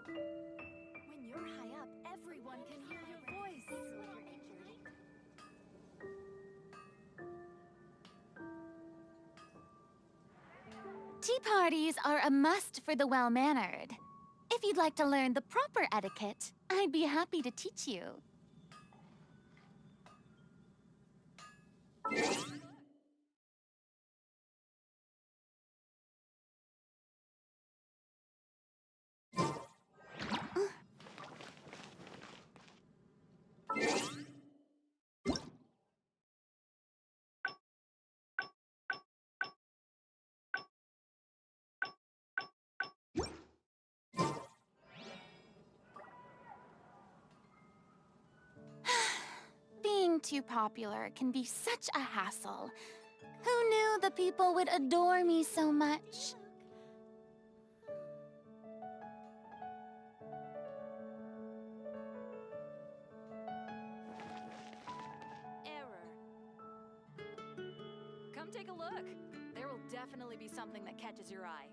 When you're high up, everyone can hear your voice. Tea parties are a must for the well-mannered. If you'd like to learn the proper etiquette, I'd be happy to teach you. Being too popular can be such a hassle. Who knew the people would adore me so much? Error. Come take a look. There will definitely be something that catches your eye.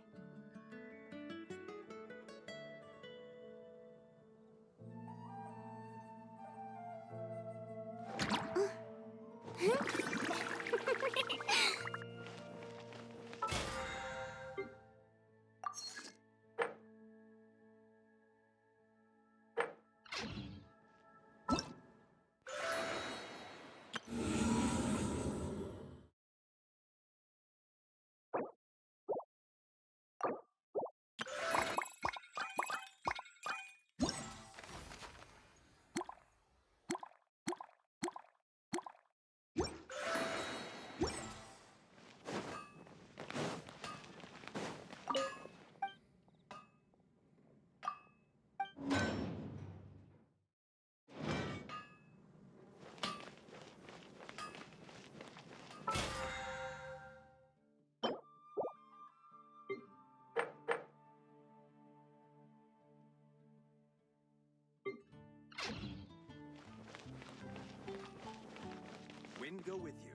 Wind go with you.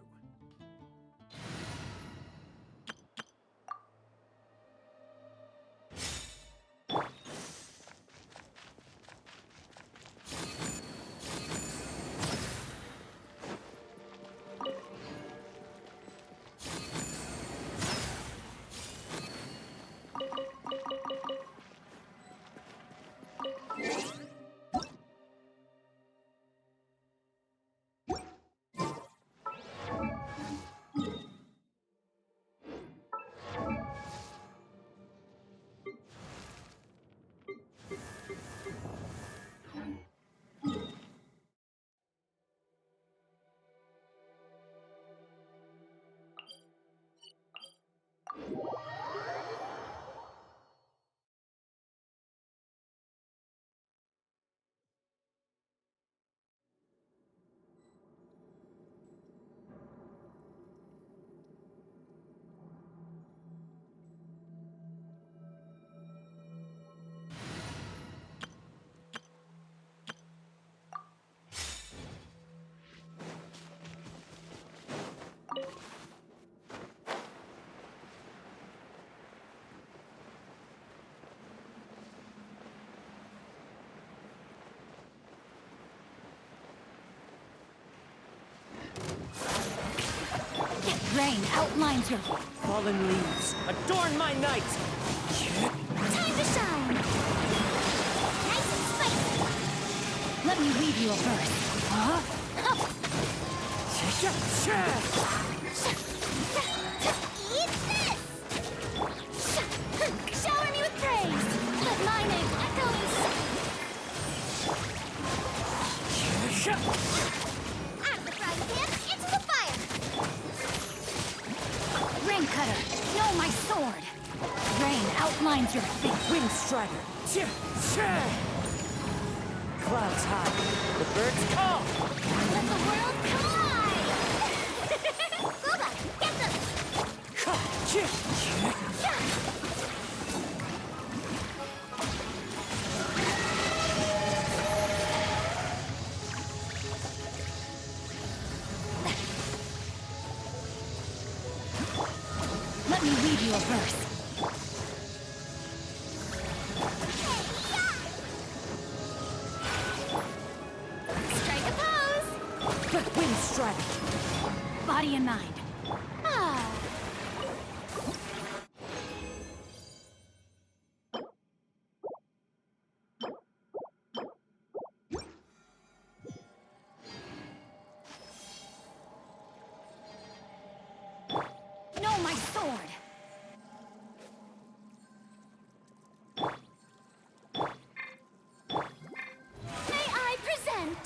Rain outlines your... Fallen leaves, adorn my night! Time to shine! Nice and spicy! Let me weave you a verse. Huh? Eat this! Shower me with praise! Let my name echo in... Out of the frying pan, into the fire! Rain cutter, know my sword! Rain outlines your feet. Wind strider! clouds high. The birds call. Let the world collide! Booba, get them! Let me read you a verse. Strike a pose! Wind strike. Body and mind. Ah. No, my sword! May I present?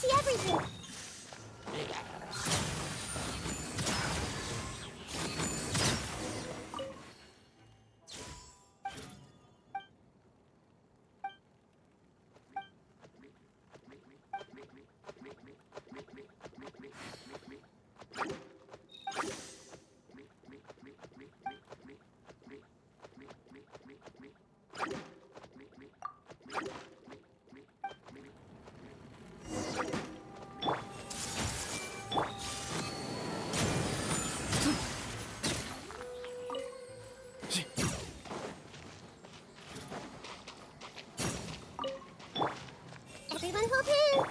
See everything. Everyone hop in!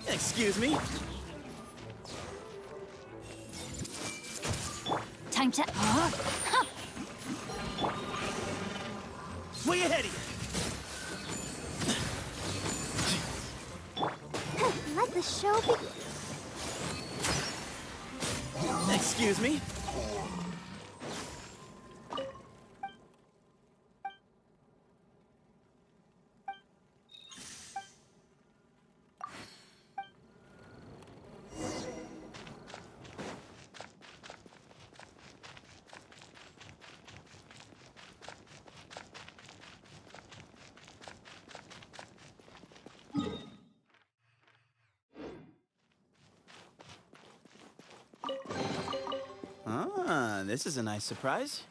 Excuse me? Time to... Way ahead of you! Let the show begin. Excuse me? Ah, this is a nice surprise.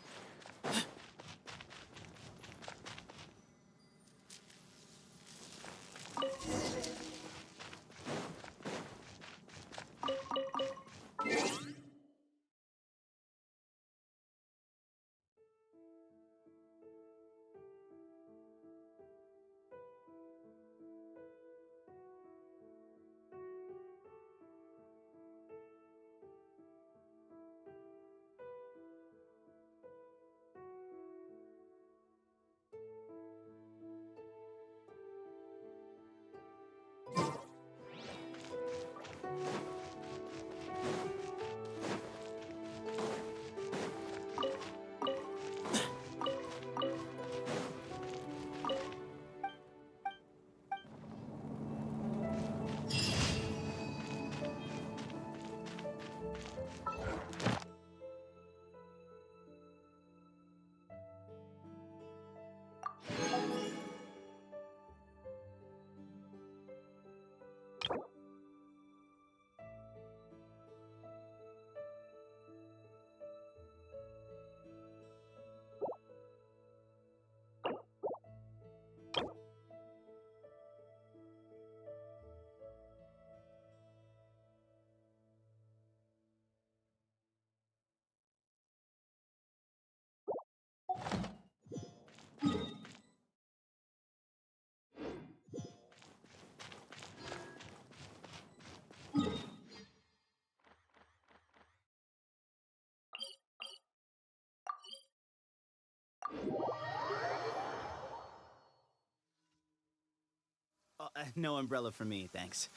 No umbrella for me, thanks.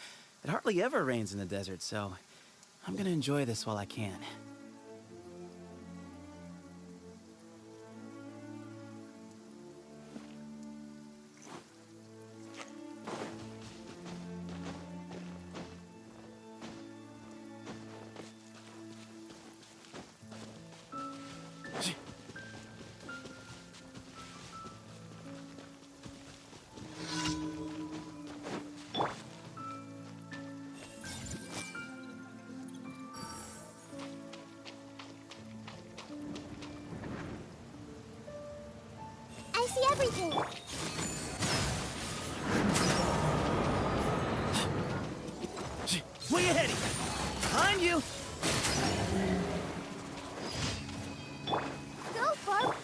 It hardly ever rains in the desert, so I'm gonna enjoy this while I can. I see everything. Where you heading? Behind you! Go, Barb.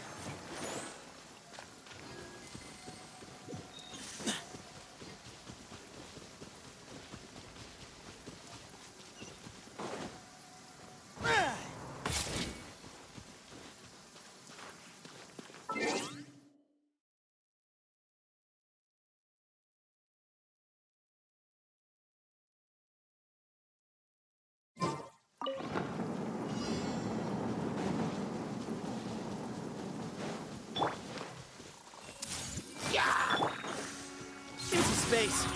Into space!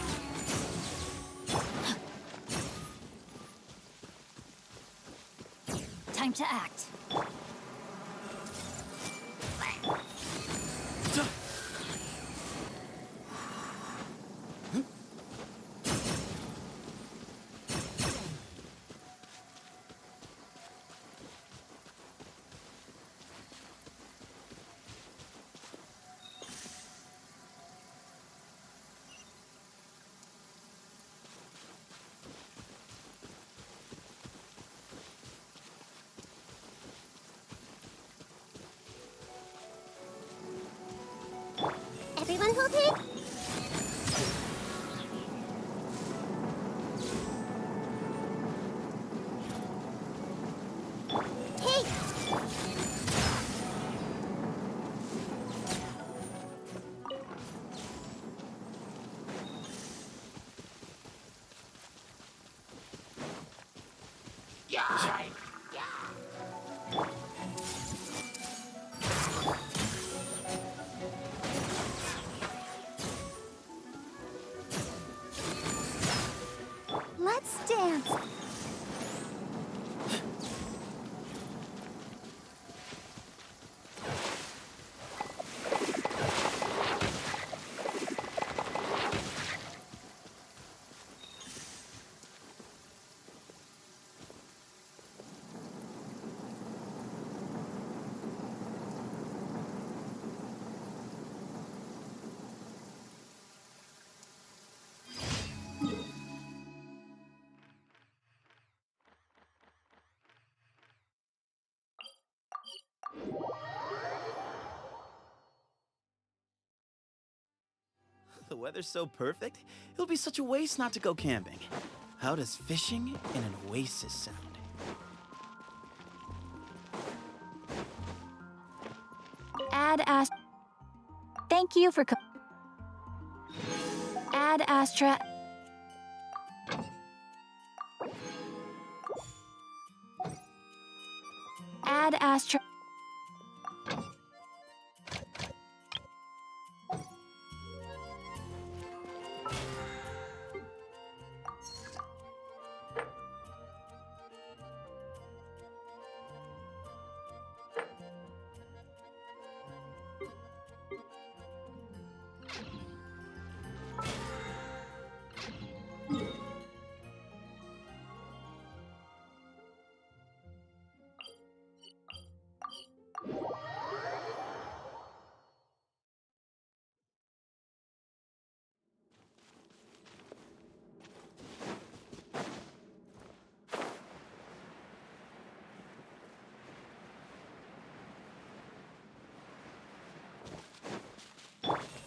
Time to act. Everyone hold it. Hey! Let's dance. weather's so perfect, it'll be such a waste not to go camping. How does fishing in an oasis sound? Thank you for Ad Astra. Ad Astra.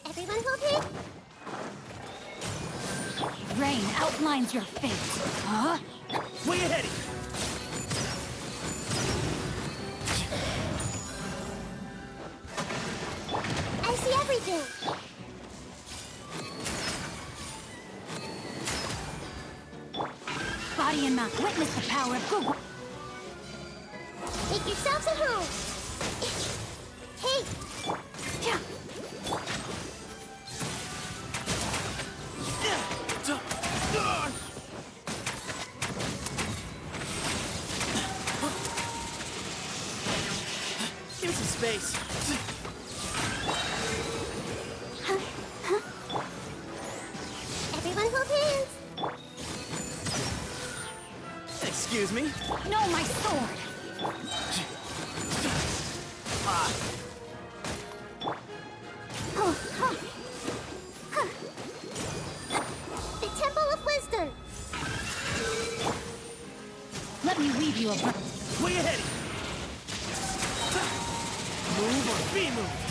Everyone hold it. Rain outlines your fate. Huh? Way ahead! I see everything. Body and mouth, witness the power of Google. Make yourselves at home. Hey, Yeah. Give me some space. everyone hold hands. Excuse me? No, my sword. The Temple of Wisdom. Let me weave you a Way ahead! Move or be moved!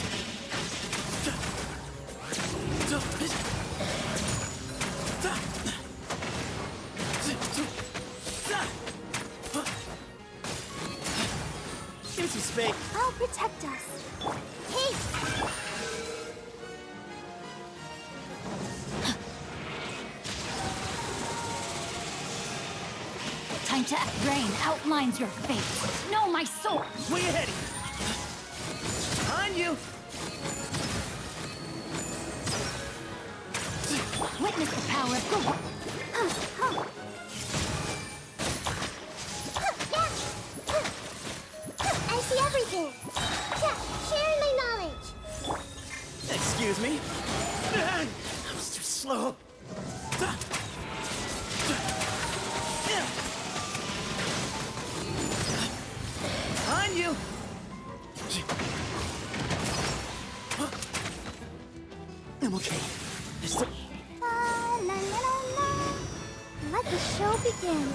Give me some space. I'll protect us. Hey, time to rain outlines your fate. No, my sword. Way ahead! Behind you! Witness the power of Google. I see everything. Sharing my knowledge. Excuse me? I was too slow. Behind you! I'm okay. There's still... La la la la la. Let the show begin.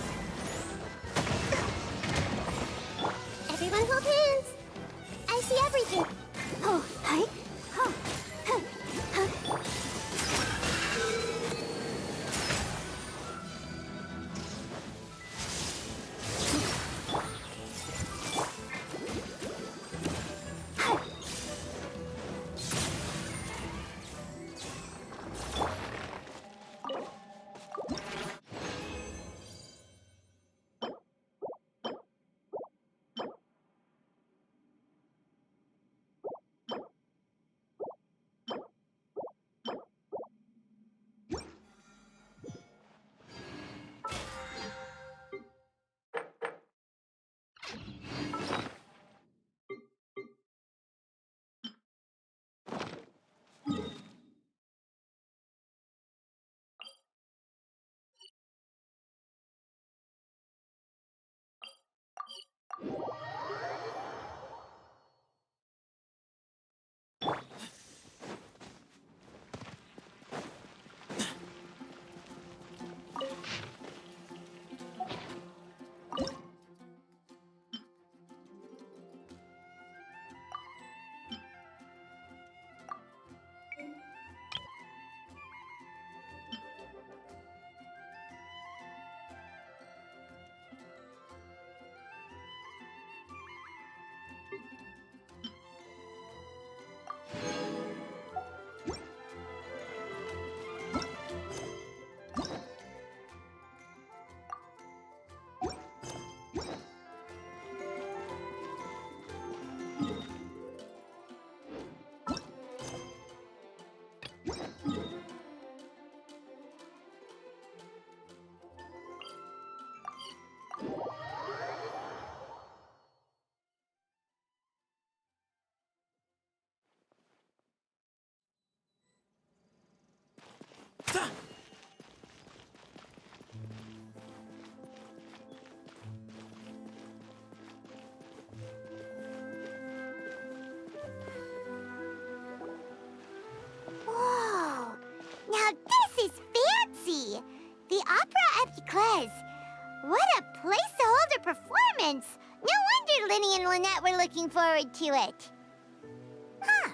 Everyone hold hands. I see everything. Oh, hi. Oh, huh, huh. sure Linny and Lynette were looking forward to it. Huh.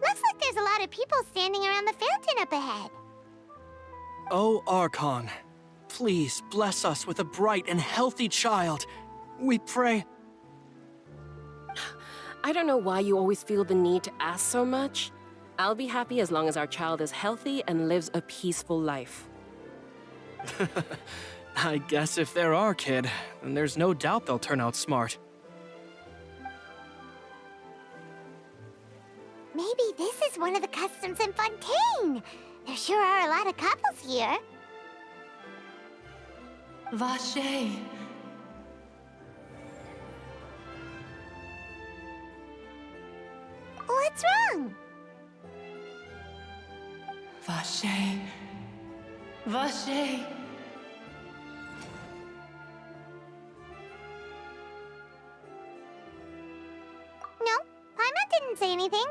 Looks like there's a lot of people standing around the fountain up ahead. Oh, Archon, please bless us with a bright and healthy child. We pray. I don't know why you always feel the need to ask so much. I'll be happy as long as our child is healthy and lives a peaceful life. I guess if they're our kid, then there's no doubt they'll turn out smart. Maybe this is one of the customs in Fontaine. There sure are a lot of couples here. Vache. What's wrong? Vache. Vache. No, Paimon didn't say anything.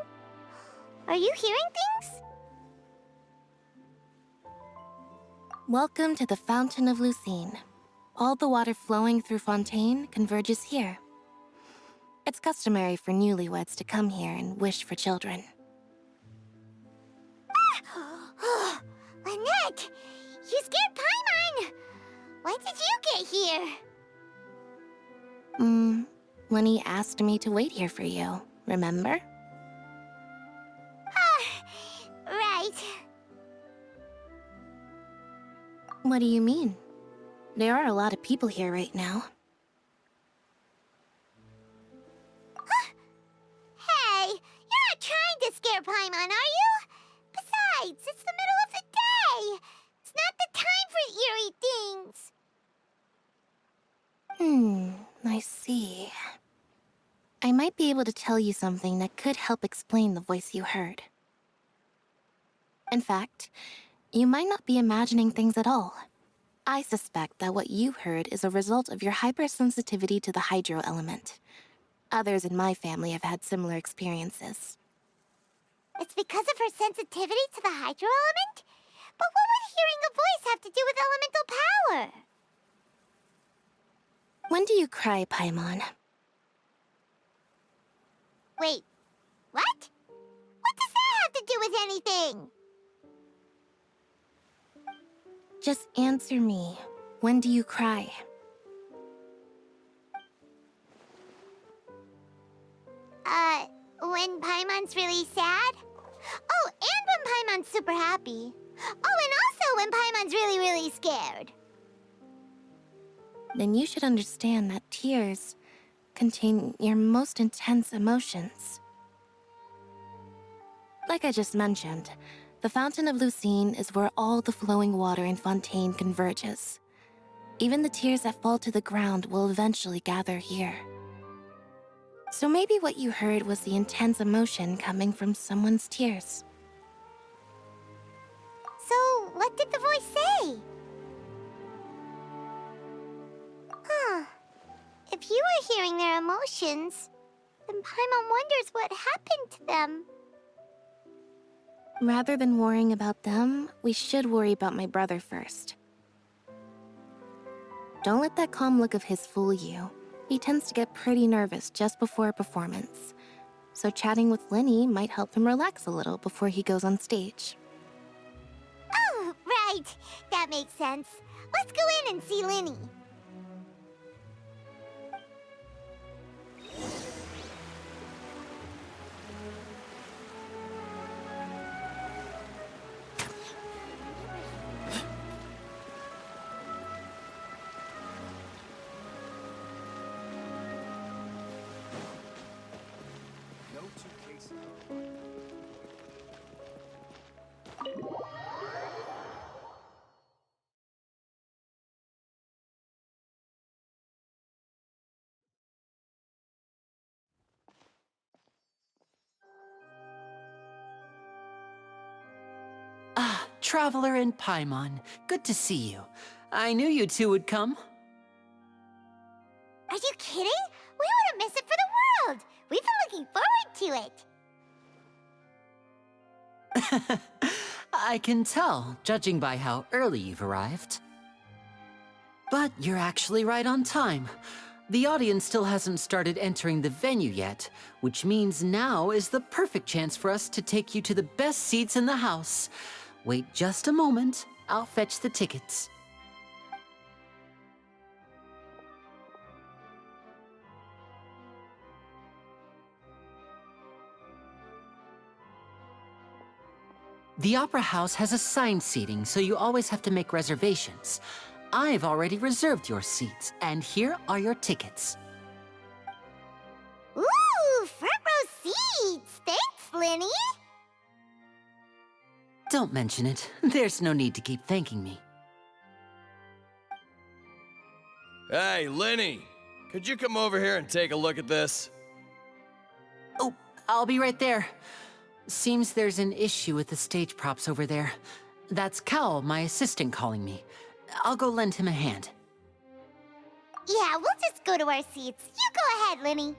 Are you hearing things? Welcome to the Fountain of Lucine. All the water flowing through Fontaine converges here. It's customary for newlyweds to come here and wish for children. Ah! Lynette! You scared Paimon! When did you get here? When he asked me to wait here for you, remember? Right. What do you mean? There are a lot of people here right now. Hey, you're not trying to scare Paimon, are you? Besides, it's the middle of the day. It's not the time for eerie things. I see. I might be able to tell you something that could help explain the voice you heard. In fact, you might not be imagining things at all. I suspect that what you heard is a result of your hypersensitivity to the hydro element. Others in my family have had similar experiences. It's because of her sensitivity to the hydro element? But what would hearing a voice have to do with elemental power? When do you cry, Paimon? Wait, what? What does that have to do with anything? Just answer me. When do you cry? When Paimon's really sad? Oh, and when Paimon's super happy. Oh, and also when Paimon's really, really scared. Then you should understand that tears contain your most intense emotions. Like I just mentioned, the Fountain of Lucine is where all the flowing water in Fontaine converges. Even the tears that fall to the ground will eventually gather here. So maybe what you heard was the intense emotion coming from someone's tears. So, what did the voice say? Huh. If you were hearing their emotions, then Paimon wonders what happened to them. Rather than worrying about them, we should worry about my brother first. Don't let that calm look of his fool you. He tends to get pretty nervous just before a performance. So chatting with Linny might help him relax a little before he goes on stage. Oh, right. That makes sense. Let's go in and see Linny. No two cases. Ah, Traveler and Paimon. Good to see you. I knew you two would come. Are you kidding? We wouldn't miss it for the world. We've been looking forward to it. I can tell, judging by how early you've arrived. But you're actually right on time. The audience still hasn't started entering the venue yet, which means now is the perfect chance for us to take you to the best seats in the house. Wait just a moment. I'll fetch the tickets. The Opera House has assigned seating, so you always have to make reservations. I've already reserved your seats, and here are your tickets. Ooh, front row seats! Thanks, Linny! Don't mention it. There's no need to keep thanking me. Hey, Linny! Could you come over here and take a look at this? Oh, I'll be right there. Seems there's an issue with the stage props over there. That's Cal, my assistant, calling me. I'll go lend him a hand. Yeah, we'll just go to our seats. You go ahead, Linny.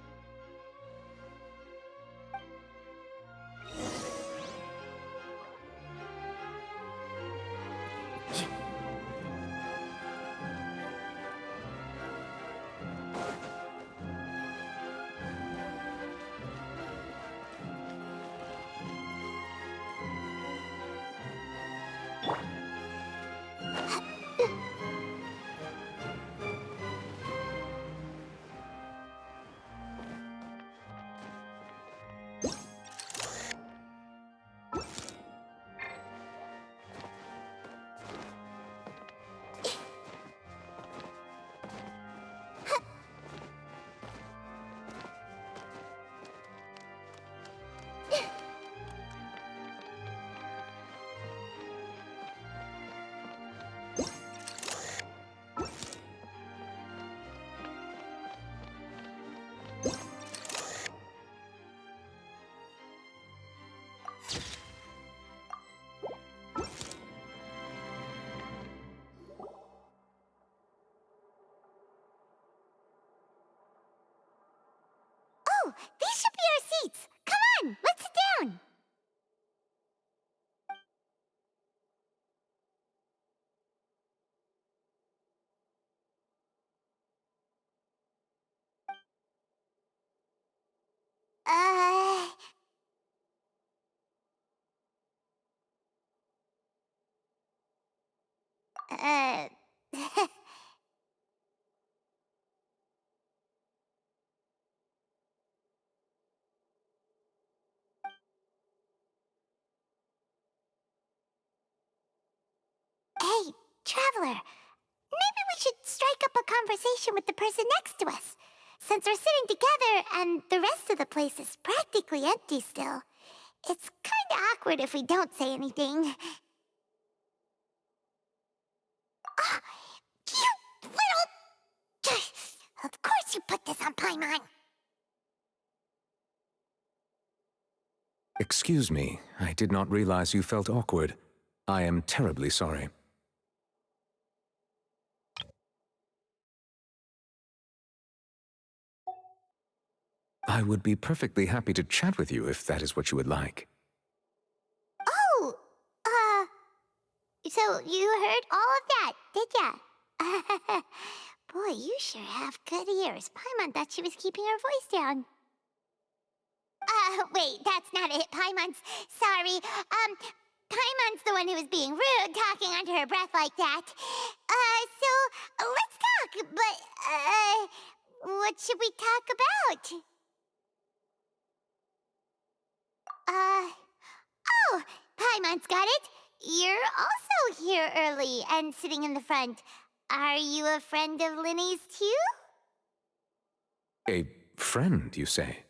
Oh, these should be our seats. Come on, let's sit down. Uh... Uh... Hey, Traveler. Maybe we should strike up a conversation with the person next to us. Since we're sitting together and the rest of the place is practically empty still, it's kinda awkward if we don't say anything. Oh, you little... Of course you put this on Paimon. Excuse me, I did not realize you felt awkward. I am terribly sorry. I would be perfectly happy to chat with you if that is what you would like. Oh, so you heard all of that, did ya? Boy, you sure have good ears. Paimon thought she was keeping her voice down. Wait, that's not it, Paimon's... Sorry, Paimon's the one who was being rude, talking under her breath like that. So, let's talk, but, what should we talk about? Oh, Paimon's got it. You're also here early and sitting in the front. Are you a friend of Linny's too? A friend, you say?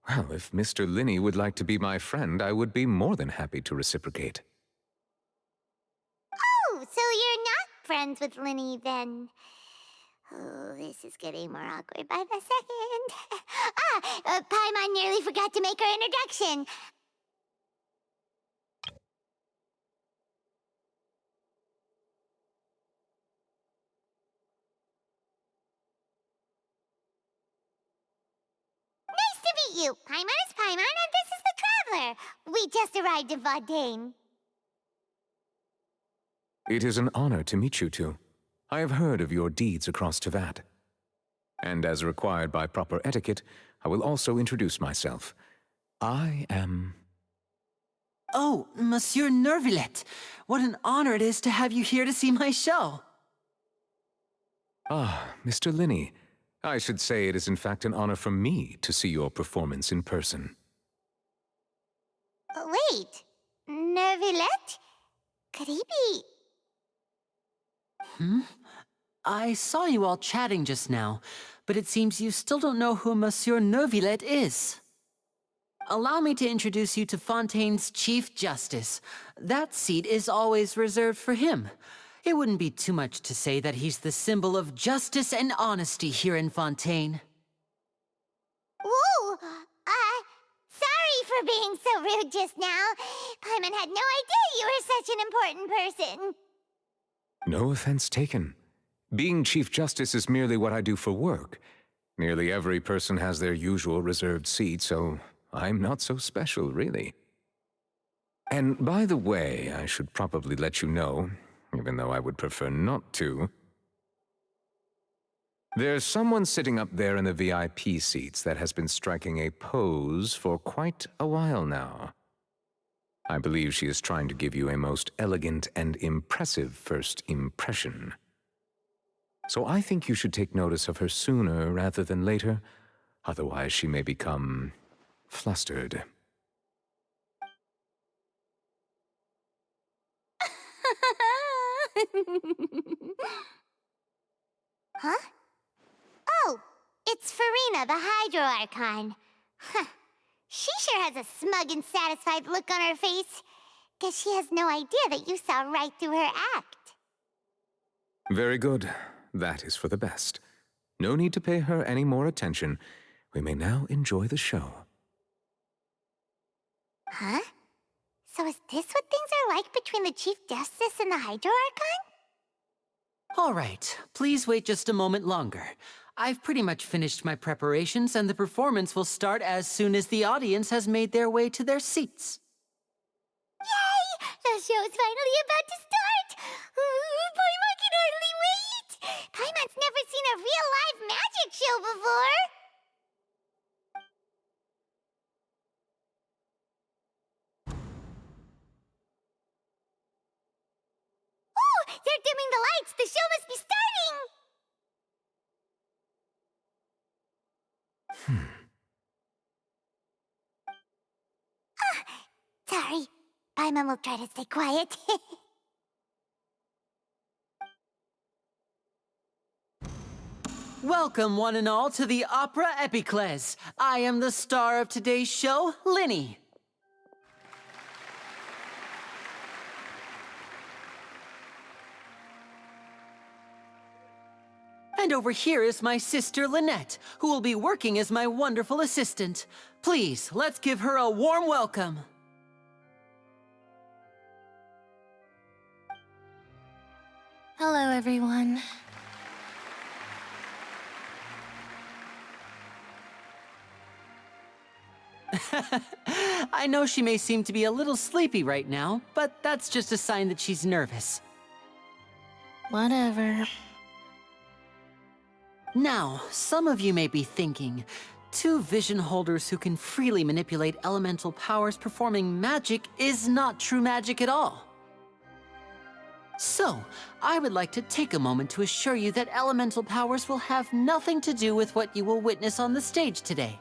Well, if Mr. Linny would like to be my friend, I would be more than happy to reciprocate. Oh, so you're not friends with Linny then? Oh, this is getting more awkward by the second. Paimon nearly forgot to make her introduction. Nice to meet you. Paimon is Paimon, and this is the Traveler. We just arrived in Vaudain. It is an honor to meet you two. I have heard of your deeds across Tevat. And as required by proper etiquette, I will also introduce myself. I am... Oh, Monsieur Nervillet, what an honor it is to have you here to see my show. Ah, Mr. Linney. I should say it is in fact an honor for me to see your performance in person. Wait, Nervillet? Could he be... I saw you all chatting just now, but it seems you still don't know who Monsieur Nervillet is. Allow me to introduce you to Fontaine's Chief Justice. That seat is always reserved for him. It wouldn't be too much to say that he's the symbol of justice and honesty here in Fontaine. Whoa! Sorry for being so rude just now. Paimon had no idea you were such an important person. No offense taken. Being Chief Justice is merely what I do for work. Nearly every person has their usual reserved seat, so I'm not so special, really. And by the way, I should probably let you know, even though I would prefer not to. There's someone sitting up there in the VIP seats that has been striking a pose for quite a while now. I believe she is trying to give you a most elegant and impressive first impression. So I think you should take notice of her sooner rather than later, otherwise she may become flustered. Huh? Oh, it's Farina, the Hydro Archon. Huh. She sure has a smug and satisfied look on her face. Guess she has no idea that you saw right through her act. Very good. That is for the best. No need to pay her any more attention. We may now enjoy the show. Huh? So is this what things are like between the Chief Justice and the Hydro Archon? All right, please wait just a moment longer. I've pretty much finished my preparations, and the performance will start as soon as the audience has made their way to their seats. Yay! The show's finally about to start! Paimon can hardly wait! Paimon's never seen a real live magic show before! Oh! They're dimming the lights! The show must be starting! Sorry. Paimon will try to stay quiet. Welcome, one and all, to the Opera Epiclese. I am the star of today's show, Linny. And over here is my sister, Lynette, who will be working as my wonderful assistant. Please, let's give her a warm welcome. Hello, everyone. I know she may seem to be a little sleepy right now, but that's just a sign that she's nervous. Whatever. Now, some of you may be thinking, two vision holders who can freely manipulate elemental powers performing magic is not true magic at all. So, I would like to take a moment to assure you that elemental powers will have nothing to do with what you will witness on the stage today.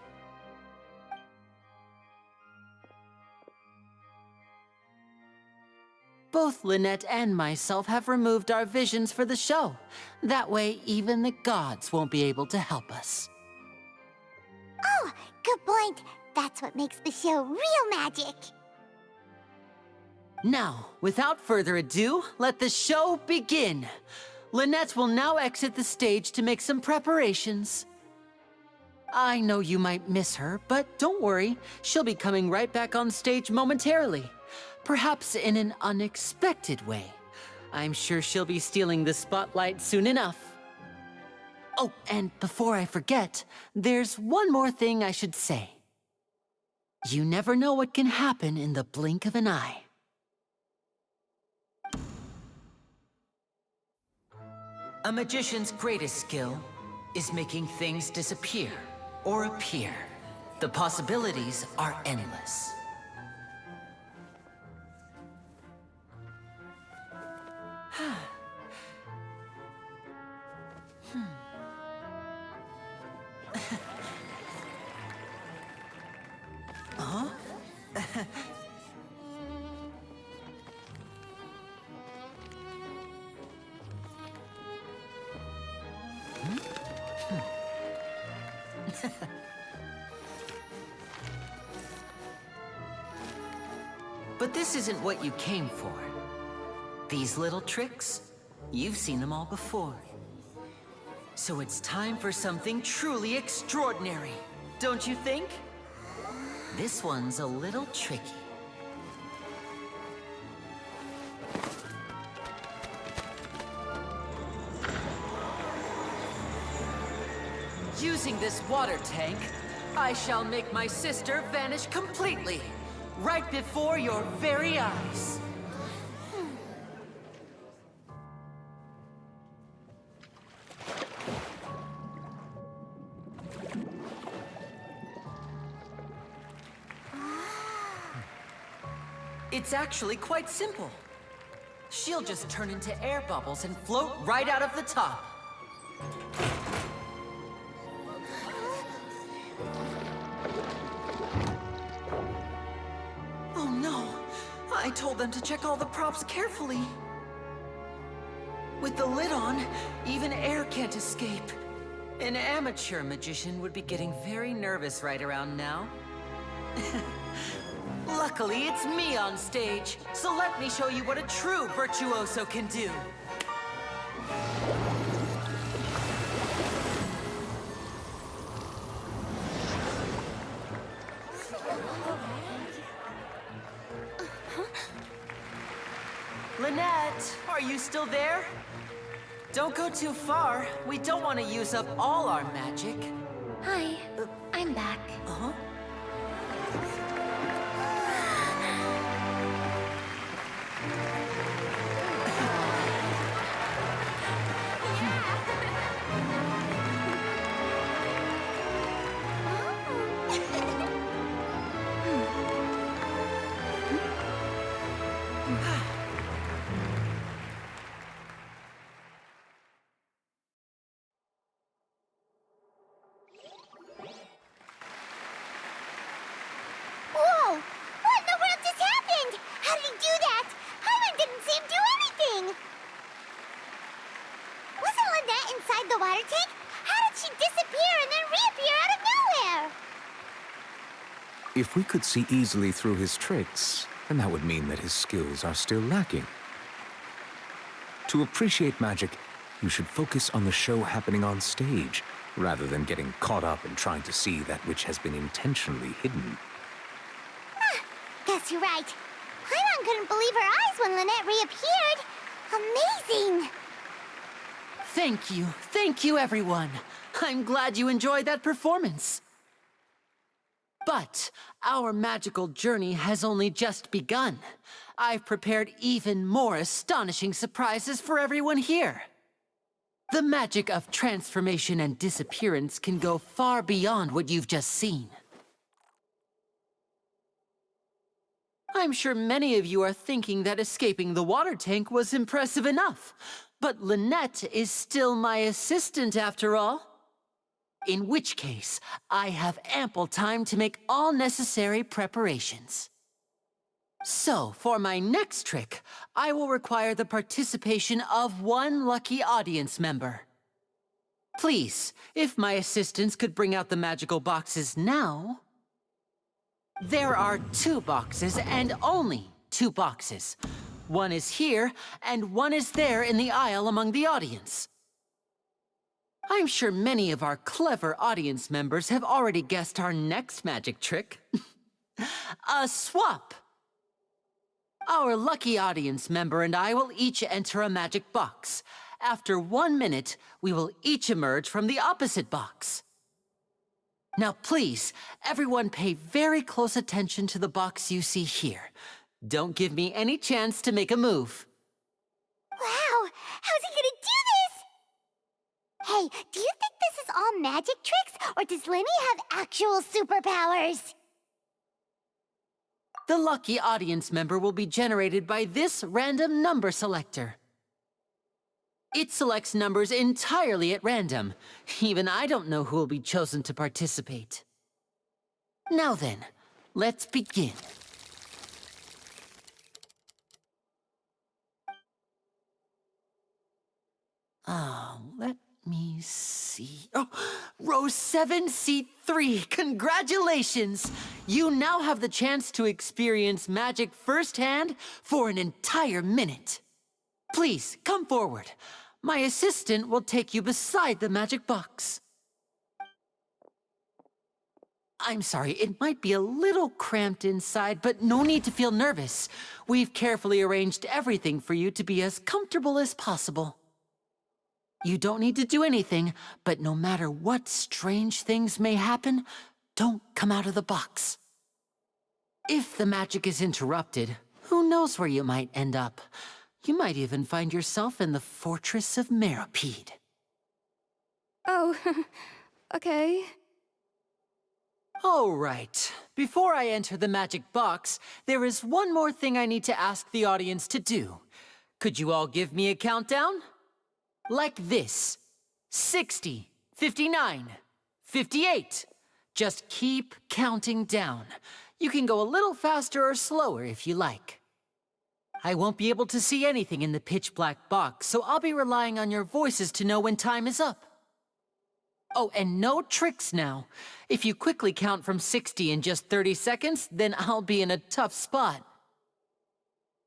Both Lynette and myself have removed our visions for the show. That way, even the gods won't be able to help us. Oh, good point. That's what makes the show real magic. Now, without further ado, let the show begin. Lynette will now exit the stage to make some preparations. I know you might miss her, but don't worry. She'll be coming right back on stage momentarily. Perhaps in an unexpected way. I'm sure she'll be stealing the spotlight soon enough. Oh, and before I forget, there's one more thing I should say. You never know what can happen in the blink of an eye. A magician's greatest skill is making things disappear or appear. The possibilities are endless. Huh? But this isn't what you came for. These little tricks, you've seen them all before. So it's time for something truly extraordinary, don't you think? This one's a little tricky. Using this water tank, I shall make my sister vanish completely, right before your very eyes. It's actually quite simple. She'll just turn into air bubbles and float right out of the top. Oh no! I told them to check all the props carefully. With the lid on, even air can't escape. An amateur magician would be getting very nervous right around now. Luckily, it's me on stage, so let me show you what a true virtuoso can do. Lynette, are you still there? Don't go too far. We don't want to use up all our magic. Hi, I'm back. Uh-huh. Whoa! What in the world just happened? How did he do that? Hyman didn't see him do anything! Wasn't Lynette inside the water tank? How did she disappear and then reappear out of nowhere? If we could see easily through his tricks, then that would mean that his skills are still lacking. To appreciate magic, you should focus on the show happening on stage, rather than getting caught up in trying to see that which has been intentionally hidden. Guess you're right. Paimon couldn't believe her eyes when Lynette reappeared. Amazing! Thank you everyone. I'm glad you enjoyed that performance. But our magical journey has only just begun. I've prepared even more astonishing surprises for everyone here. The magic of transformation and disappearance can go far beyond what you've just seen. I'm sure many of you are thinking that escaping the water tank was impressive enough, but Lynette is still my assistant after all. In which case, I have ample time to make all necessary preparations. So, for my next trick, I will require the participation of one lucky audience member. Please, if my assistants could bring out the magical boxes now. There are 2 boxes and only 2 boxes. One is here and one is there in the aisle among the audience. I'm sure many of our clever audience members have already guessed our next magic trick. A swap! Our lucky audience member and I will each enter a magic box. After 1 minute, we will each emerge from the opposite box. Now please, everyone pay very close attention to the box you see here. Don't give me any chance to make a move. Wow! How's he gonna do this? Hey, do you think this is all magic tricks, or does Lenny have actual superpowers? The lucky audience member will be generated by this random number selector. It selects numbers entirely at random. Even I don't know who will be chosen to participate. Now then, let's begin. Let me see. Oh, row 7, seat 3. Congratulations! You now have the chance to experience magic firsthand for an entire minute. Please, come forward. My assistant will take you beside the magic box. I'm sorry, it might be a little cramped inside, but no need to feel nervous. We've carefully arranged everything for you to be as comfortable as possible. You don't need to do anything, but no matter what strange things may happen, don't come out of the box. If the magic is interrupted, who knows where you might end up? You might even find yourself in the Fortress of Meripede. Oh, okay. All right. Before I enter the magic box, there is one more thing I need to ask the audience to do. Could you all give me a countdown? Like this. 60, 59, 58. Just keep counting down. You can go a little faster or slower if you like. I won't be able to see anything in the pitch-black box, so I'll be relying on your voices to know when time is up. Oh, and no tricks now. If you quickly count from 60 in just 30 seconds, then I'll be in a tough spot.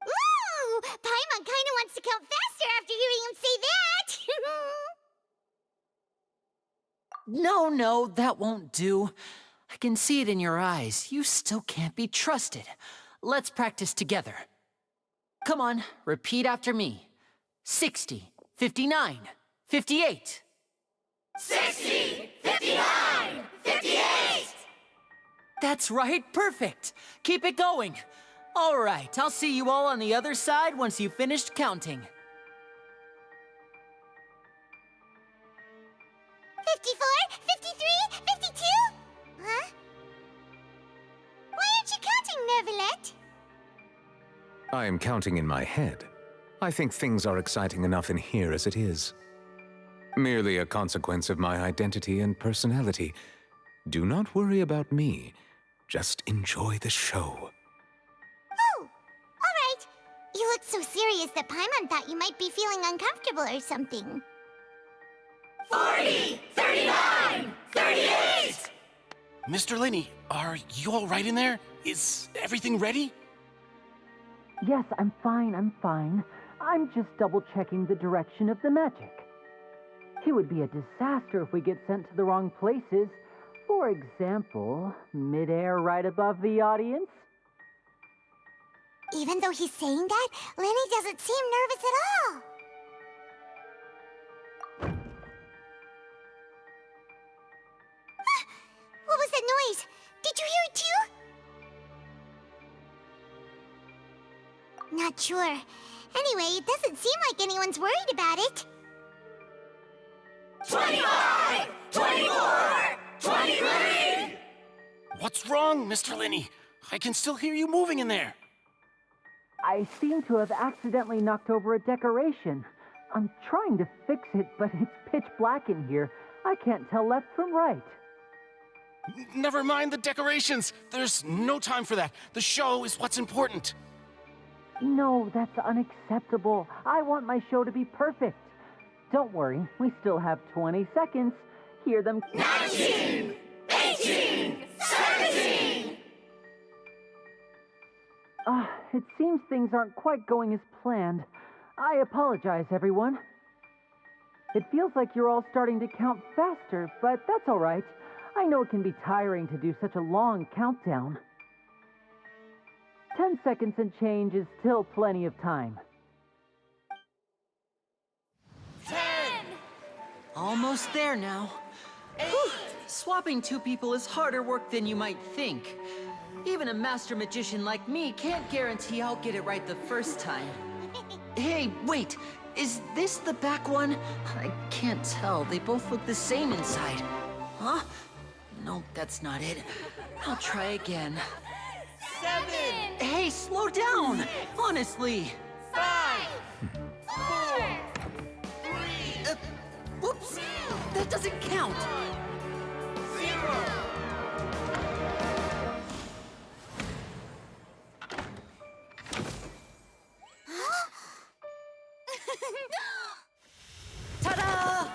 Ooh! Paimon kinda wants to count faster after hearing him say that! No, that won't do. I can see it in your eyes. You still can't be trusted. Let's practice together. Come on, repeat after me. 60, 59, 58. 60, 59, 58! That's right, perfect. Keep it going. All right, I'll see you all on the other side once you've finished counting. 54, 53, 52? Huh? Why aren't you counting, Nervalet? I am counting in my head. I think things are exciting enough in here as it is. Merely a consequence of my identity and personality. Do not worry about me. Just enjoy the show. Oh, all right. You look so serious that Paimon thought you might be feeling uncomfortable or something. 40, 39, 38! Mr. Linney, are you all right in there? Is everything ready? Yes, I'm fine. I'm just double-checking the direction of the magic. It would be a disaster if we get sent to the wrong places. For example, midair right above the audience. Even though he's saying that, Lenny doesn't seem nervous at all. What was that noise? Did you hear it too? Not sure. Anyway, it doesn't seem like anyone's worried about it. 25, 24, 23! What's wrong, Mr. Linney? I can still hear you moving in there. I seem to have accidentally knocked over a decoration. I'm trying to fix it, but it's pitch black in here. I can't tell left from right. Never mind the decorations. There's no time for that. The show is what's important. No, that's unacceptable. I want my show to be perfect. Don't worry, we still have 20 seconds. Hear them. 19, 18, 17! It seems things aren't quite going as planned. I apologize, everyone. It feels like you're all starting to count faster, but that's all right. I know it can be tiring to do such a long countdown. 10 seconds and change is still plenty of time. 10! Almost there now. Whew. Swapping two people is harder work than you might think. Even a master magician like me can't guarantee I'll get it right the first time. Hey, wait! Is this the back one? I can't tell. They both look the same inside. Huh? No, that's not it. I'll try again. 7. Hey, slow down! Honestly. 5. 4. 3. Whoops! That doesn't count! 0. Ta-da!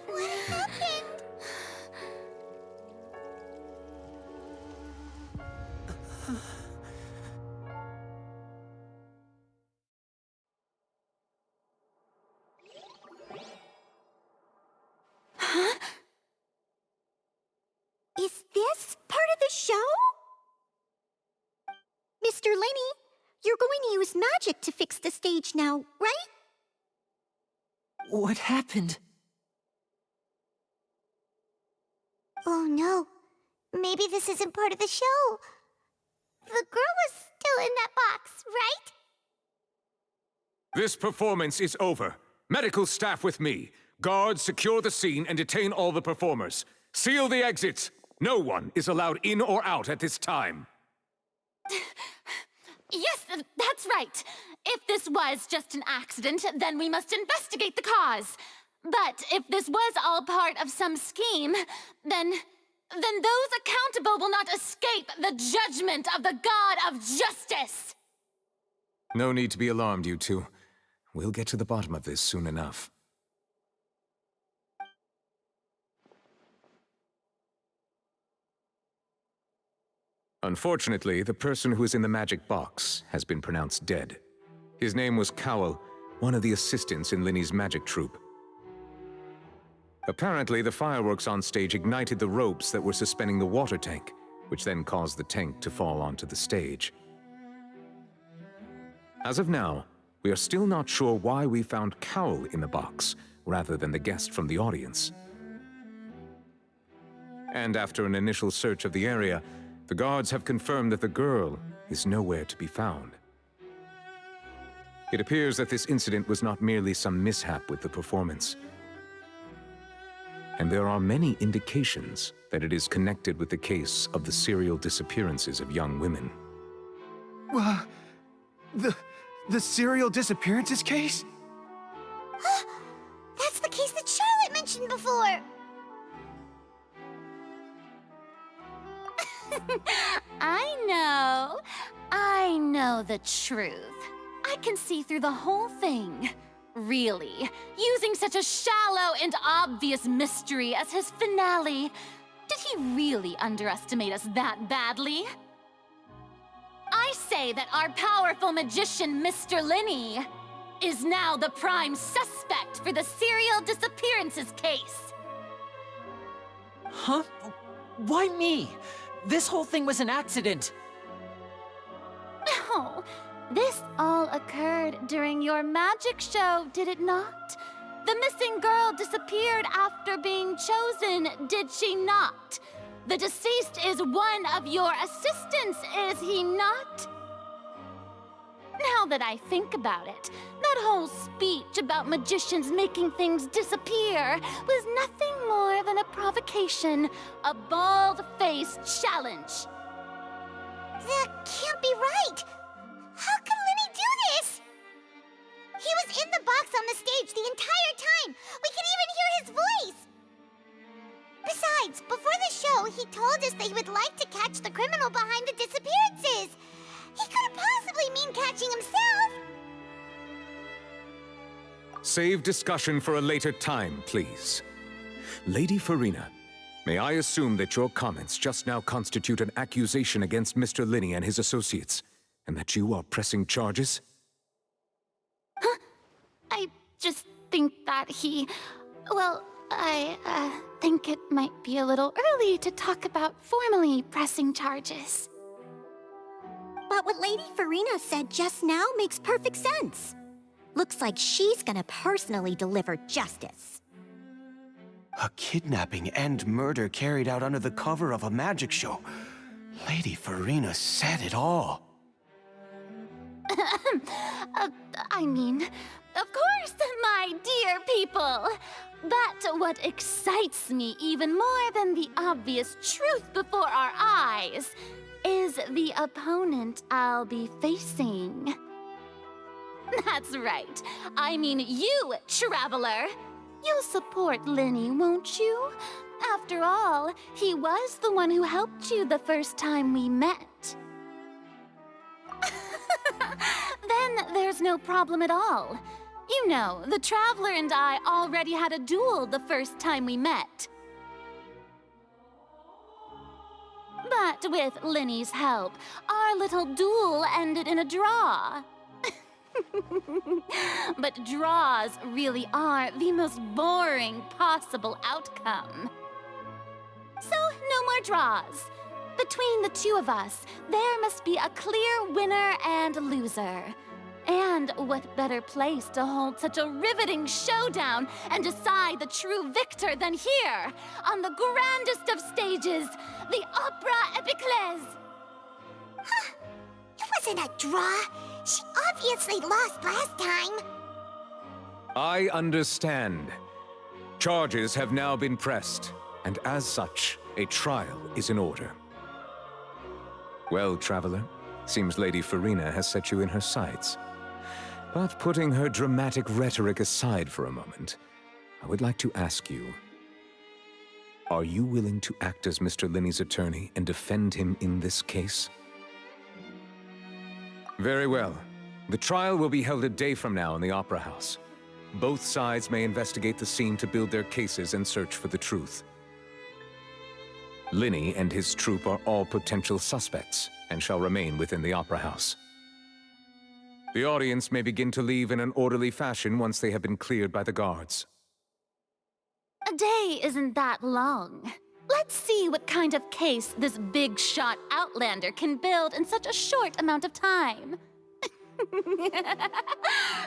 What happened? Huh? Is this part of the show? Mr. Lenny, you're going to use magic to fix the stage now, right? What happened? Oh no. Maybe this isn't part of the show. The girl was still in that box, right? This performance is over. Medical staff with me. Guards, secure the scene and detain all the performers. Seal the exits. No one is allowed in or out at this time. Yes, that's right. If this was just an accident, then we must investigate the cause. But if this was all part of some scheme, then those accountable will not escape the judgment of the God of Justice. No need to be alarmed, you two. We'll get to the bottom of this soon enough. Unfortunately, the person who is in the magic box has been pronounced dead. His name was Cowell, one of the assistants in Linny's magic troupe. Apparently, the fireworks on stage ignited the ropes that were suspending the water tank, which then caused the tank to fall onto the stage. As of now, we are still not sure why we found Cowell in the box, rather than the guest from the audience. And after an initial search of the area, the guards have confirmed that the girl is nowhere to be found. It appears that this incident was not merely some mishap with the performance. And there are many indications that it is connected with the case of the serial disappearances of young women. The serial disappearances case? That's the case that Charlotte mentioned before. I know the truth. I can see through the whole thing. Really, using such a shallow and obvious mystery as his finale. Did he really underestimate us that badly? I say that our powerful magician, Mr. Lenny, is now the prime suspect for the serial disappearances case. Huh? Why me? This whole thing was an accident. No, this all occurred during your magic show, did it not? The missing girl disappeared after being chosen, did she not? The deceased is one of your assistants, is he not? Now that I think about it, that whole speech about magicians making things disappear was nothing more than a provocation, a bald-faced challenge. That can't be right. How can Lenny do this? He was in the box on the stage the entire time. We can even hear his voice. Besides, before the show, he told us that he would like to catch the criminal behind the disappearances. He couldn't possibly mean catching himself. Save discussion for a later time, please. Lady Farina, may I assume that your comments just now constitute an accusation against Mr. Lenny and his associates, and that you are pressing charges? I just think that he... Well, I think it might be a little early to talk about formally pressing charges. But what Lady Farina said just now makes perfect sense. Looks like she's gonna personally deliver justice. A kidnapping and murder carried out under the cover of a magic show. Lady Farina said it all. I mean, of course, my dear people. But what excites me even more than the obvious truth before our eyes is the opponent I'll be facing. That's right. I mean you, Traveler. You'll support Linny, won't you? After all, he was the one who helped you the first time we met. Then there's no problem at all. You know, the Traveler and I already had a duel the first time we met. But with Linny's help, our little duel ended in a draw. But draws really are the most boring possible outcome. So, no more draws. Between the two of us, there must be a clear winner and loser. And what better place to hold such a riveting showdown and decide the true victor than here, on the grandest of stages, the Opera Epiclese! Huh. It wasn't a draw. She obviously lost last time. I understand. Charges have now been pressed, and as such, a trial is in order. Well, Traveler, seems Lady Farina has set you in her sights. But putting her dramatic rhetoric aside for a moment, I would like to ask you, are you willing to act as Mr. Linny's attorney and defend him in this case? Very well. The trial will be held a day from now in the Opera House. Both sides may investigate the scene to build their cases and search for the truth. Linny and his troupe are all potential suspects and shall remain within the Opera House. The audience may begin to leave in an orderly fashion once they have been cleared by the guards. A day isn't that long. Let's see what kind of case this big-shot Outlander can build in such a short amount of time.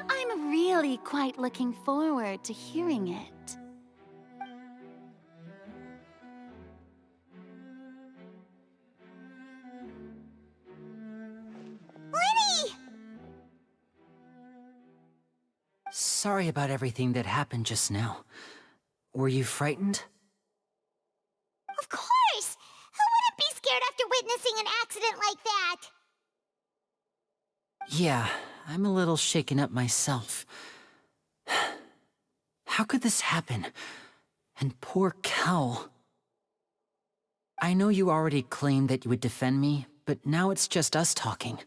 I'm really quite looking forward to hearing it. Linny! Sorry about everything that happened just now. Were you frightened? Of course! Who wouldn't be scared after witnessing an accident like that? Yeah, I'm a little shaken up myself. How could this happen? And poor Cal. I know you already claimed that you would defend me, but now it's just us talking.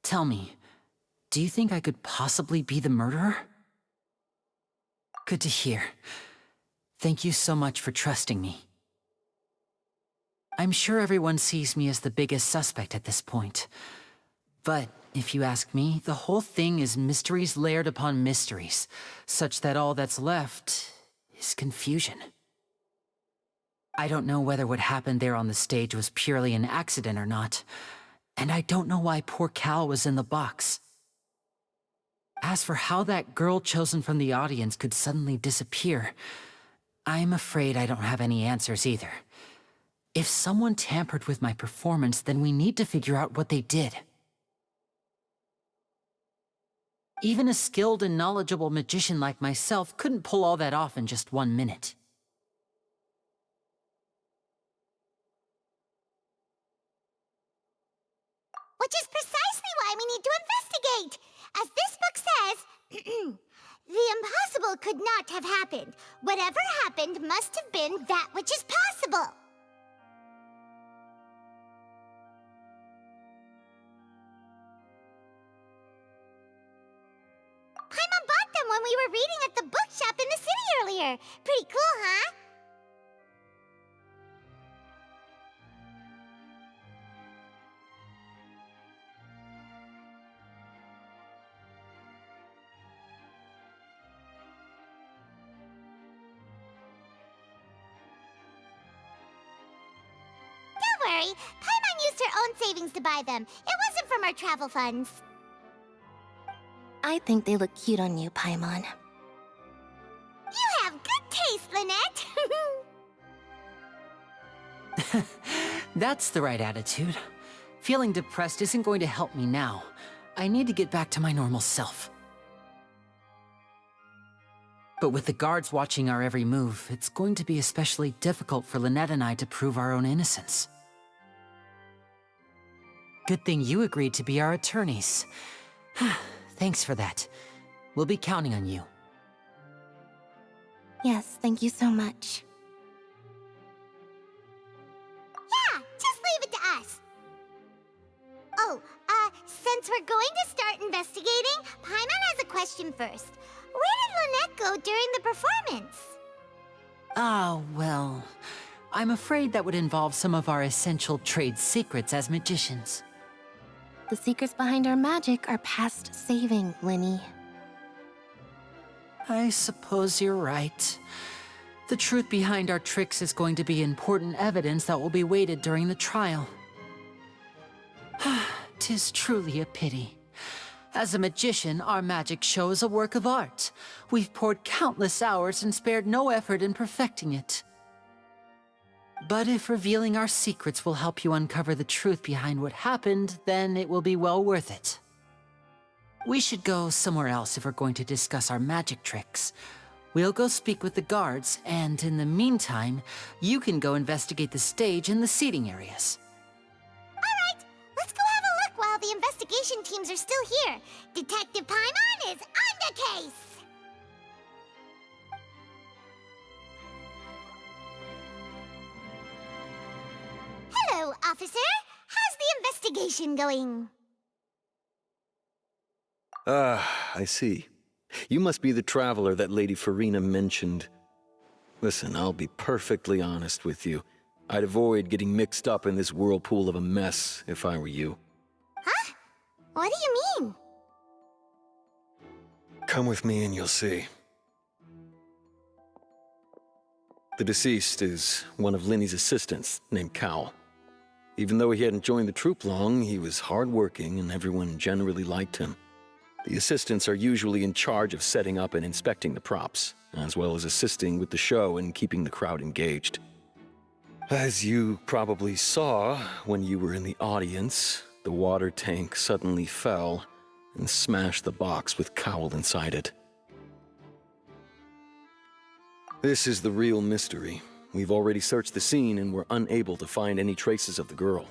Tell me, do you think I could possibly be the murderer? Good to hear. Thank you so much for trusting me. I'm sure everyone sees me as the biggest suspect at this point. But if you ask me, the whole thing is mysteries layered upon mysteries, such that all that's left is confusion. I don't know whether what happened there on the stage was purely an accident or not, and I don't know why poor Cal was in the box. As for how that girl chosen from the audience could suddenly disappear, I'm afraid I don't have any answers either. If someone tampered with my performance, then we need to figure out what they did. Even a skilled and knowledgeable magician like myself couldn't pull all that off in just 1 minute. Which is precisely why we need to investigate! As this book says, the impossible could not have happened. Whatever happened must have been that which is possible. Paimon bought them when we were reading at the bookshop in the city earlier. Pretty cool, huh? worry. Paimon used her own savings to buy them. It wasn't from our travel funds. I think they look cute on you, Paimon. You have good taste, Lynette. That's the right attitude. Feeling depressed isn't going to help me now. I need to get back to my normal self. But with the guards watching our every move, it's going to be especially difficult for Lynette and I to prove our own innocence. Good thing you agreed to be our attorneys. Thanks for that. We'll be counting on you. Yes, thank you so much. Yeah, just leave it to us. Oh, since we're going to start investigating, Paimon has a question first. Where did Lynette go during the performance? Ah, well, I'm afraid that would involve some of our essential trade secrets as magicians. The secrets behind our magic are past saving, Linny. I suppose you're right. The truth behind our tricks is going to be important evidence that will be weighted during the trial. 'Tis truly a pity. As a magician, our magic show is a work of art. We've poured countless hours and spared no effort in perfecting it. But if revealing our secrets will help you uncover the truth behind what happened, then it will be well worth it. We should go somewhere else if we're going to discuss our magic tricks. We'll go speak with the guards, and in the meantime, you can go investigate the stage and the seating areas. Alright, let's go have a look while the investigation teams are still here. Detective Paimon is on the case! Hello, officer. How's the investigation going? I see. You must be the traveler that Lady Farina mentioned. Listen, I'll be perfectly honest with you. I'd avoid getting mixed up in this whirlpool of a mess if I were you. Huh? What do you mean? Come with me and you'll see. The deceased is one of Linny's assistants, named Cal. Even though he hadn't joined the troupe long, he was hardworking and everyone generally liked him. The assistants are usually in charge of setting up and inspecting the props, as well as assisting with the show and keeping the crowd engaged. As you probably saw when you were in the audience, the water tank suddenly fell and smashed the box with Cowl inside it. This is the real mystery. We've already searched the scene and were unable to find any traces of the girl.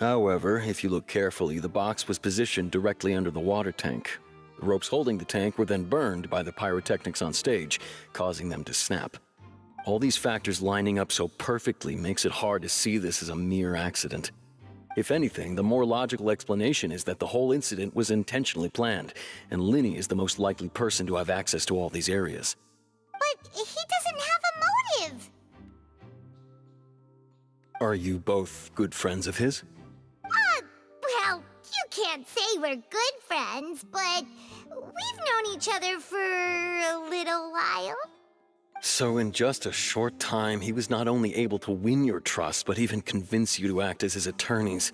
However, if you look carefully, the box was positioned directly under the water tank. The ropes holding the tank were then burned by the pyrotechnics on stage, causing them to snap. All these factors lining up so perfectly makes it hard to see this as a mere accident. If anything, the more logical explanation is that the whole incident was intentionally planned, and Linny is the most likely person to have access to all these areas. But he doesn't have a motive! Are you both good friends of his? Well, you can't say we're good friends, but we've known each other for a little while. So in just a short time, he was not only able to win your trust, but even convince you to act as his attorneys.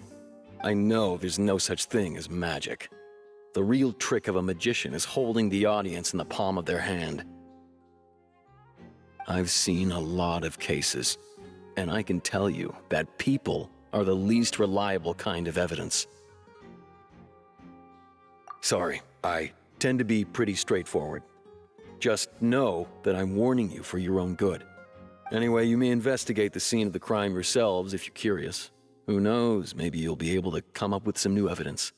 I know there's no such thing as magic. The real trick of a magician is holding the audience in the palm of their hand. I've seen a lot of cases, and I can tell you that people are the least reliable kind of evidence. Sorry, I tend to be pretty straightforward. Just know that I'm warning you for your own good. Anyway, you may investigate the scene of the crime yourselves if you're curious. Who knows, maybe you'll be able to come up with some new evidence.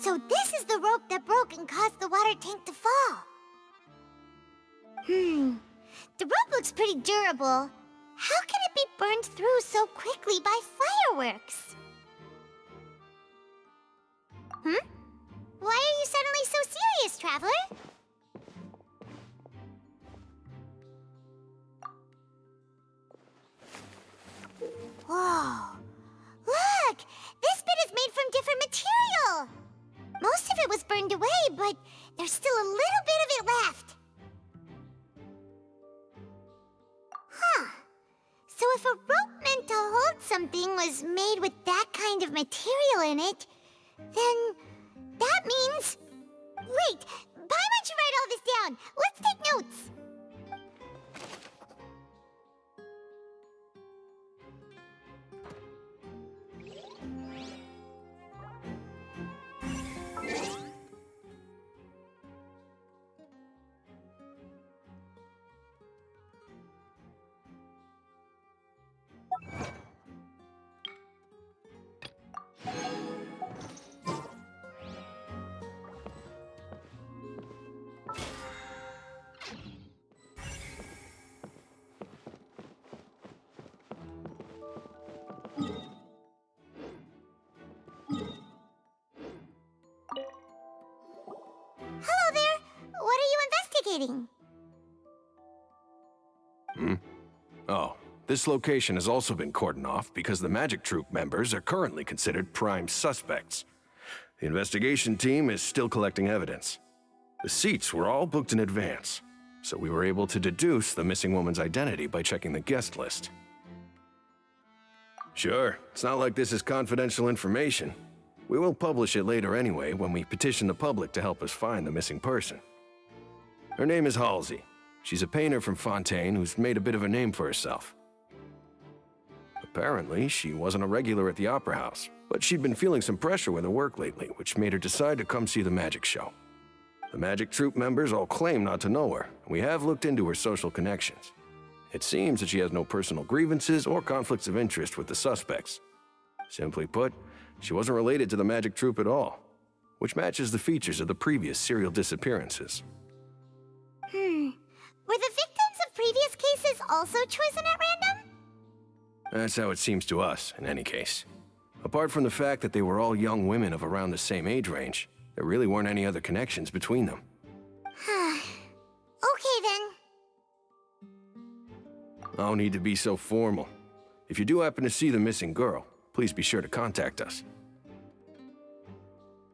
So this is the rope that broke and caused the water tank to fall. The rope looks pretty durable. How can it be burned through so quickly by fireworks? Why are you suddenly so serious, Traveler? Whoa. Look! This bit is made from different material! Most of it was burned away, but there's still a little bit of it left. So if a rope meant to hold something was made with that kind of material in it, then that means... Wait, why don't you write all this down? Let's take notes. Hello there. What are you investigating? Oh, this location has also been cordoned off because the Magic Troop members are currently considered prime suspects. The investigation team is still collecting evidence. The seats were all booked in advance, so we were able to deduce the missing woman's identity by checking the guest list. Sure, it's not like this is confidential information. We will publish it later anyway when we petition the public to help us find the missing person. Her name is Halsey. She's a painter from Fontaine who's made a bit of a name for herself. Apparently, she wasn't a regular at the Opera House, but she'd been feeling some pressure with her work lately, which made her decide to come see the magic show. The Magic Troop members all claim not to know her, and we have looked into her social connections. It seems that she has no personal grievances or conflicts of interest with the suspects. Simply put, she wasn't related to the Magic Troop at all, which matches the features of the previous serial disappearances. Were the victims of previous cases also chosen at random? That's how it seems to us, in any case. Apart from the fact that they were all young women of around the same age range, there really weren't any other connections between them. Okay then. No need to be so formal. If you do happen to see the missing girl, please be sure to contact us.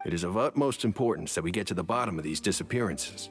It is of utmost importance that we get to the bottom of these disappearances.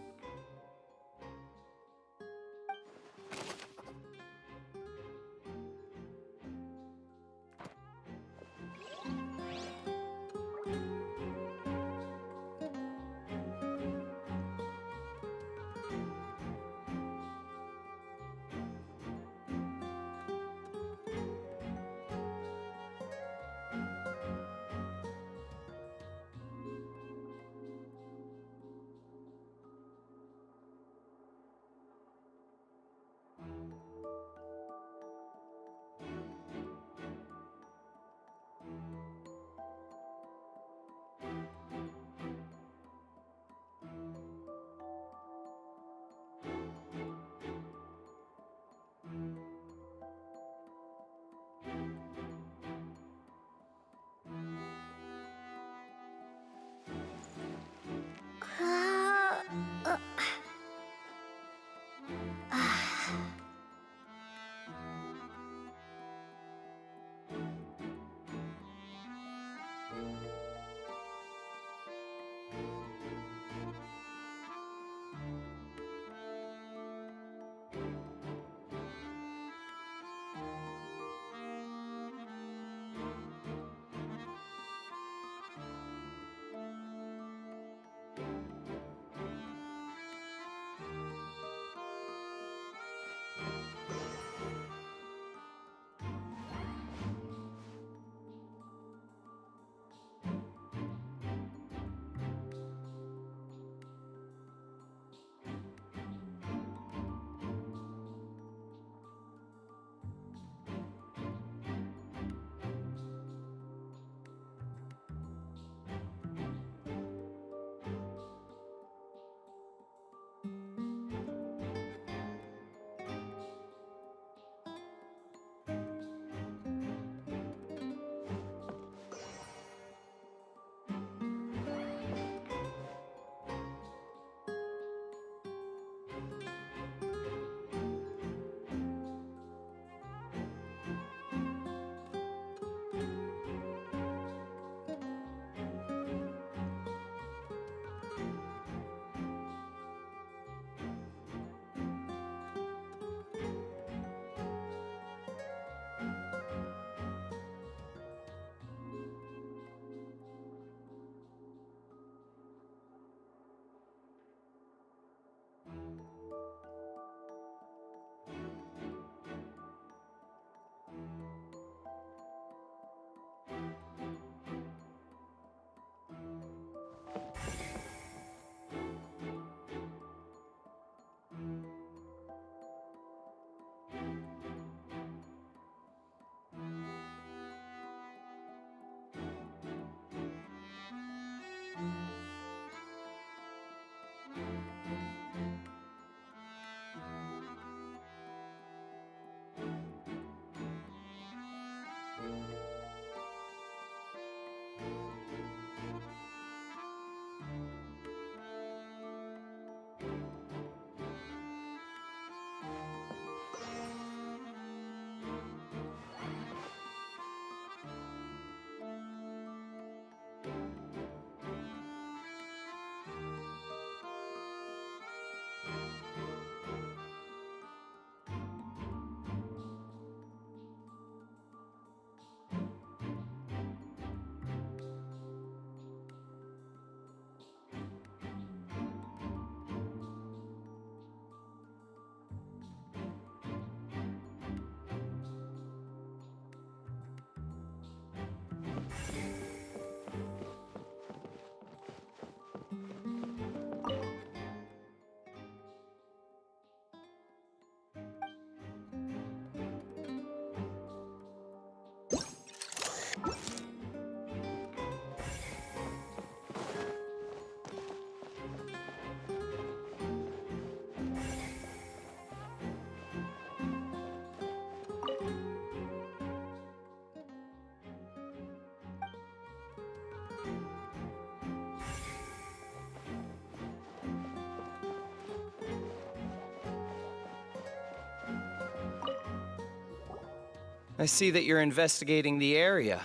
I see that you're investigating the area.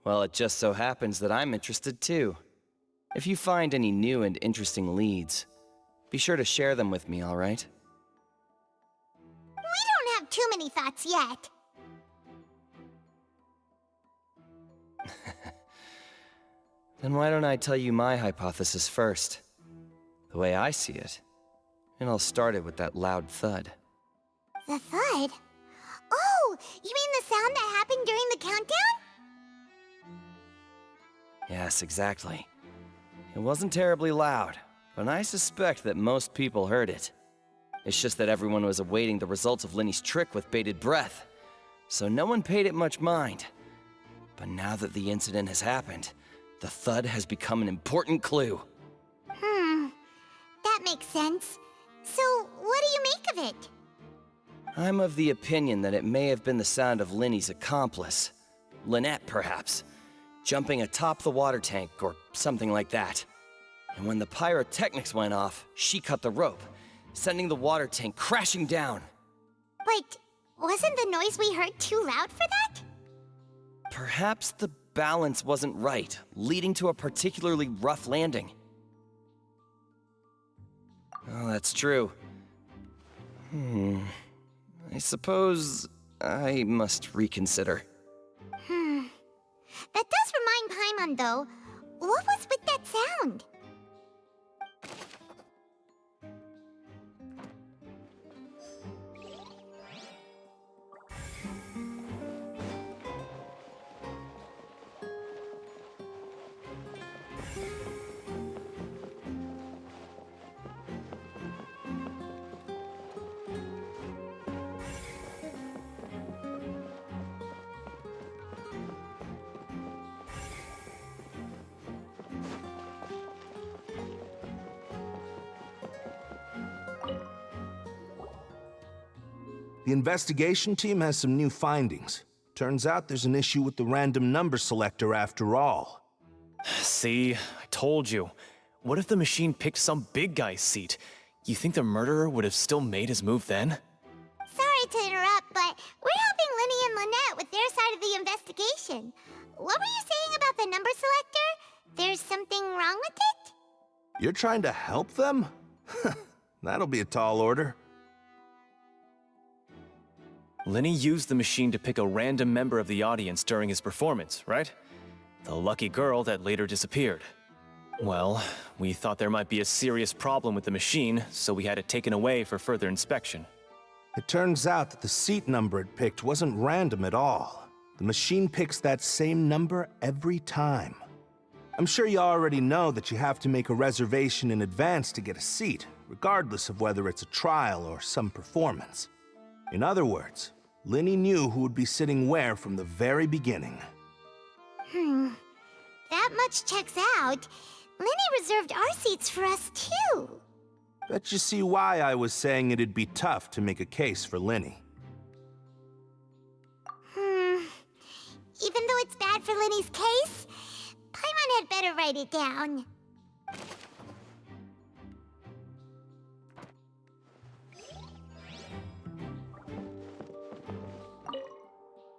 Well, it just so happens that I'm interested too. If you find any new and interesting leads, be sure to share them with me, all right? We don't have too many thoughts yet. Then why don't I tell you my hypothesis first? The way I see it. It all started with that loud thud. The thud? Oh, you mean the sound that happened during the countdown? Yes, exactly. It wasn't terribly loud, but I suspect that most people heard it. It's just that everyone was awaiting the results of Lenny's trick with bated breath, so no one paid it much mind. But now that the incident has happened, the thud has become an important clue. That makes sense. So, what do you make of it? I'm of the opinion that it may have been the sound of Lenny's accomplice, Lynette perhaps, jumping atop the water tank or something like that. And when the pyrotechnics went off, she cut the rope, sending the water tank crashing down. But wasn't the noise we heard too loud for that? Perhaps the balance wasn't right, leading to a particularly rough landing. Oh, that's true. I suppose I must reconsider. That does remind Paimon, though. What was with that sound? The investigation team has some new findings. Turns out there's an issue with the random number selector after all. See, I told you. What if the machine picked some big guy's seat? You think the murderer would have still made his move then? Sorry to interrupt, but we're helping Lenny and Lynette with their side of the investigation. What were you saying about the number selector? There's something wrong with it? You're trying to help them? That'll be a tall order. Lenny used the machine to pick a random member of the audience during his performance, right? The lucky girl that later disappeared. Well, we thought there might be a serious problem with the machine, so we had it taken away for further inspection. It turns out that the seat number it picked wasn't random at all. The machine picks that same number every time. I'm sure you already know that you have to make a reservation in advance to get a seat, regardless of whether it's a trial or some performance. In other words, Lenny knew who would be sitting where from the very beginning. That much checks out. Lenny reserved our seats for us, too. Bet you see why I was saying it'd be tough to make a case for Lenny. Even though it's bad for Lenny's case, Paimon had better write it down.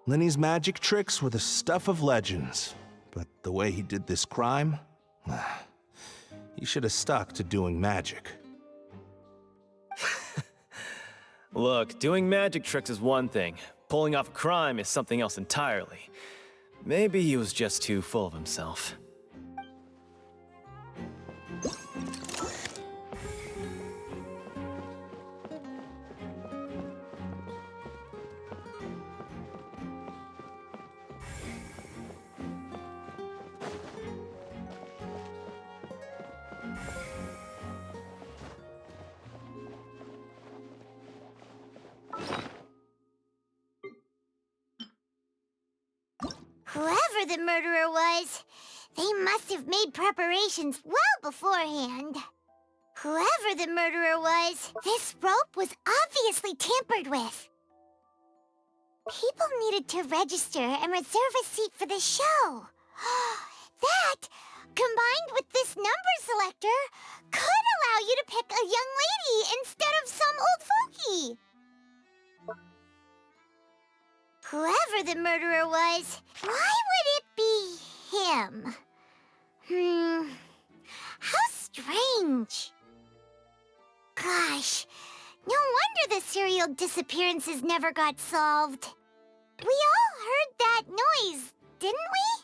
Lenny's magic tricks were the stuff of legends, but the way he did this crime, he should have stuck to doing magic. Look, doing magic tricks is one thing. Pulling off a crime is something else entirely. Maybe he was just too full of himself. Whoever the murderer was, they must have made preparations well beforehand. Whoever the murderer was, this rope was obviously tampered with. People needed to register and reserve a seat for the show. That, combined with this number selector, could allow you to pick a young lady instead of some old fogey. Whoever the murderer was, why would it be him? How strange. Gosh, no wonder the serial disappearances never got solved. We all heard that noise, didn't we?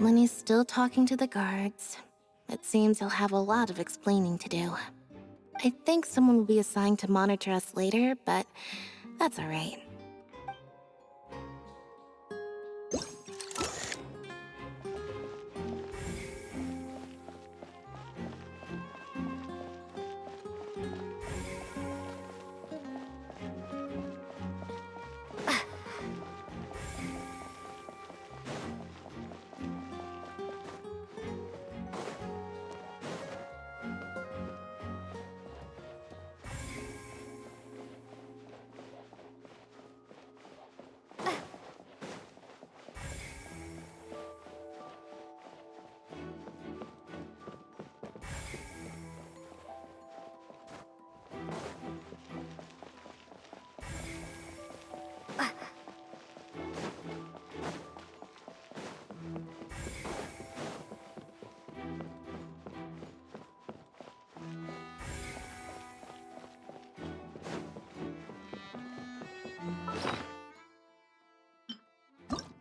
Lenny's still talking to the guards. It seems he'll have a lot of explaining to do. I think someone will be assigned to monitor us later, but that's all right.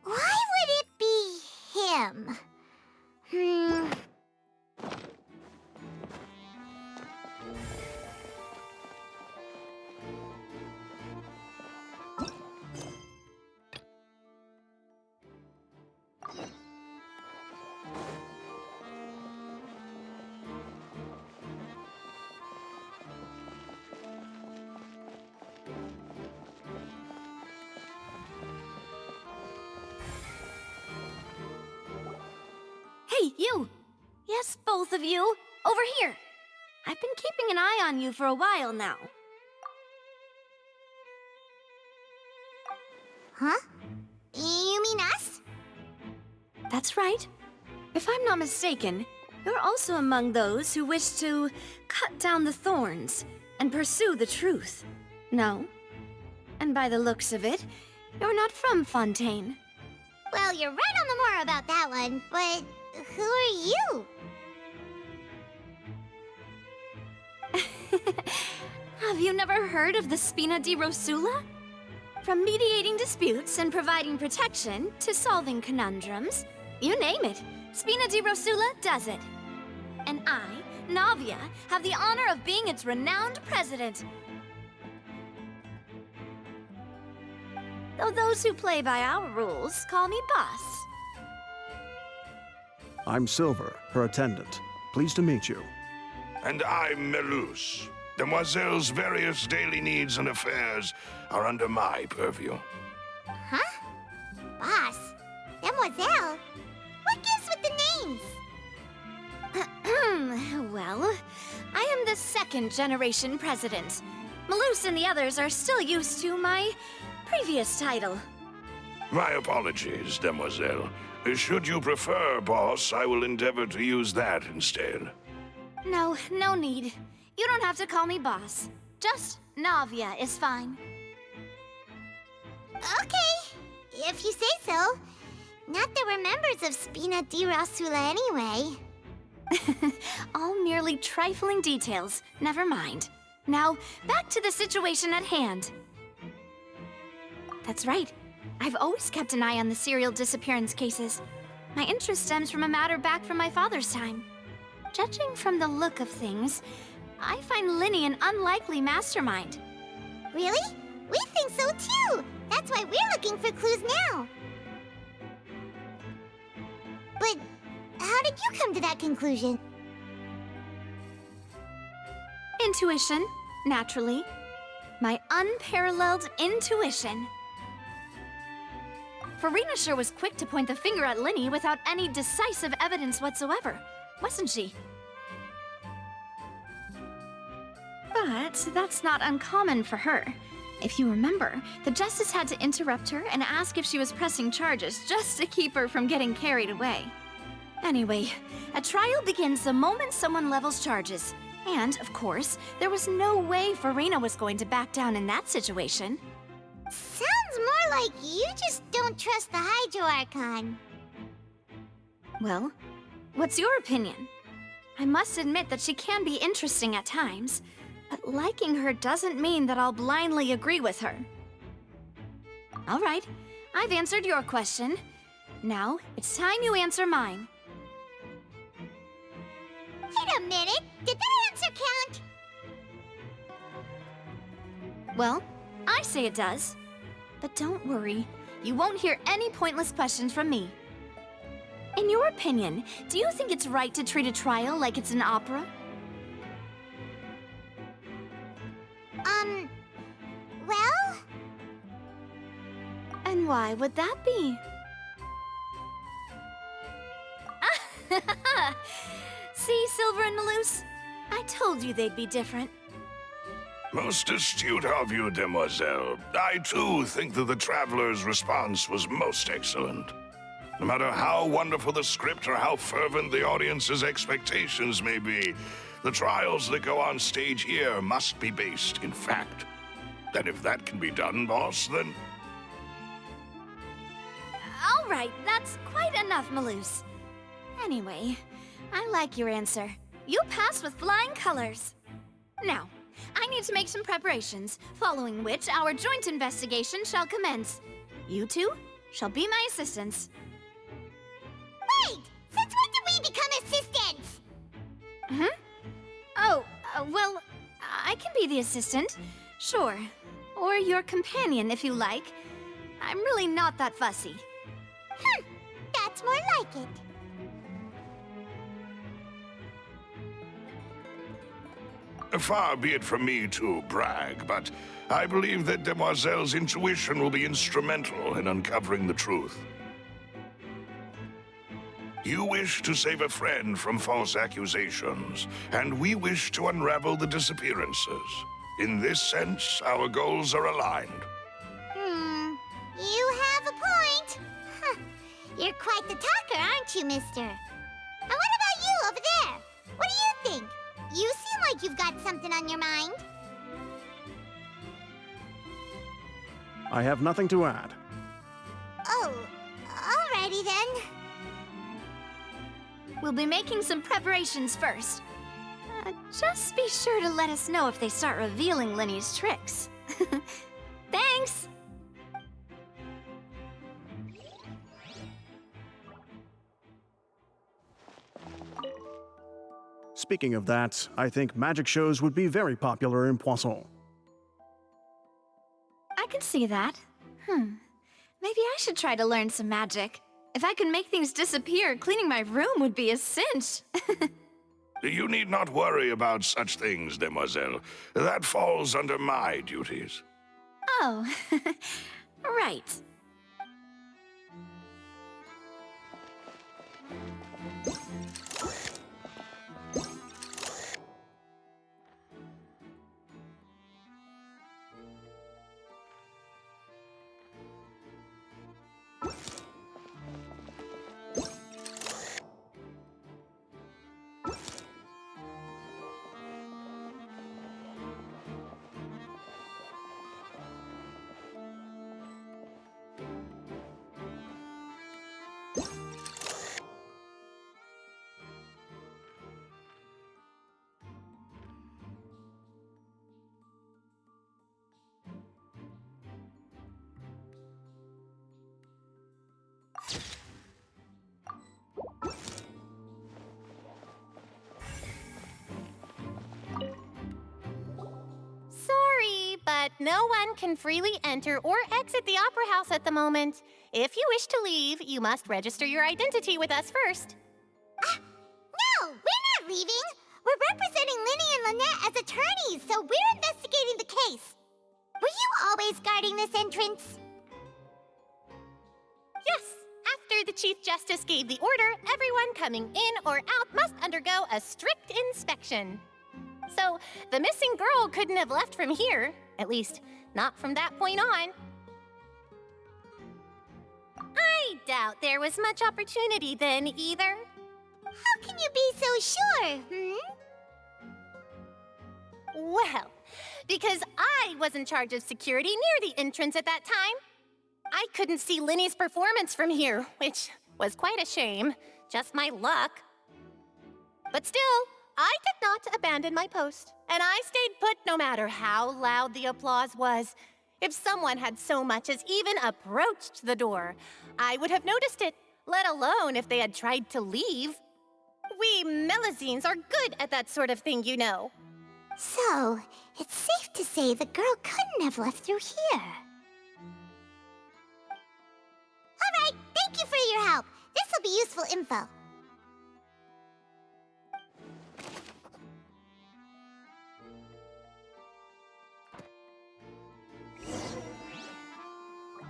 Why would it be him? Hey, you! Yes, both of you! Over here! I've been keeping an eye on you for a while now. Huh? You mean us? That's right. If I'm not mistaken, you're also among those who wish to cut down the thorns and pursue the truth. No? And by the looks of it, you're not from Fontaine. Well, you're right on the more about that one, but who are you? Have you never heard of the Spina di Rosula? From mediating disputes and providing protection to solving conundrums, you name it, Spina di Rosula does it. And I, Navia, have the honor of being its renowned president. Though those who play by our rules call me boss. I'm Silver, her attendant. Pleased to meet you. And I'm Melus. Demoiselle's various daily needs and affairs are under my purview. Huh? Boss? Demoiselle? What gives with the names? Well, I am the second generation president. Melus and the others are still used to my previous title. My apologies, Demoiselle. Should you prefer, boss, I will endeavor to use that instead. No need. You don't have to call me boss. Just Navia is fine. Okay, if you say so. Not that we're members of Spina di Rosula anyway. All merely trifling details. Never mind. Now, back to the situation at hand. That's right. I've always kept an eye on the serial disappearance cases. My interest stems from a matter back from my father's time. Judging from the look of things, I find Linny an unlikely mastermind. Really? We think so too! That's why we're looking for clues now! how did you come to that conclusion? Intuition, naturally. My unparalleled intuition. Farina sure was quick to point the finger at Linny without any decisive evidence whatsoever, wasn't she? But that's not uncommon for her. If you remember, the Justice had to interrupt her and ask if she was pressing charges just to keep her from getting carried away. Anyway, a trial begins the moment someone levels charges. And, of course, there was no way Farina was going to back down in that situation. Sounds more like you just don't trust the Hydro Archon. Well, what's your opinion? I must admit that she can be interesting at times, but liking her doesn't mean that I'll blindly agree with her. All right, I've answered your question. Now, it's time you answer mine. Wait a minute, did that answer count? Well, I say it does. But don't worry, you won't hear any pointless questions from me. In your opinion, do you think it's right to treat a trial like it's an opera? Well? And why would that be? See, Silver and Maloose? I told you they'd be different. Most astute of you, demoiselle. I, too, think that the Traveler's response was most excellent. No matter how wonderful the script or how fervent the audience's expectations may be, the trials that go on stage here must be based in fact. And if that can be done, boss, then... All right, that's quite enough, Maloose. Anyway, I like your answer. You passed with flying colors. Now, I need to make some preparations, following which our joint investigation shall commence. You two shall be my assistants. Wait! Since when did we become assistants? Oh, well, I can be the assistant, sure. Or your companion, if you like. I'm really not that fussy. That's more like it. Far be it from me to brag, but I believe that Demoiselle's intuition will be instrumental in uncovering the truth. You wish to save a friend from false accusations, and we wish to unravel the disappearances. In this sense, our goals are aligned. You have a point. You're quite the talker, aren't you, mister? And what about you over there? What do you think? You seem like you've got something on your mind. I have nothing to add. Oh, alrighty then. We'll be making some preparations first. Just be sure to let us know if they start revealing Linny's tricks. Thanks! Speaking of that, I think magic shows would be very popular in Poisson. I can see that. Maybe I should try to learn some magic. If I could make things disappear, cleaning my room would be a cinch. You need not worry about such things, demoiselle. That falls under my duties. Oh, right. Sorry, but no one can freely enter or exit the Opera House at the moment. If you wish to leave, you must register your identity with us first. No, we're not leaving. We're representing Linny and Lynette as attorneys, so we're investigating the case. Were you always guarding this entrance? Yes. After the Chief Justice gave the order, everyone coming in or out must undergo a strict inspection. So, the missing girl couldn't have left from here. At least, not from that point on. I doubt there was much opportunity then, either. How can you be so sure, Well, because I was in charge of security near the entrance at that time. I couldn't see Linny's performance from here, which was quite a shame. Just my luck. But still, I did not abandon my post, and I stayed put no matter how loud the applause was. If someone had so much as even approached the door, I would have noticed it, let alone if they had tried to leave. We Melazines are good at that sort of thing, you know. So, it's safe to say the girl couldn't have left through here. All right, thank you for your help. This will be useful info.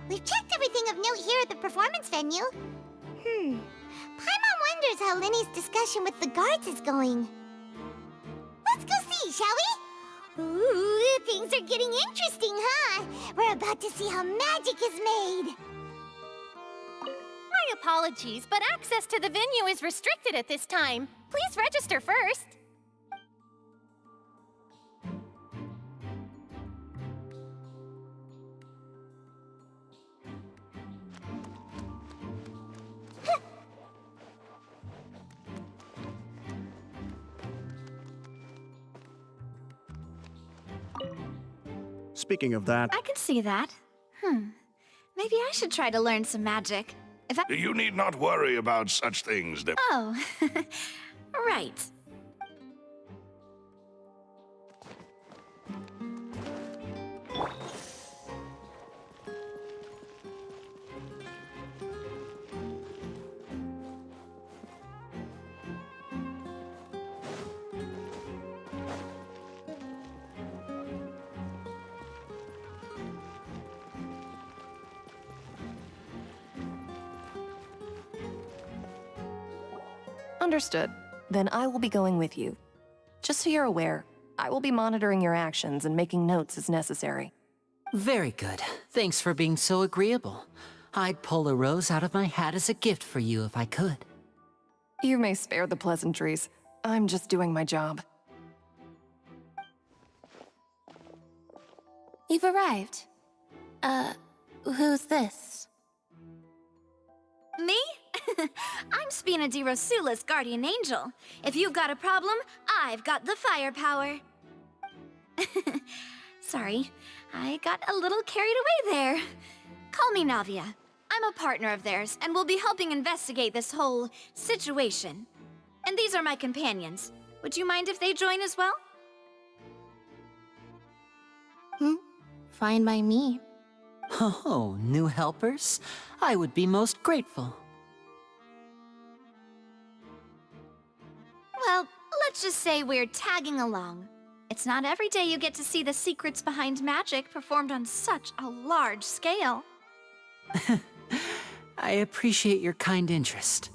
We've checked everything of note here at the performance venue. Paimon wonders how Linny's discussion with the guards is going. Let's go see, shall we? Ooh, things are getting interesting, huh? We're about to see how magic is made. My apologies, but access to the venue is restricted at this time. Please register first. Speaking of that, I can see that. Maybe I should try to learn some magic. If I... You need not worry about such things. Oh, right. Understood. Then I will be going with you. Just so you're aware, I will be monitoring your actions and making notes as necessary. Very good. Thanks for being so agreeable. I'd pull a rose out of my hat as a gift for you if I could. You may spare the pleasantries. I'm just doing my job. You've arrived. Who's this? Me? I'm Spina di Rosula's guardian angel. If you've got a problem, I've got the firepower. Sorry, I got a little carried away there. Call me Navia. I'm a partner of theirs, and we'll be helping investigate this whole situation. And these are my companions. Would you mind if they join as well? Fine by me. Oh, new helpers? I would be most grateful. Well, let's just say we're tagging along. It's not every day you get to see the secrets behind magic performed on such a large scale. I appreciate your kind interest.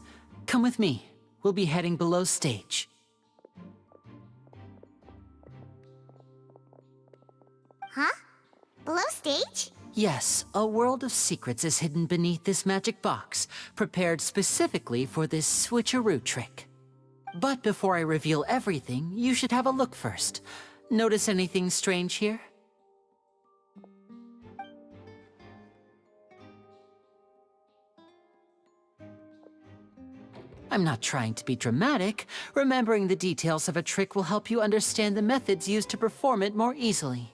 Come with me. We'll be heading below stage. Huh? Below stage? Yes, a world of secrets is hidden beneath this magic box, prepared specifically for this switcheroo trick. But before I reveal everything, you should have a look first. Notice anything strange here? I'm not trying to be dramatic. Remembering the details of a trick will help you understand the methods used to perform it more easily.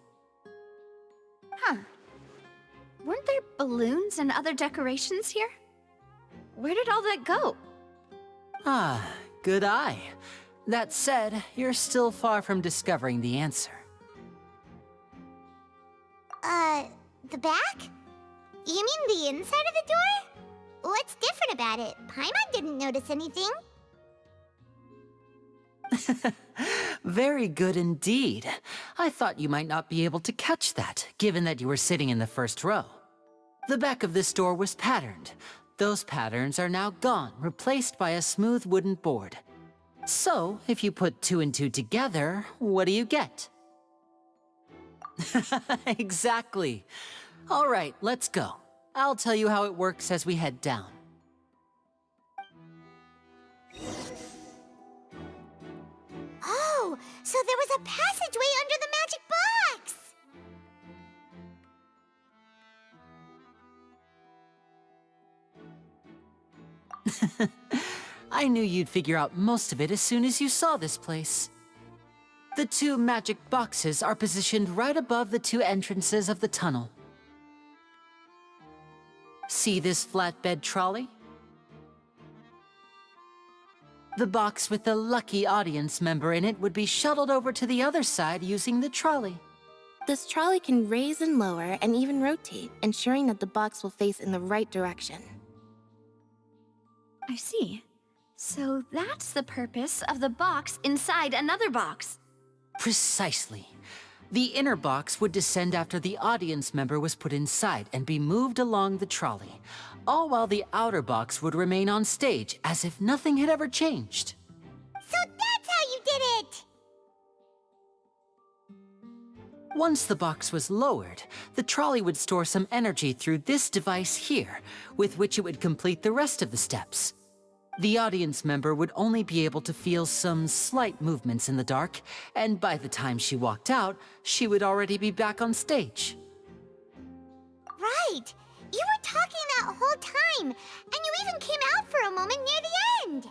Huh. Weren't there balloons and other decorations here? Where did all that go? Ah, good eye. That said, you're still far from discovering the answer. The back? You mean the inside of the door? What's different about it? Paimon didn't notice anything. Very good indeed. I thought you might not be able to catch that, given that you were sitting in the first row. The back of this door was patterned. Those patterns are now gone, replaced by a smooth wooden board. So, if you put 2 and 2 together, what do you get? Exactly. All right, let's go. I'll tell you how it works as we head down. Oh, so there was a passageway under the magic box! I knew you'd figure out most of it as soon as you saw this place. The 2 magic boxes are positioned right above the 2 entrances of the tunnel. See this flatbed trolley? The box with the lucky audience member in it would be shuttled over to the other side using the trolley. This trolley can raise and lower and even rotate, ensuring that the box will face in the right direction. I see. So that's the purpose of the box inside another box. Precisely. The inner box would descend after the audience member was put inside and be moved along the trolley, all while the outer box would remain on stage as if nothing had ever changed. So that's how you did it! Once the box was lowered, the trolley would store some energy through this device here, with which it would complete the rest of the steps. The audience member would only be able to feel some slight movements in the dark, and by the time she walked out, she would already be back on stage. Right! You were talking that whole time, and you even came out for a moment near the end!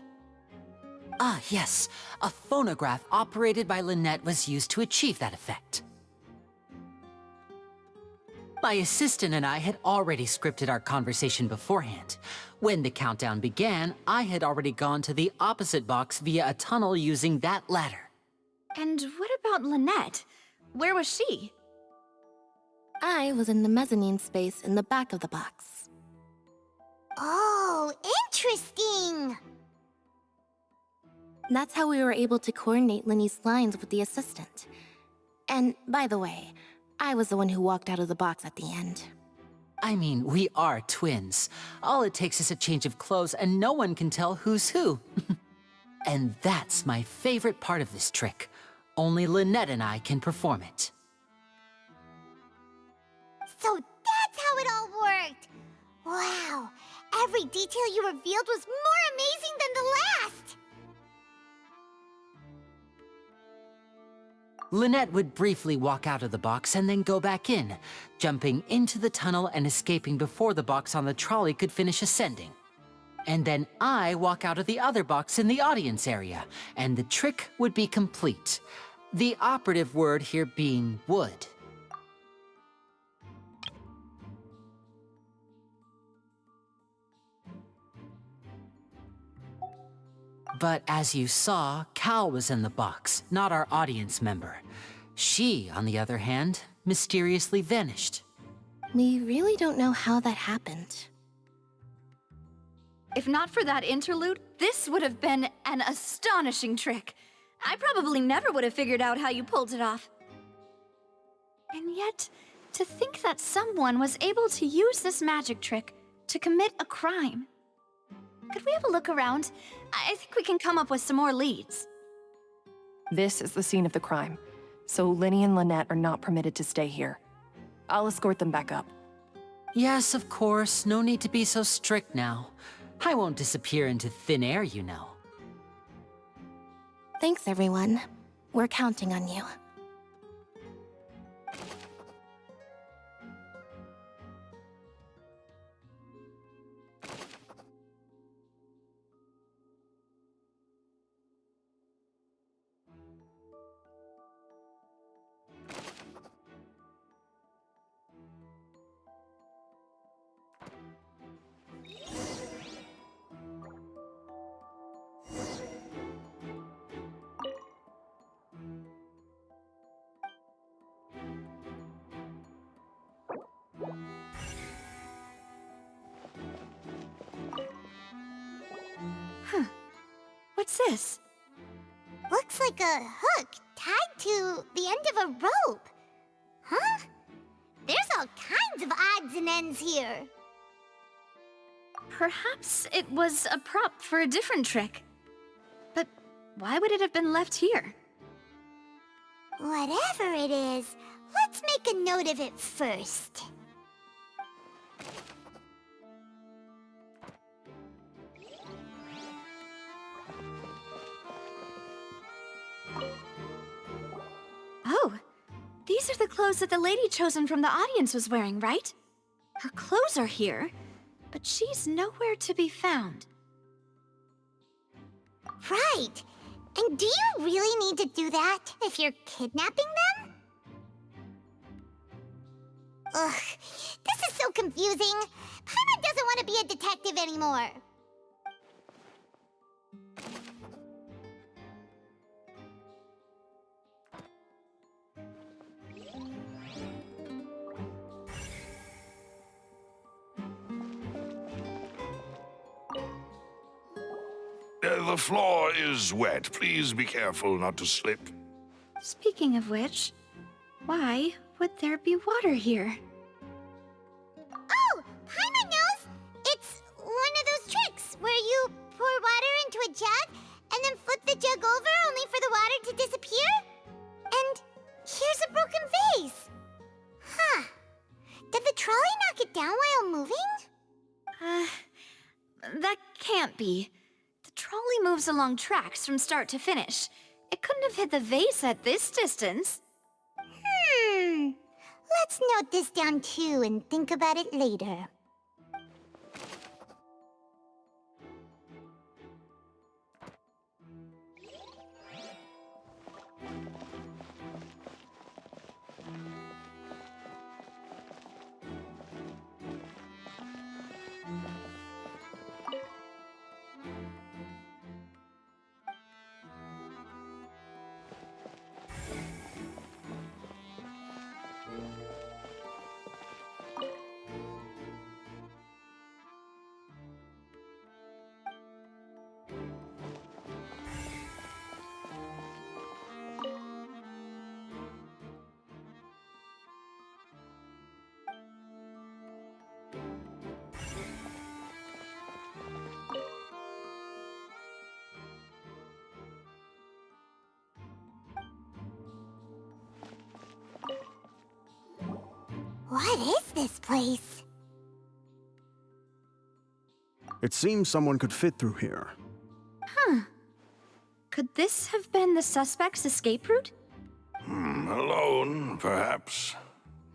Ah, yes. A phonograph operated by Lynette was used to achieve that effect. My assistant and I had already scripted our conversation beforehand. When the countdown began, I had already gone to the opposite box via a tunnel using that ladder. And what about Lynette? Where was she? I was in the mezzanine space in the back of the box. Oh, interesting! That's how we were able to coordinate Linny's lines with the assistant. And, by the way, I was the one who walked out of the box at the end. I mean, we are twins. All it takes is a change of clothes and no one can tell who's who. And that's my favorite part of this trick. Only Lynette and I can perform it. So that's how it all worked! Wow! Every detail you revealed was more amazing than the last! Lynette would briefly walk out of the box and then go back in, jumping into the tunnel and escaping before the box on the trolley could finish ascending. And then I walk out of the other box in the audience area, and the trick would be complete. The operative word here being would. But as you saw, Cal was in the box, not our audience member. She, on the other hand, mysteriously vanished. We really don't know how that happened. If not for that interlude, this would have been an astonishing trick. I probably never would have figured out how you pulled it off. And yet, to think that someone was able to use this magic trick to commit a crime. Could we have a look around? I think we can come up with some more leads. This is the scene of the crime, so Linny and Lynette are not permitted to stay here. I'll escort them back up. Yes, of course. No need to be so strict now. I won't disappear into thin air, you know. Thanks, everyone. We're counting on you. Huh. What's this? Looks like a hook tied to the end of a rope. Huh? There's all kinds of odds and ends here. Perhaps it was a prop for a different trick. But why would it have been left here? Whatever it is, let's make a note of it first. Oh, these are the clothes that the lady chosen from the audience was wearing, right? Her clothes are here, but she's nowhere to be found. Right. And do you really need to do that if you're kidnapping them? Ugh, this is so confusing. Paimon doesn't want to be a detective anymore. The floor is wet. Please be careful not to slip. Speaking of which, why would there be water here? Oh, Paimon knows! It's one of those tricks where you pour water into a jug and then flip the jug over only for the water to disappear? And here's a broken vase. Huh. Did the trolley knock it down while moving? That can't be. The trolley moves along tracks from start to finish. It couldn't have hit the vase at this distance. Let's note this down too and think about it later. What is this place? It seems someone could fit through here. Huh. Could this have been the suspect's escape route? Alone, perhaps.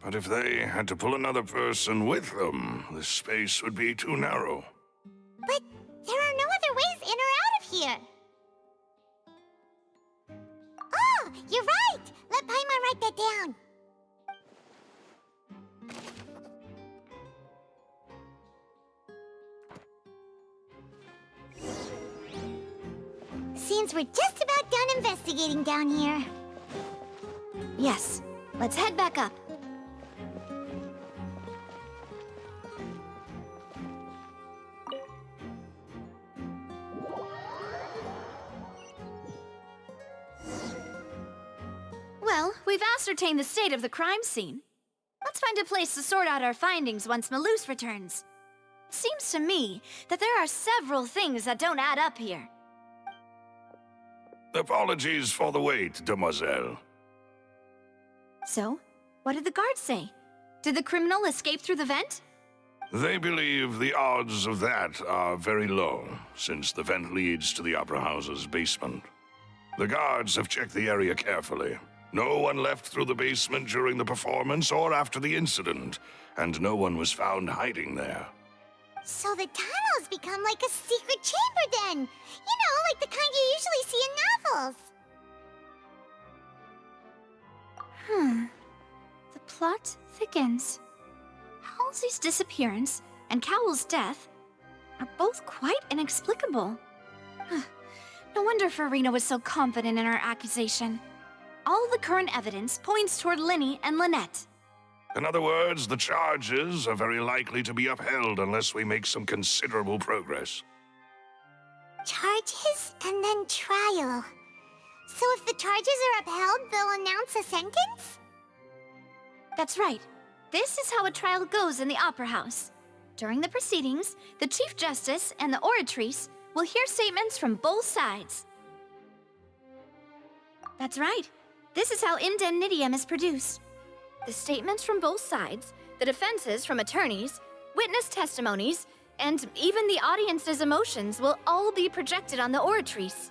But if they had to pull another person with them, the space would be too narrow. But there are no other ways in or out of here. Oh, you're right! Let Paimon write that down. Seems we're just about done investigating down here. Yes, let's head back up. Well, we've ascertained the state of the crime scene. Let's find a place to sort out our findings once Malus returns. Seems to me that there are several things that don't add up here. Apologies for the wait, demoiselle. So, what did the guards say? Did the criminal escape through the vent? They believe the odds of that are very low, since the vent leads to the Opera House's basement. The guards have checked the area carefully. No one left through the basement during the performance or after the incident, and no one was found hiding there. So the tunnels become like a secret chamber then! You know, like the kind you usually see in novels! The plot thickens. Halsey's disappearance and Cowell's death are both quite inexplicable. No wonder Farina was so confident in her accusation. All the current evidence points toward Linny and Lynette. In other words, the charges are very likely to be upheld unless we make some considerable progress. Charges and then trial. So if the charges are upheld, they'll announce a sentence? That's right. This is how a trial goes in the Opera House. During the proceedings, the Chief Justice and the oratrice will hear statements from both sides. That's right. This is how indemnitium is produced. The statements from both sides, the defenses from attorneys, witness testimonies, and even the audience's emotions will all be projected on the oratrice.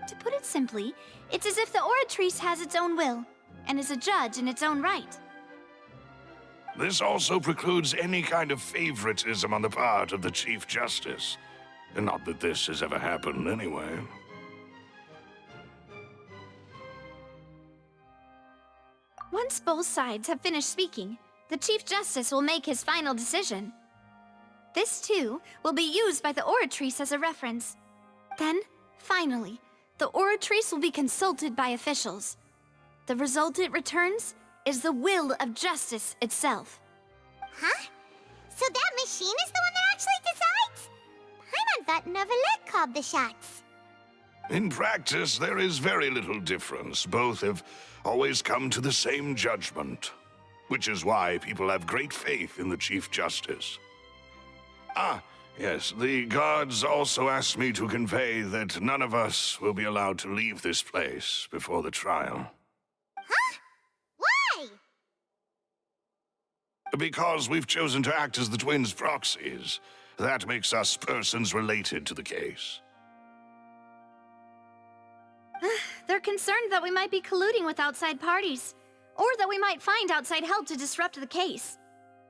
To put it simply, it's as if the oratrice has its own will, and is a judge in its own right. This also precludes any kind of favoritism on the part of the Chief Justice. And not that this has ever happened anyway. Once both sides have finished speaking, the Chief Justice will make his final decision. This, too, will be used by the oratrice as a reference. Then, finally, the oratrice will be consulted by officials. The result it returns is the will of justice itself. Huh? So that machine is the one that actually decides? Paimon thought Neuvillette called the shots. In practice, there is very little difference. Both have always come to the same judgment, which is why people have great faith in the Chief Justice. Ah, yes, the guards also asked me to convey that none of us will be allowed to leave this place before the trial. Huh? Why? Because we've chosen to act as the twins' proxies. That makes us persons related to the case. They're concerned that we might be colluding with outside parties, or that we might find outside help to disrupt the case.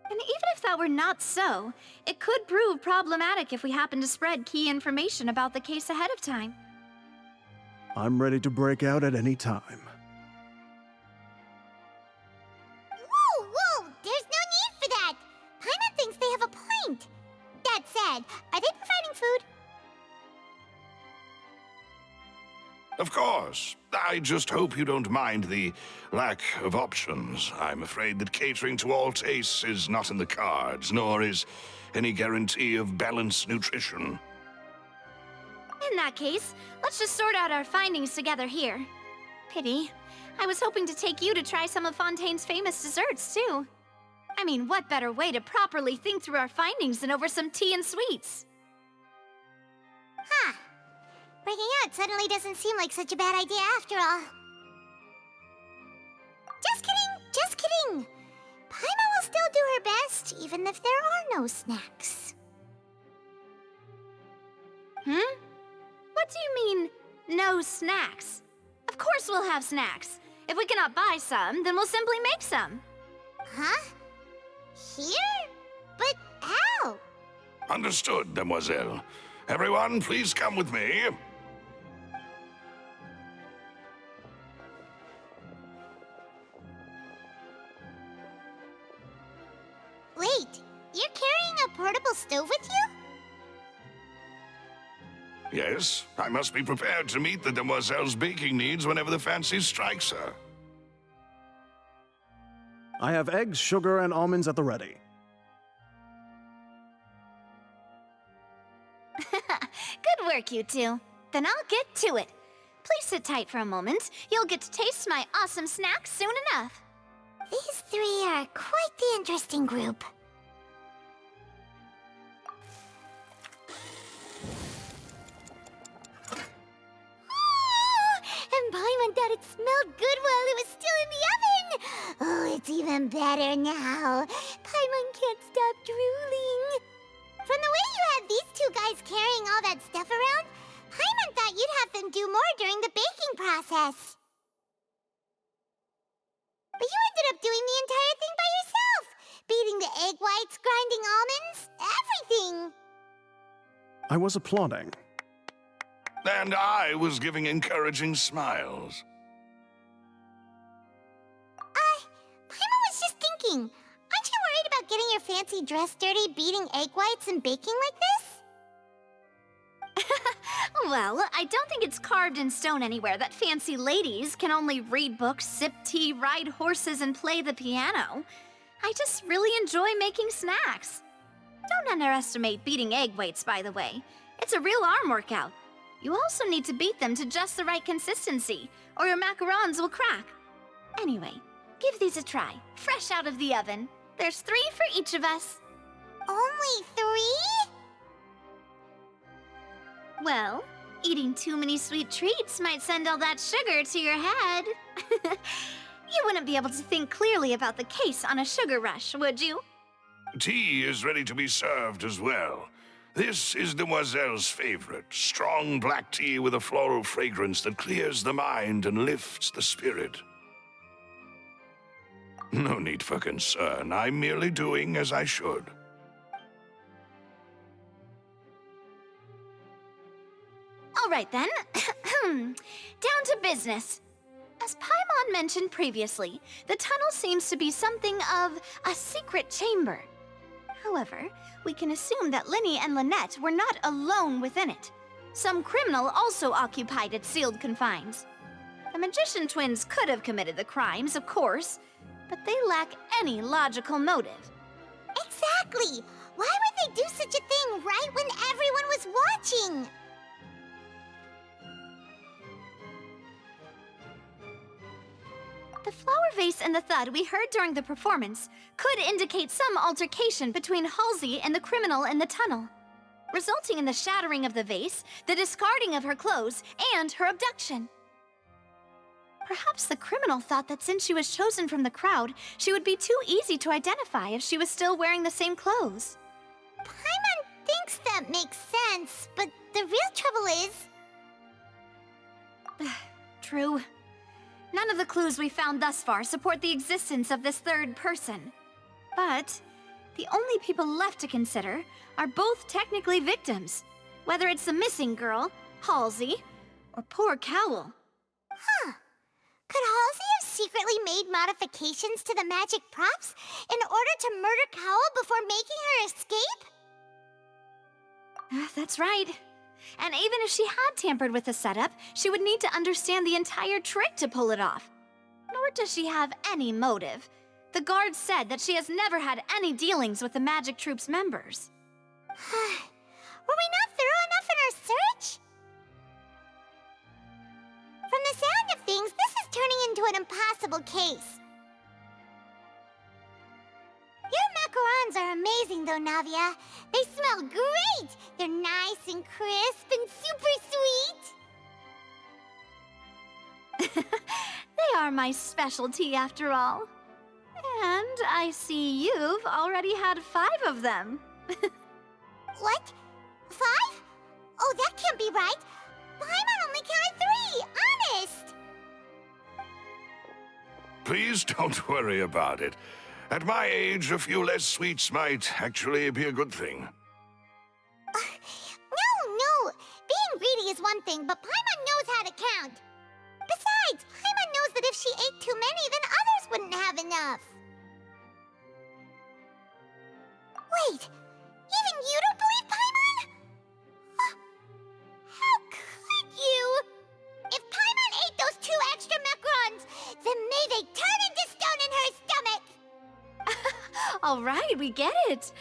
And even if that were not so, it could prove problematic if we happen to spread key information about the case ahead of time. I'm ready to break out at any time. Whoa, whoa! There's no need for that! Paimon thinks they have a point. That said, are they providing food? Of course. I just hope you don't mind the lack of options. I'm afraid that catering to all tastes is not in the cards, nor is any guarantee of balanced nutrition. In that case, let's just sort out our findings together here. Pity. I was hoping to take you to try some of Fontaine's famous desserts, too. I mean, what better way to properly think through our findings than over some tea and sweets? Huh. Breaking out suddenly doesn't seem like such a bad idea after all. Just kidding, just kidding. Paimon will still do her best, even if there are no snacks. What do you mean, no snacks? Of course we'll have snacks. If we cannot buy some, then we'll simply make some. Huh? Here? But how? Understood, Demoiselle. Everyone, please come with me. Wait, you're carrying a portable stove with you? Yes, I must be prepared to meet the Demoiselle's baking needs whenever the fancy strikes her. I have eggs, sugar, and almonds at the ready. Good work, you two. Then I'll get to it. Please sit tight for a moment. You'll get to taste my awesome snacks soon enough. These three are quite the interesting group. And Paimon thought it smelled good while it was still in the oven! Oh, it's even better now. Paimon can't stop drooling. From the way you had these two guys carrying all that stuff around, Paimon thought you'd have them do more during the baking process. But you ended up doing the entire thing by yourself! Beating the egg whites, grinding almonds, everything! I was applauding. And I was giving encouraging smiles. Paimon was just thinking, aren't you worried about getting your fancy dress dirty beating egg whites and baking like this? Well, I don't think it's carved in stone anywhere that fancy ladies can only read books, sip tea, ride horses, and play the piano. I just really enjoy making snacks. Don't underestimate beating egg whites, by the way. It's a real arm workout. You also need to beat them to just the right consistency, or your macarons will crack. Anyway, give these a try, fresh out of the oven. There's 3 for each of us. Only 3? Well, eating too many sweet treats might send all that sugar to your head. You wouldn't be able to think clearly about the case on a sugar rush, would you? Tea is ready to be served as well. This is Demoiselle's favorite, strong black tea with a floral fragrance that clears the mind and lifts the spirit. No need for concern. I'm merely doing as I should. All right then. Down to business. As Paimon mentioned previously, the tunnel seems to be something of a secret chamber. However, we can assume that Linny and Lynette were not alone within it. Some criminal also occupied its sealed confines. The magician twins could have committed the crimes, of course, but they lack any logical motive. Exactly! Why would they do such a thing right when everyone was watching? The flower vase and the thud we heard during the performance could indicate some altercation between Halsey and the criminal in the tunnel, resulting in the shattering of the vase, the discarding of her clothes, and her abduction. Perhaps the criminal thought that since she was chosen from the crowd, she would be too easy to identify if she was still wearing the same clothes. Paimon thinks that makes sense, but the real trouble is... True. None of the clues we found thus far support the existence of this third person. But the only people left to consider are both technically victims, whether it's the missing girl, Halsey, or poor Cowl. Huh. Could Halsey have secretly made modifications to the magic props in order to murder Cowl before making her escape? That's right. And even if she had tampered with the setup, she would need to understand the entire trick to pull it off. Nor does she have any motive. The guards said that she has never had any dealings with the Magic Troop's members. Were we not thorough enough in our search? From the sound of things, this is turning into an impossible case. Your macarons are amazing, though, Navia. They smell great! They're nice and crisp and super sweet! They are my specialty, after all. And I see you've already had 5 of them. What? 5? Oh, that can't be right. Paimon only counted 3, honest! Please don't worry about it. At my age, a few less sweets might actually be a good thing. No. Being greedy is one thing, but Paimon knows how to count. Besides, Paimon knows that if she ate too many, then others wouldn't have enough. Wait, even you don't believe Paimon? How could you? If Paimon ate those 2 extra macarons, then may they turn into stone in her stomach! All right, we get it.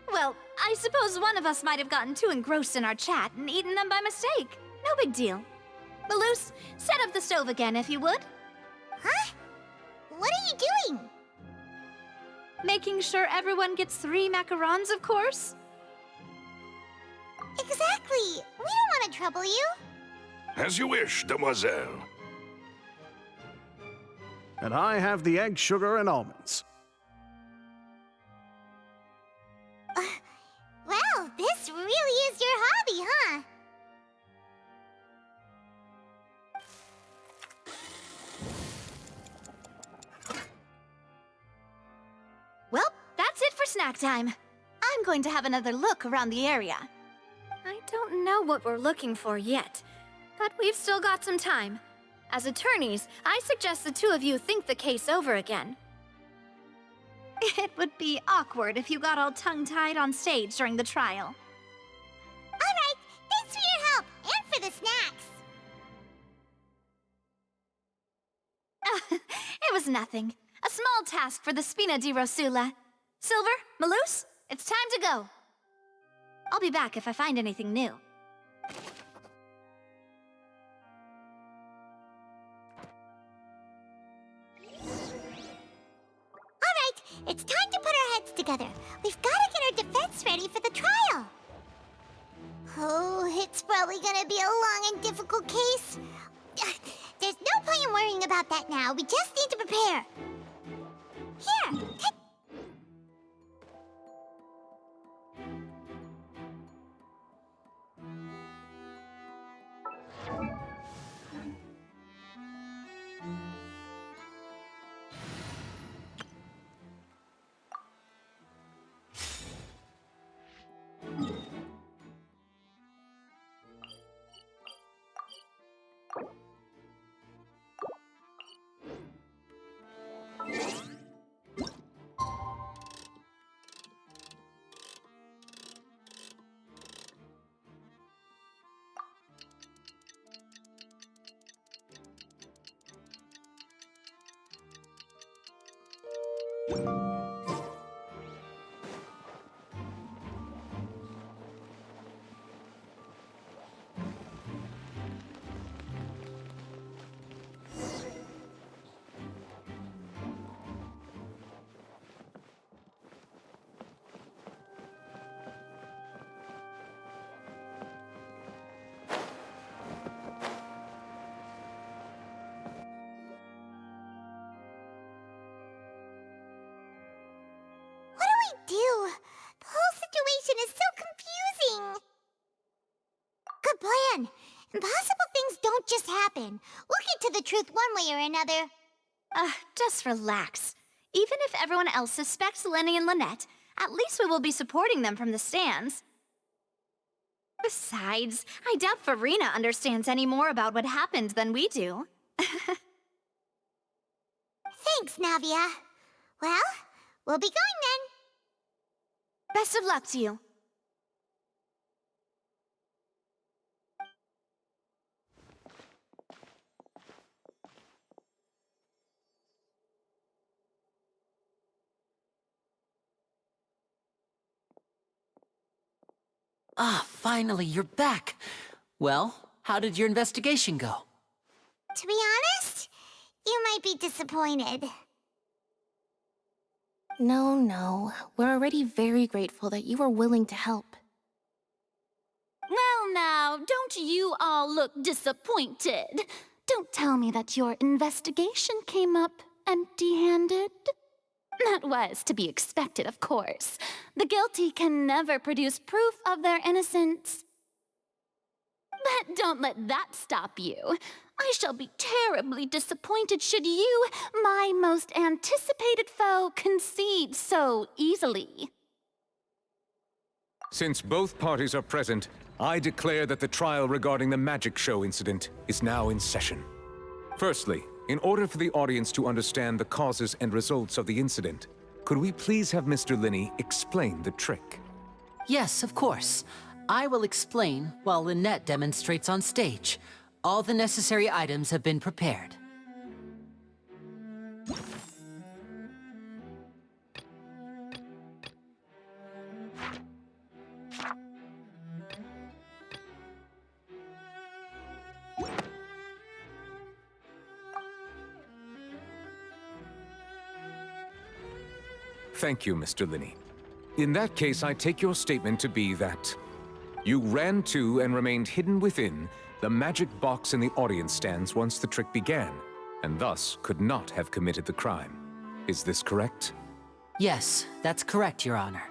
Well, I suppose one of us might have gotten too engrossed in our chat and eaten them by mistake. No big deal. Maloose, set up the stove again, if you would. Huh? What are you doing? Making sure everyone gets 3 macarons, of course. Exactly. We don't want to trouble you. As you wish, Demoiselle. And I have the egg, sugar, and almonds. Well, this really is your hobby, huh? Well, that's it for snack time. I'm going to have another look around the area. I don't know what we're looking for yet, but we've still got some time. As attorneys, I suggest the 2 of you think the case over again. It would be awkward if you got all tongue-tied on stage during the trial. All right, thanks for your help, and for the snacks. It was nothing. A small task for the Spina di Rosula. Silver, Maloose, it's time to go. I'll be back if I find anything new. probably gonna be a long and difficult case. There's no point in worrying about that now. We just need to prepare. Here, take... do? The whole situation is so confusing. Good plan. Impossible things don't just happen. We'll get to the truth one way or another. Just relax. Even if everyone else suspects Lenny and Lynette, at least we will be supporting them from the stands. Besides, I doubt Farina understands any more about what happened than we do. Thanks, Navia. Well, we'll be going then. Best of luck to you. Ah, finally, you're back. Well, how did your investigation go? To be honest, you might be disappointed. No. We're already very grateful that you were willing to help. Well now, don't you all look disappointed. Don't tell me that your investigation came up empty-handed. That was to be expected, of course. The guilty can never produce proof of their innocence. But don't let that stop you. I shall be terribly disappointed should you, my most anticipated foe, concede so easily. Since both parties are present, I declare that the trial regarding the magic show incident is now in session. Firstly, in order for the audience to understand the causes and results of the incident, could we please have Mr. Linney explain the trick? Yes, of course. I will explain while Lynette demonstrates on stage. All the necessary items have been prepared. Thank you, Mr. Linney. In that case, I take your statement to be that you ran to and remained hidden within the magic box in the audience stands once the trick began, and thus could not have committed the crime. Is this correct? Yes, that's correct, Your Honor.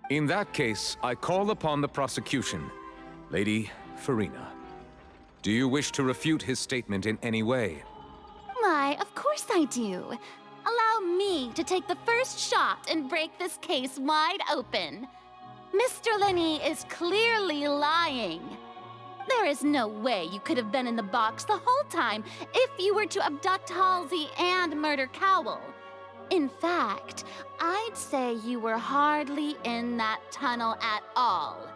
In that case, I call upon the prosecution. Lady Farina, do you wish to refute his statement in any way? Why, of course I do. Allow me to take the first shot and break this case wide open. Mr. Linney is clearly lying. There is no way you could have been in the box the whole time if you were to abduct Halsey and murder Cowell. In fact, I'd say you were hardly in that tunnel at all.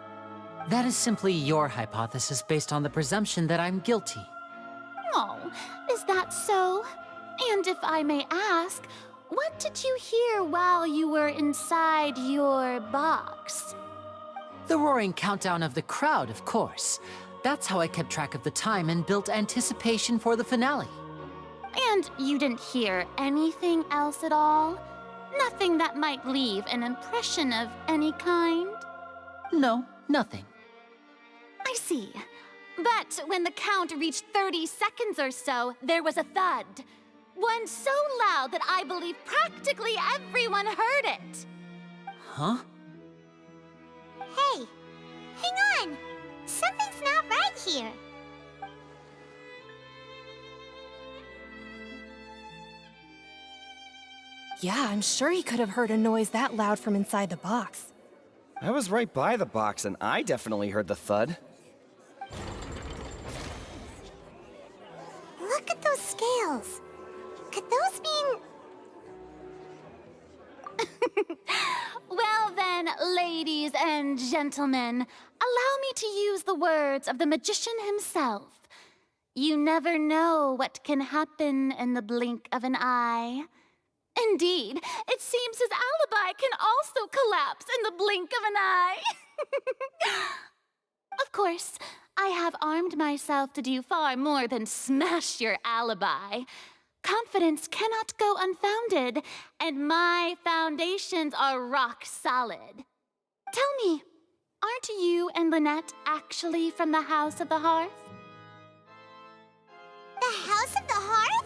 That is simply your hypothesis based on the presumption that I'm guilty. Oh, is that so? And if I may ask, what did you hear while you were inside your box? The roaring countdown of the crowd, of course. That's how I kept track of the time and built anticipation for the finale. And you didn't hear anything else at all? Nothing that might leave an impression of any kind? No, nothing. I see. But when the count reached 30 seconds or so, there was a thud. One so loud that I believe practically everyone heard it. Huh? Hey, hang on! Something's not right here. Yeah, I'm sure he could have heard a noise that loud from inside the box. I was right by the box, and I definitely heard the thud. Look at those scales. Could those mean... Well then, ladies and gentlemen, allow me to use the words of the magician himself. You never know what can happen in the blink of an eye. Indeed, it seems his alibi can also collapse in the blink of an eye. Of course, I have armed myself to do far more than smash your alibi. Confidence cannot go unfounded, and my foundations are rock solid. Tell me, aren't you and Lynette actually from the House of the Hearth? The House of the Hearth?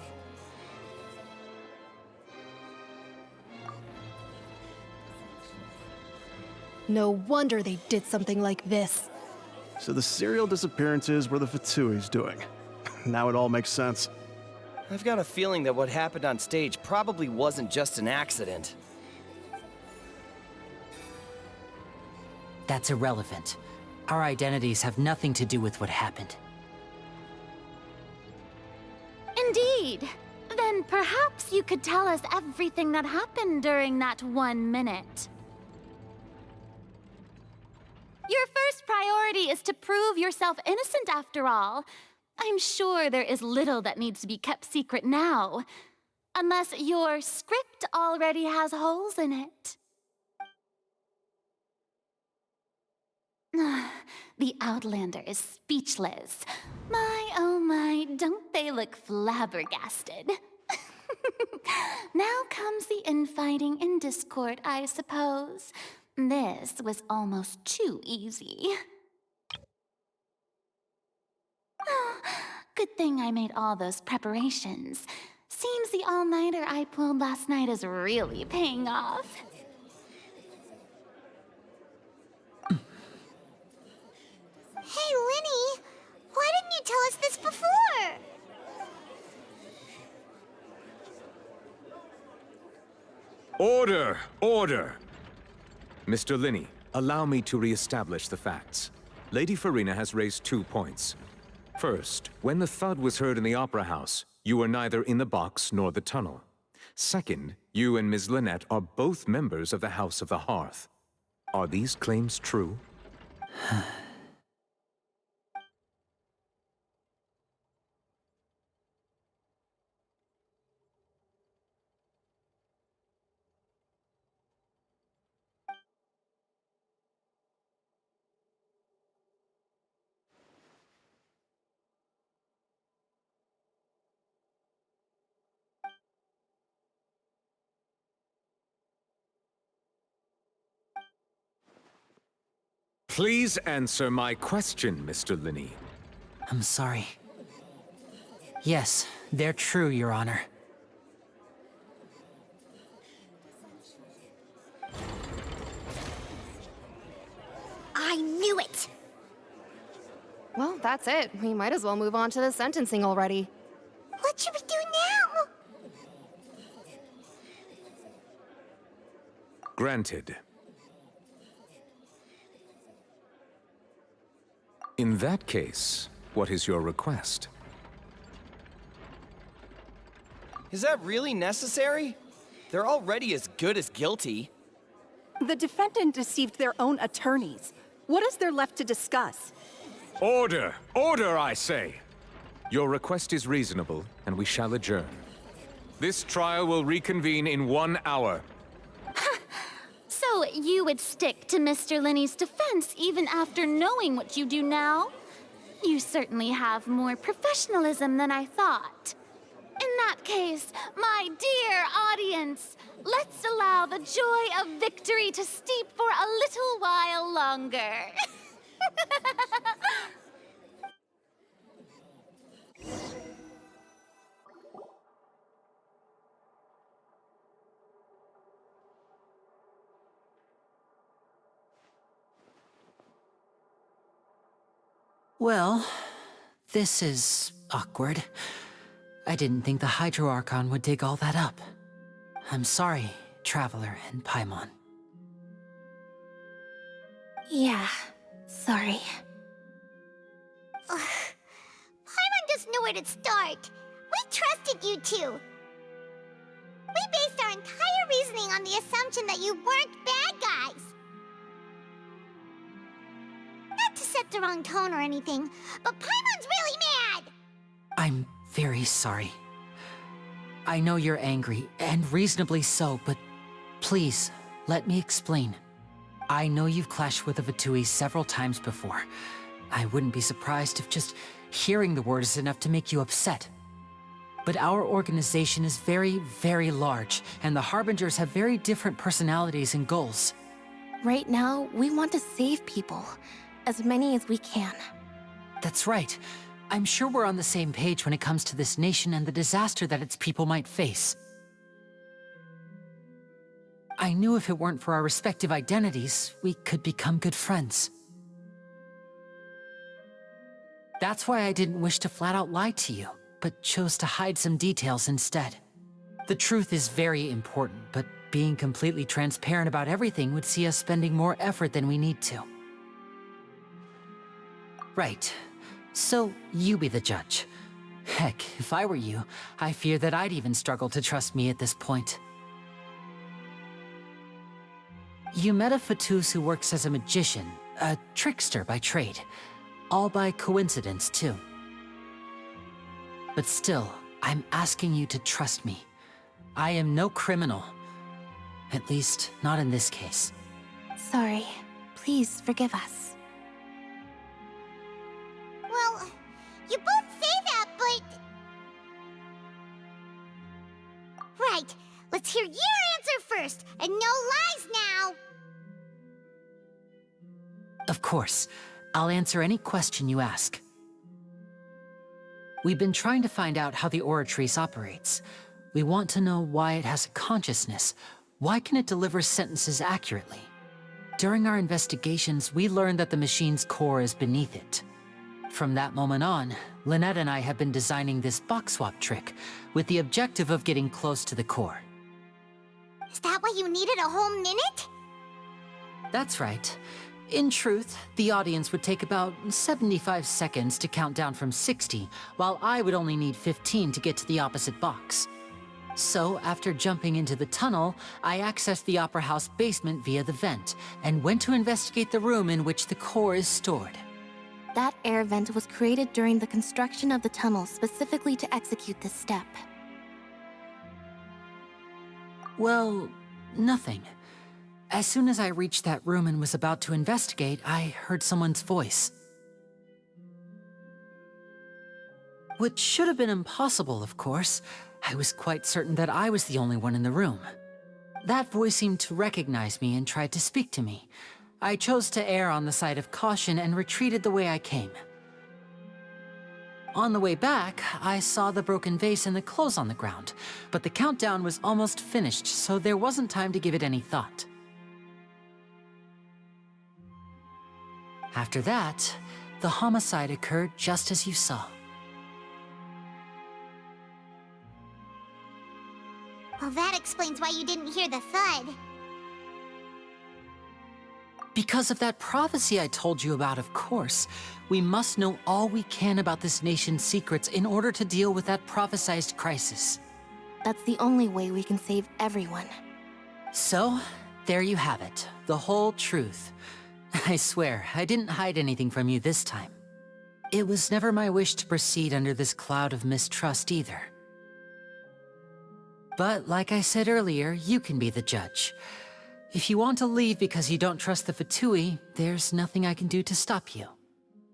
No wonder they did something like this. So the serial disappearances were the Fatui's doing. Now it all makes sense. I've got a feeling that what happened on stage probably wasn't just an accident. That's irrelevant. Our identities have nothing to do with what happened. Indeed. Then perhaps you could tell us everything that happened during that 1 minute. Your first priority is to prove yourself innocent, after all. I'm sure there is little that needs to be kept secret now. Unless your script already has holes in it. The Outlander is speechless. My, oh my, don't they look flabbergasted? Now comes the infighting and discord, I suppose. This was almost too easy. Good thing I made all those preparations. Seems the all-nighter I pulled last night is really paying off. Hey, Linny! Why didn't you tell us this before? Order! Order! Mr. Linney, allow me to re-establish the facts. Lady Farina has raised 2 points. First, when the thud was heard in the Opera House, you were neither in the box nor the tunnel. Second, you and Ms. Lynette are both members of the House of the Hearth. Are these claims true? Please answer my question, Mr. Linney. I'm sorry. Yes, they're true, Your Honor. I knew it! Well, that's it. We might as well move on to the sentencing already. What should we do now? Granted. In that case, what is your request? Is that really necessary? They're already as good as guilty. The defendant deceived their own attorneys. What is there left to discuss? Order! Order, I say! Your request is reasonable, and we shall adjourn. This trial will reconvene in 1 hour. So you would stick to Mr. Linney's defense even after knowing what you do now? You certainly have more professionalism than I thought. In that case, my dear audience, let's allow the joy of victory to steep for a little while longer. Well, this is awkward. I didn't think the Hydro Archon would dig all that up. I'm sorry, Traveler and Paimon. Yeah, sorry. Ugh. Paimon doesn't know where to start. We trusted you two. We based our entire reasoning on the assumption that you weren't bad guys. Not to set the wrong tone or anything, but Paimon's really mad! I'm very sorry. I know you're angry, and reasonably so, but please, let me explain. I know you've clashed with the Fatui several times before. I wouldn't be surprised if just hearing the word is enough to make you upset. But our organization is very, very large, and the Harbingers have very different personalities and goals. Right now, we want to save people. As many as we can. That's right. I'm sure we're on the same page when it comes to this nation and the disaster that its people might face. I knew if it weren't for our respective identities, we could become good friends. That's why I didn't wish to flat out lie to you, but chose to hide some details instead. The truth is very important, but being completely transparent about everything would see us spending more effort than we need to. Right. So, you be the judge. Heck, if I were you, I fear that I'd even struggle to trust me at this point. You met a Fatus who works as a magician, a trickster by trade. All by coincidence, too. But still, I'm asking you to trust me. I am no criminal. At least, not in this case. Sorry. Please forgive us. Well, you both say that, but... Right, let's hear your answer first, and no lies now! Of course. I'll answer any question you ask. We've been trying to find out how the Oratrice operates. We want to know why it has a consciousness. Why can it deliver sentences accurately? During our investigations, we learned that the machine's core is beneath it. From that moment on, Lynette and I have been designing this box swap trick, with the objective of getting close to the core. Is that why you needed a whole minute? That's right. In truth, the audience would take about 75 seconds to count down from 60, while I would only need 15 to get to the opposite box. So, after jumping into the tunnel, I accessed the Opera House basement via the vent, and went to investigate the room in which the core is stored. That air vent was created during the construction of the tunnel specifically to execute this step. Well, nothing. As soon as I reached that room and was about to investigate, I heard someone's voice. Which should have been impossible, of course. I was quite certain that I was the only one in the room. That voice seemed to recognize me and tried to speak to me. I chose to err on the side of caution and retreated the way I came. On the way back, I saw the broken vase and the clothes on the ground, but the countdown was almost finished, so there wasn't time to give it any thought. After that, the homicide occurred just as you saw. Well, that explains why you didn't hear the thud. Because of that prophecy I told you about, of course. We must know all we can about this nation's secrets in order to deal with that prophesized crisis. That's the only way we can save everyone. So, there you have it. The whole truth. I swear, I didn't hide anything from you this time. It was never my wish to proceed under this cloud of mistrust either. But like I said earlier, you can be the judge. If you want to leave because you don't trust the Fatui, there's nothing I can do to stop you.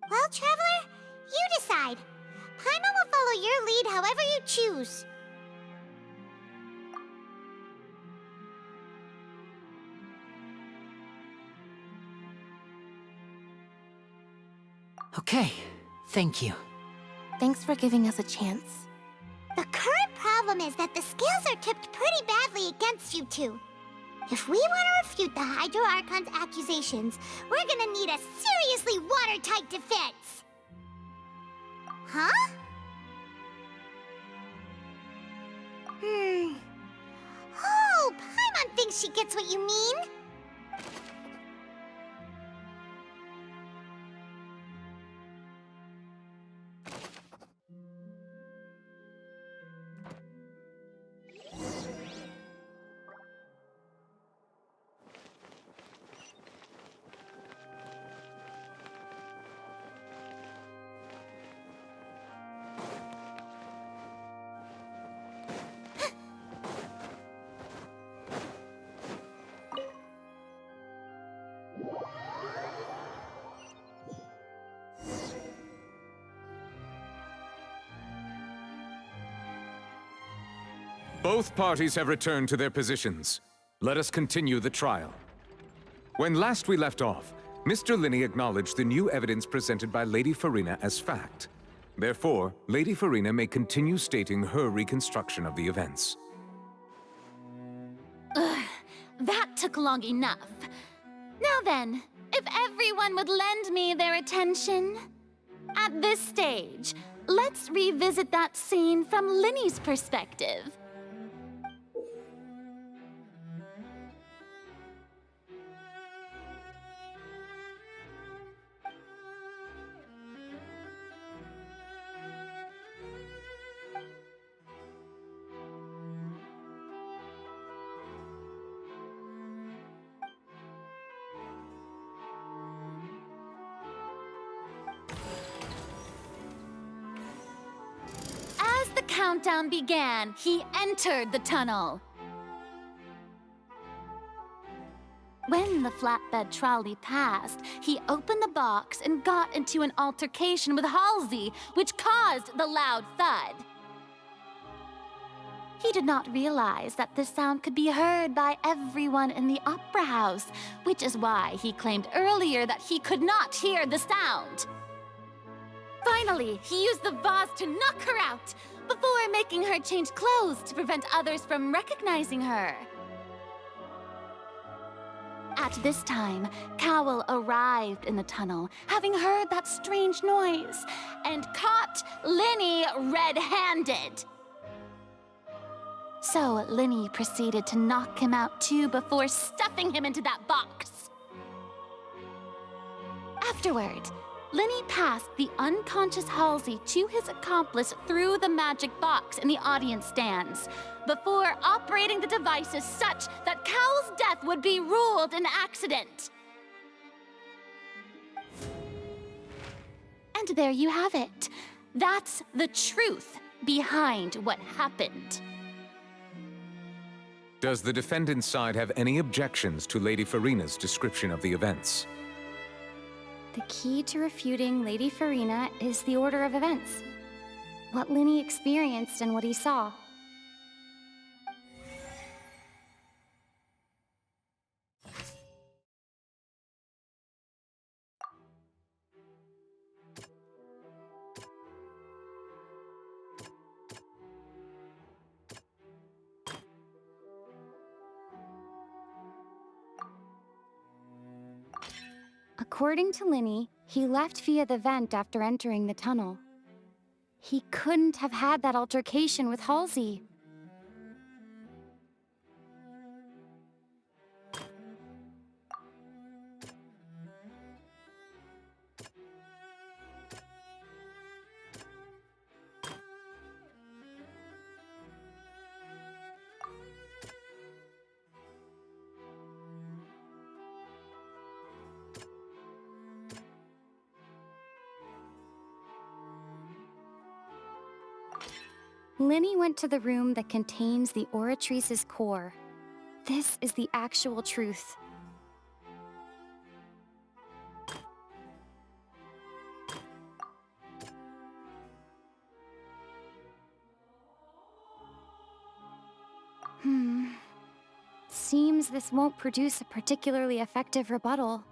Well, Traveler, you decide. Paimon will follow your lead however you choose. Okay, thank you. Thanks for giving us a chance. The current problem is that the scales are tipped pretty badly against you two. If we want to refute the Hydro Archon's accusations, we're gonna need a seriously watertight defense. Huh? Oh, Paimon thinks she gets what you mean. Both parties have returned to their positions. Let us continue the trial. When last we left off, Mr. Linney acknowledged the new evidence presented by Lady Farina as fact. Therefore, Lady Farina may continue stating her reconstruction of the events. Ugh, that took long enough. Now then, if everyone would lend me their attention. At this stage, let's revisit that scene from Linney's perspective. Countdown began, he entered the tunnel. When the flatbed trolley passed, he opened the box and got into an altercation with Halsey, which caused the loud thud. He did not realize that this sound could be heard by everyone in the opera house, which is why he claimed earlier that he could not hear the sound. Finally, he used the vase to knock her out, before making her change clothes to prevent others from recognizing her. At this time, Cowell arrived in the tunnel, having heard that strange noise, and caught Linney red-handed. So Linney proceeded to knock him out too before stuffing him into that box. Afterward, Linney passed the unconscious Halsey to his accomplice through the magic box in the audience stands, before operating the devices such that Cowell's death would be ruled an accident. And there you have it. That's the truth behind what happened. Does the defendant's side have any objections to Lady Farina's description of the events? The key to refuting Lady Farina is the order of events. What Linney experienced and what he saw. According to Linney, he left via the vent after entering the tunnel. He couldn't have had that altercation with Halsey. Linney went to the room that contains the Oratrice's core. This is the actual truth. Seems this won't produce a particularly effective rebuttal.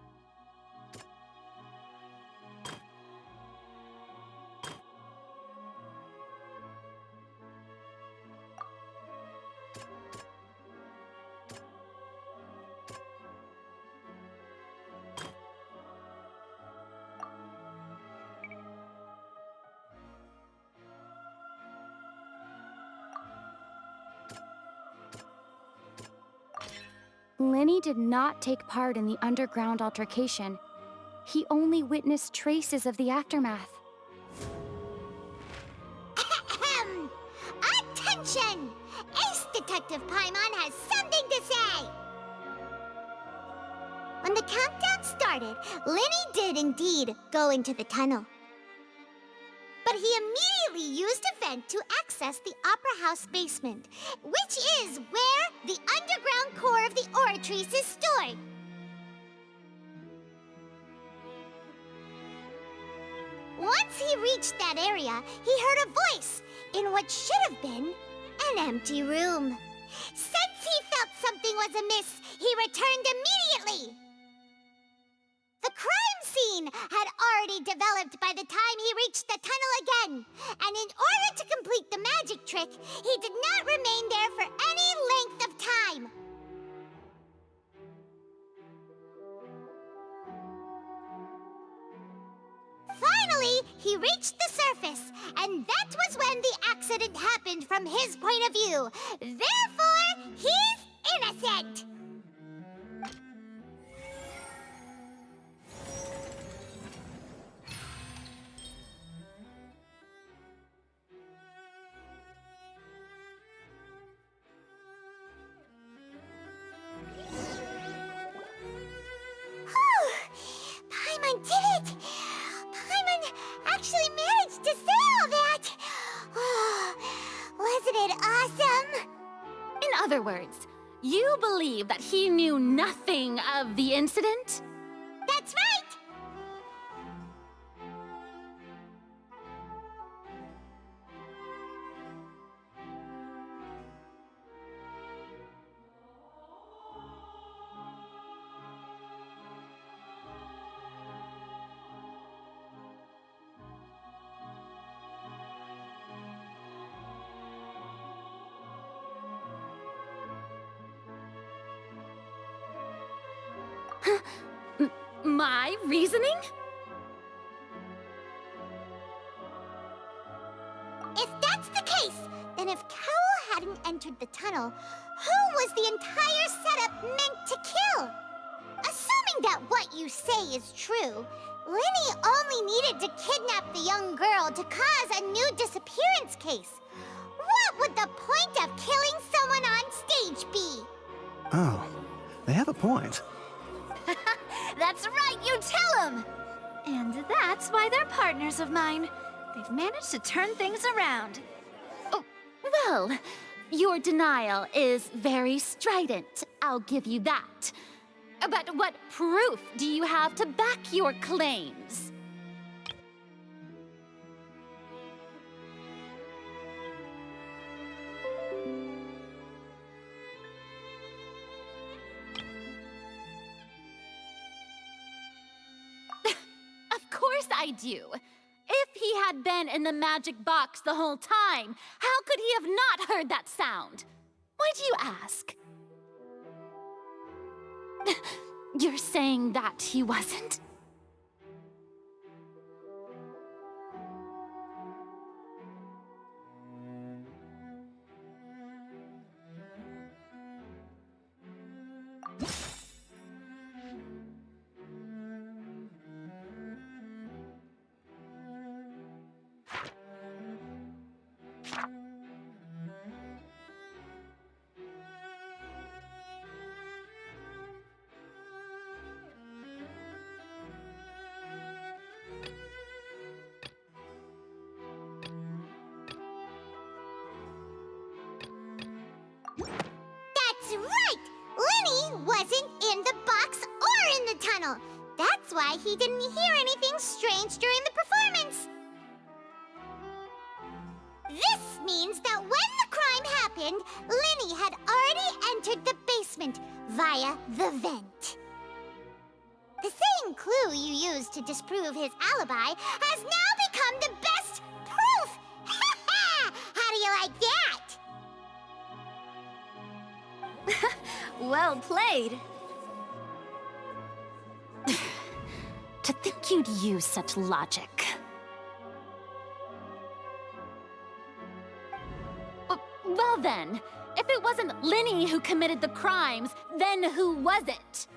Lenny did not take part in the underground altercation. He only witnessed traces of the aftermath. Attention! Ace Detective Paimon has something to say! When the countdown started, Lenny did indeed go into the tunnel. But he immediately used a vent to access the Opera House basement, which is where the underground core of the Oratrice is stored. Once he reached that area, he heard a voice in what should have been an empty room. Since he felt something was amiss, he returned immediately. The crime scene had already developed by the time he reached the tunnel again, and in order to complete the magic trick, he did not remain there for any length of time. Finally, he reached the surface, and that was when the accident happened from his point of view. Therefore, he's innocent! Paimon did it! Paimon actually managed to say all that! Oh, wasn't it awesome? In other words, you believe that he knew nothing of the incident? That's right! My reasoning? If that's the case, then if Cowell hadn't entered the tunnel, who was the entire setup meant to kill? Assuming that what you say is true, Lenny only needed to kidnap the young girl to cause a new disappearance case. What would the point of killing someone on stage be? Oh, they have a point. That's right, you tell him! And that's why they're partners of mine. They've managed to turn things around. Oh, well, your denial is very strident, I'll give you that. But what proof do you have to back your claims? Of course I do. If he had been in the magic box the whole time, how could he have not heard that sound? Why do you ask? You're saying that he wasn't? That's right! Lenny wasn't in the box or in the tunnel. That's why he didn't hear anything strange during the performance. This means that when the crime happened, Lenny had already entered the basement via the vent. The same clue you used to disprove his alibi has now become the best proof! How do you like that? Well played. To think you'd use such logic. Well then, if if it wasn't Linny who committed the crimes, then who was it?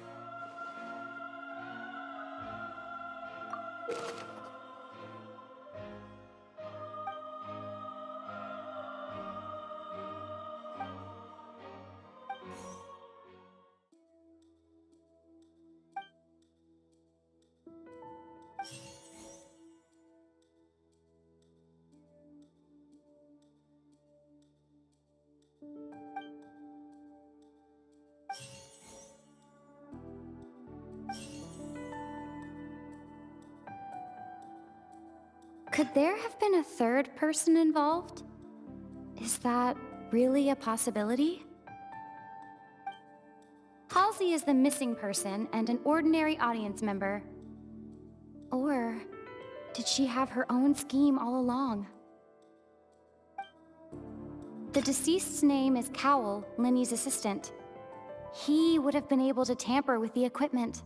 Could there have been a third person involved? Is that really a possibility? Halsey is the missing person and an ordinary audience member. Or did she have her own scheme all along? The deceased's name is Cowell, Linny's assistant. He would have been able to tamper with the equipment.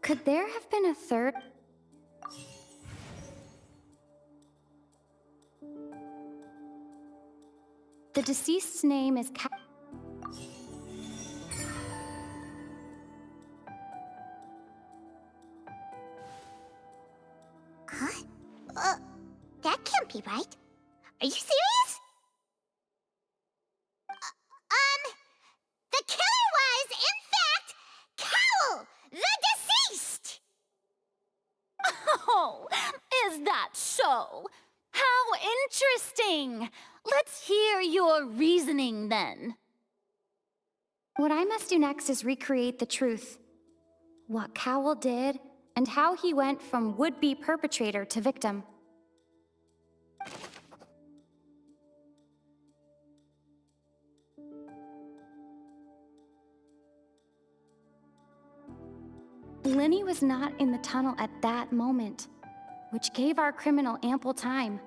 Could there have been a third? The deceased's name is Huh? That can't be right. Are you serious? The killer was, in fact, Cowell, the deceased! Oh, is that so? How interesting! Let's hear your reasoning then. What I must do next is recreate the truth. What Cowell did, and how he went from would-be perpetrator to victim. Linny was not in the tunnel at that moment, which gave our criminal ample time.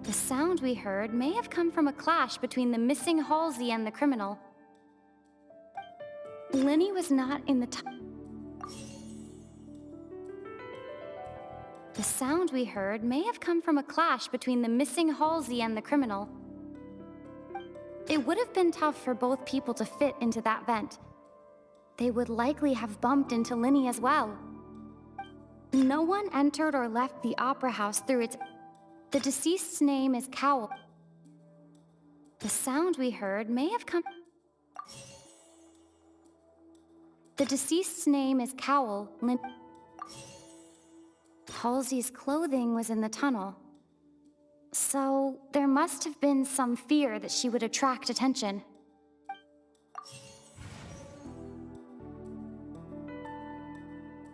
The sound we heard may have come from a clash between the missing Halsey and the criminal. Linny was not in the tunnel. The sound we heard may have come from a clash between the missing Halsey and the criminal. It would have been tough for both people to fit into that vent. They would likely have bumped into Linny as well. No one entered or left the opera house through its... The deceased's name is Cowell. The sound we heard may have come... The deceased's name is Cowell. Halsey's clothing was in the tunnel. So there must have been some fear that she would attract attention.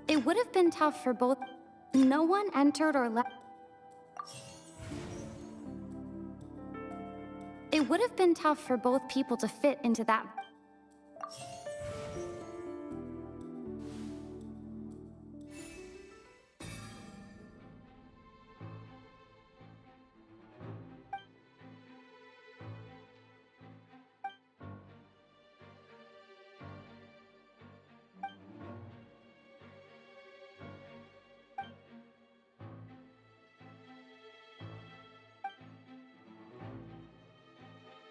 It would have been tough for both... No one entered or left... It would have been tough for both people to fit into that...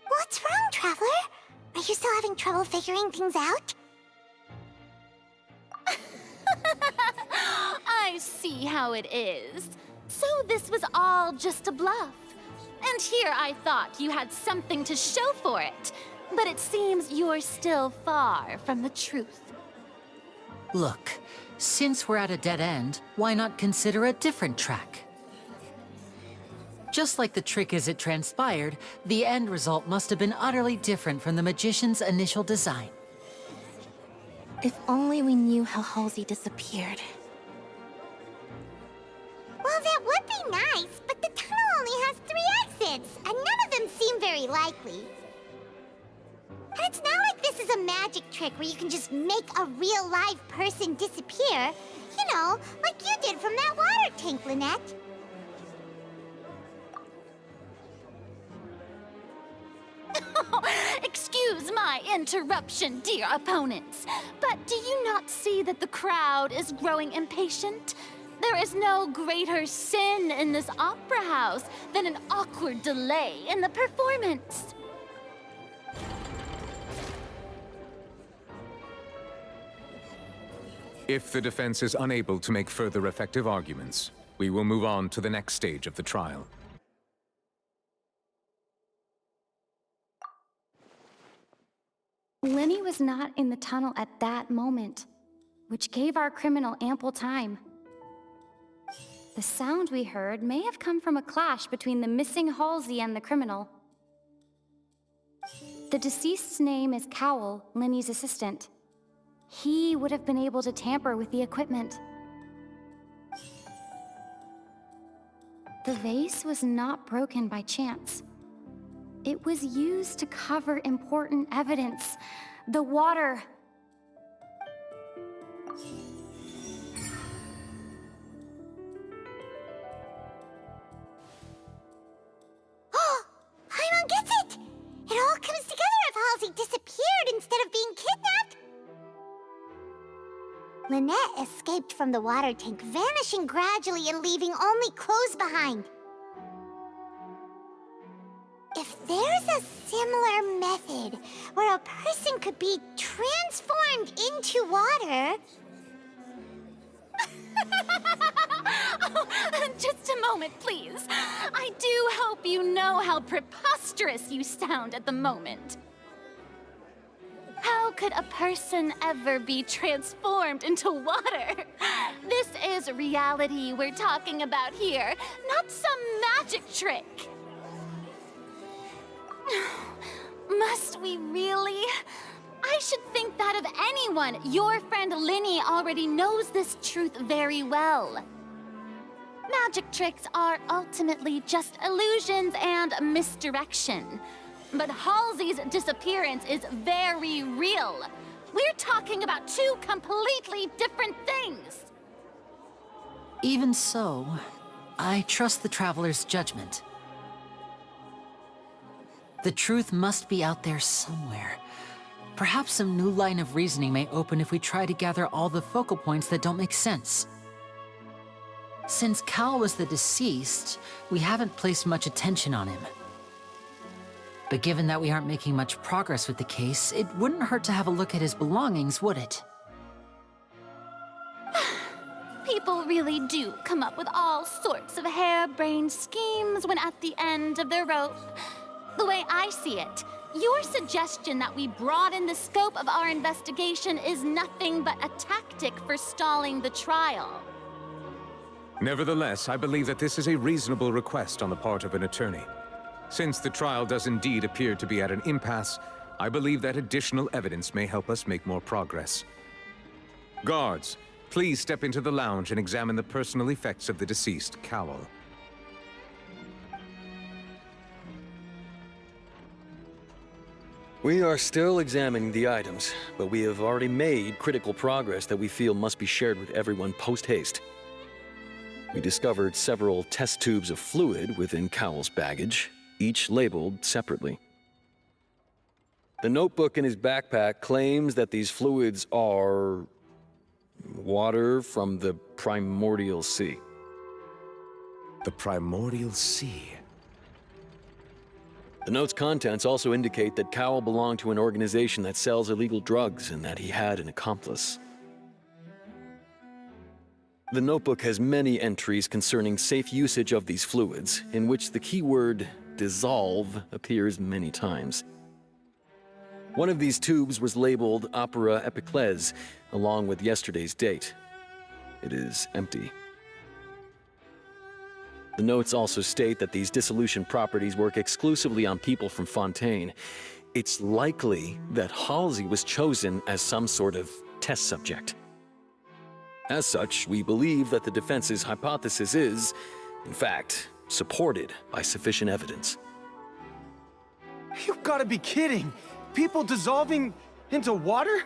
What's wrong, Traveler? Are you still having trouble figuring things out? I see how it is. So this was all just a bluff. And here I thought you had something to show for it. But it seems you're still far from the truth. Look, since we're at a dead end, why not consider a different track? Just like the trick as it transpired, the end result must have been utterly different from the magician's initial design. If only we knew how Halsey disappeared. Well, that would be nice, but the tunnel only has 3 exits, and none of them seem very likely. And it's not like this is a magic trick where you can just make a real live person disappear. You know, like you did from that water tank, Lynette. interruption, dear opponents. But do you not see that the crowd is growing impatient? There is no greater sin in this opera house than an awkward delay in the performance. If the defense is unable to make further effective arguments, we will move on to the next stage of the trial. Lenny was not in the tunnel at that moment, which gave our criminal ample time. The sound we heard may have come from a clash between the missing Halsey and the criminal. The deceased's name is Cowell, Lenny's assistant. He would have been able to tamper with the equipment. The vase was not broken by chance. It was used to cover important evidence. The water. Oh, Paimon gets it! It all comes together if Halsey disappeared instead of being kidnapped. Lynette escaped from the water tank, vanishing gradually and leaving only clothes behind. If there's a similar method where a person could be transformed into water... Oh, just a moment, please. I do hope you know how preposterous you sound at the moment. How could a person ever be transformed into water? This is reality we're talking about here, not some magic trick. Must we really? I should think that of anyone. Your friend Linny already knows this truth very well. Magic tricks are ultimately just illusions and misdirection. But Halsey's disappearance is very real. We're talking about two completely different things. Even so, I trust the Traveler's judgment. The truth must be out there somewhere. Perhaps some new line of reasoning may open if we try to gather all the focal points that don't make sense. Since Cal was the deceased, we haven't placed much attention on him. But given that we aren't making much progress with the case, it wouldn't hurt to have a look at his belongings, would it? People really do come up with all sorts of harebrained schemes when at the end of their rope. The way I see it, your suggestion that we broaden the scope of our investigation is nothing but a tactic for stalling the trial. Nevertheless, I believe that this is a reasonable request on the part of an attorney. Since the trial does indeed appear to be at an impasse, I believe that additional evidence may help us make more progress. Guards, please step into the lounge and examine the personal effects of the deceased, Cowell. We are still examining the items, but we have already made critical progress that we feel must be shared with everyone post-haste. We discovered several test tubes of fluid within Cowell's baggage, each labeled separately. The notebook in his backpack claims that these fluids are water from the primordial sea. The primordial sea? The note's contents also indicate that Cowell belonged to an organization that sells illegal drugs and that he had an accomplice. The notebook has many entries concerning safe usage of these fluids, in which the keyword dissolve appears many times. One of these tubes was labeled Opera Epiclese, along with yesterday's date. It is empty. The notes also state that these dissolution properties work exclusively on people from Fontaine. It's likely that Halsey was chosen as some sort of test subject. As such, we believe that the defense's hypothesis is, in fact, supported by sufficient evidence. You've got to be kidding! People dissolving into water?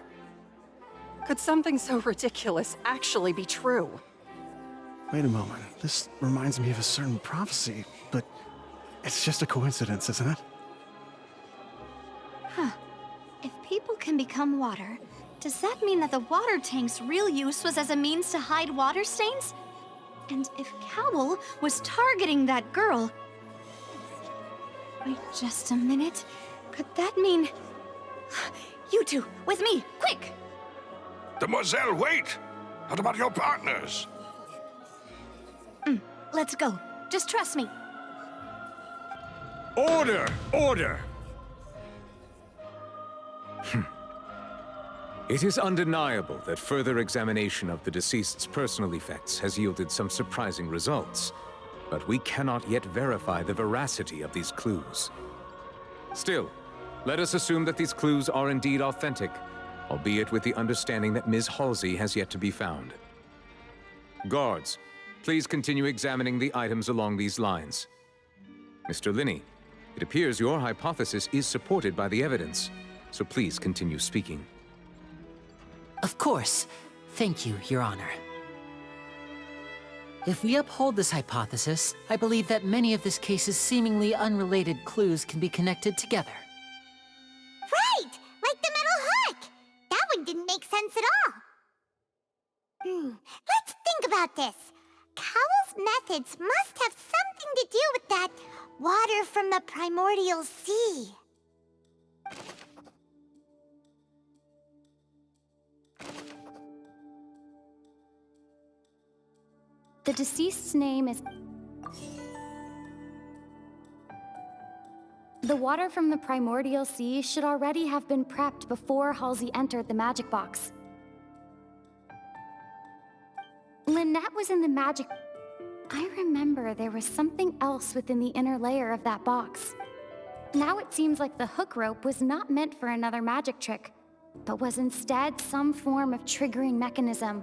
Could something so ridiculous actually be true? Wait a moment. This reminds me of a certain prophecy, but it's just a coincidence, isn't it? Huh. If people can become water, does that mean that the water tank's real use was as a means to hide water stains? And if Cowl was targeting that girl... Wait just a minute. Could that mean... You two, with me, quick! Demoiselle, wait! What about your partners? Let's go. Just trust me. Order! Order! It is undeniable that further examination of the deceased's personal effects has yielded some surprising results, but we cannot yet verify the veracity of these clues. Still, let us assume that these clues are indeed authentic, albeit with the understanding that Ms. Halsey has yet to be found. Guards, please continue examining the items along these lines. Mr. Linney, it appears your hypothesis is supported by the evidence, so please continue speaking. Of course. Thank you, Your Honor. If we uphold this hypothesis, I believe that many of this case's seemingly unrelated clues can be connected together. Right! Like the metal hook! That one didn't make sense at all. Let's think about this. Cowell's methods must have something to do with that water from the primordial sea. The deceased's name is... The water from the primordial sea should already have been prepped before Halsey entered the magic box. Lynette was in the magic... I remember there was something else within the inner layer of that box. Now it seems like the hook rope was not meant for another magic trick, but was instead some form of triggering mechanism.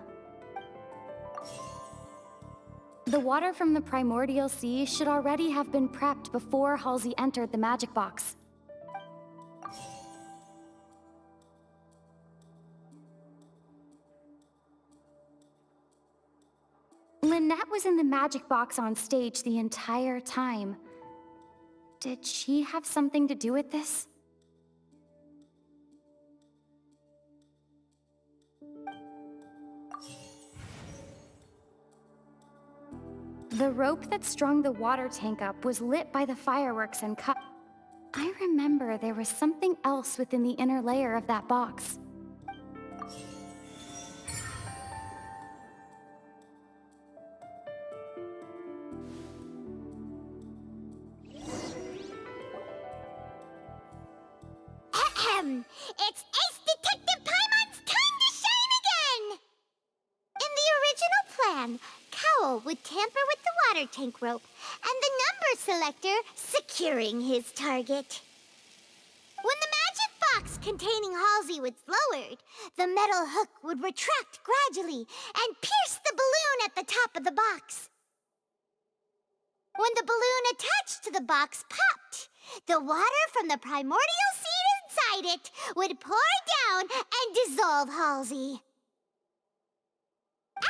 The water from the primordial sea should already have been prepped before Halsey entered the magic box. Lynette was in the magic box on stage the entire time. Did she have something to do with this? The rope that strung the water tank up was lit by the fireworks and cut. I remember there was something else within the inner layer of that box. It's Ace Detective Paimon's time to shine again! In the original plan, Cowell would tamper with the water tank rope and the number selector securing his target. When the magic box containing Halsey was lowered, the metal hook would retract gradually and pierce the balloon at the top of the box. When the balloon attached to the box popped, the water from the primordial seed inside it would pour down and dissolve Halsey.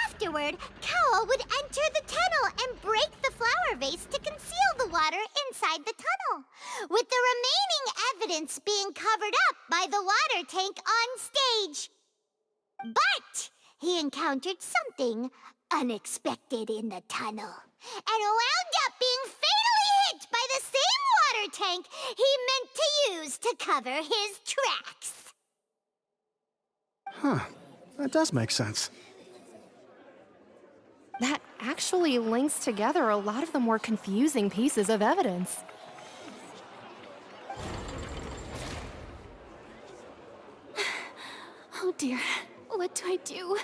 Afterward, Cowell would enter the tunnel and break the flower vase to conceal the water inside the tunnel, with the remaining evidence being covered up by the water tank on stage. But he encountered something unexpected in the tunnel, and wound up being fatally hit by the same water tank he meant to use to cover his tracks. Huh. That does make sense. That actually links together a lot of the more confusing pieces of evidence. Oh dear, what do I do?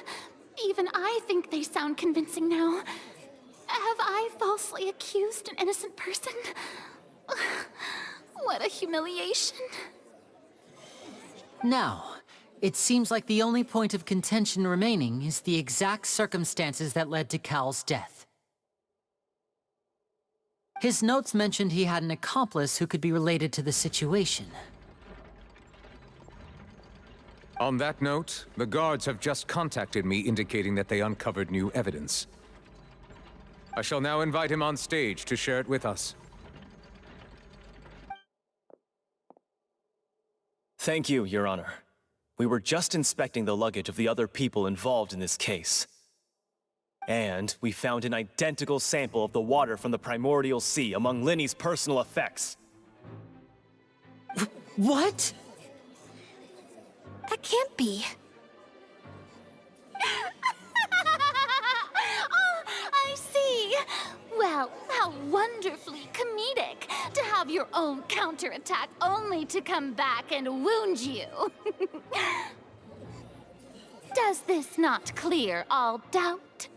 Even I think they sound convincing now. Have I falsely accused an innocent person? What a humiliation. Now, it seems like the only point of contention remaining is the exact circumstances that led to Cal's death. His notes mentioned he had an accomplice who could be related to the situation. On that note, the guards have just contacted me indicating that they uncovered new evidence. I shall now invite him on stage to share it with us. Thank you, Your Honor. We were just inspecting the luggage of the other people involved in this case. And we found an identical sample of the water from the primordial sea among Linny's personal effects. What? That can't be. Oh, I see. Well, how wonderfully comedic to have your own counterattack only to come back and wound you. Does this not clear all doubt?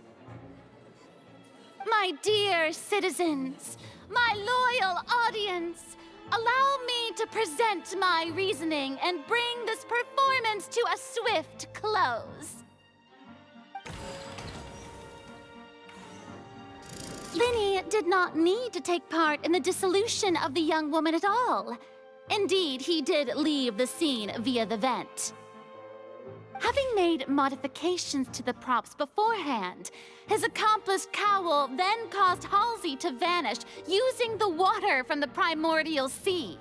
My dear citizens, my loyal audience, allow me to present my reasoning and bring this performance to a swift close. Linny did not need to take part in the dissolution of the young woman at all. Indeed, he did leave the scene via the vent. Having made modifications to the props beforehand, his accomplice Cowl then caused Halsey to vanish using the water from the primordial sea.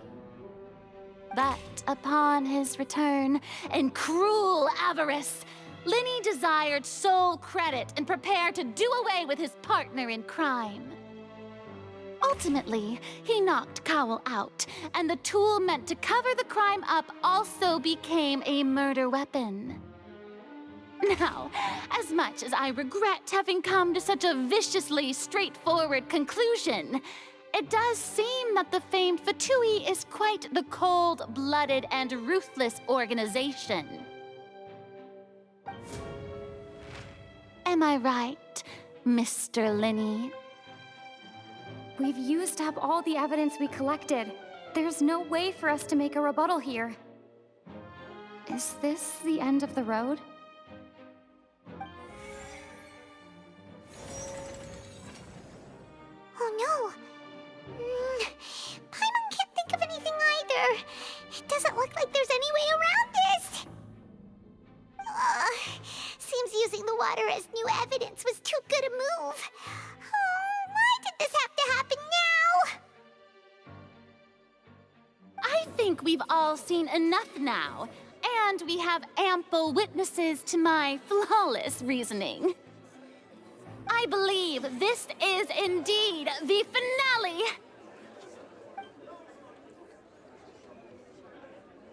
But upon his return, in cruel avarice, Linny desired sole credit and prepared to do away with his partner in crime. Ultimately, he knocked Cowl out, and the tool meant to cover the crime up also became a murder weapon. Now, as much as I regret having come to such a viciously straightforward conclusion, it does seem that the famed Fatui is quite the cold-blooded and ruthless organization. Am I right, Mr. Linny? We've used up all the evidence we collected. There's no way for us to make a rebuttal here. Is this the end of the road? Oh no! Paimon can't think of anything either. It doesn't look like there's any way around this. Seems using the water as new evidence was too good a move. Oh, why did this have to happen now? I think we've all seen enough now, and we have ample witnesses to my flawless reasoning. I believe this is indeed the finale.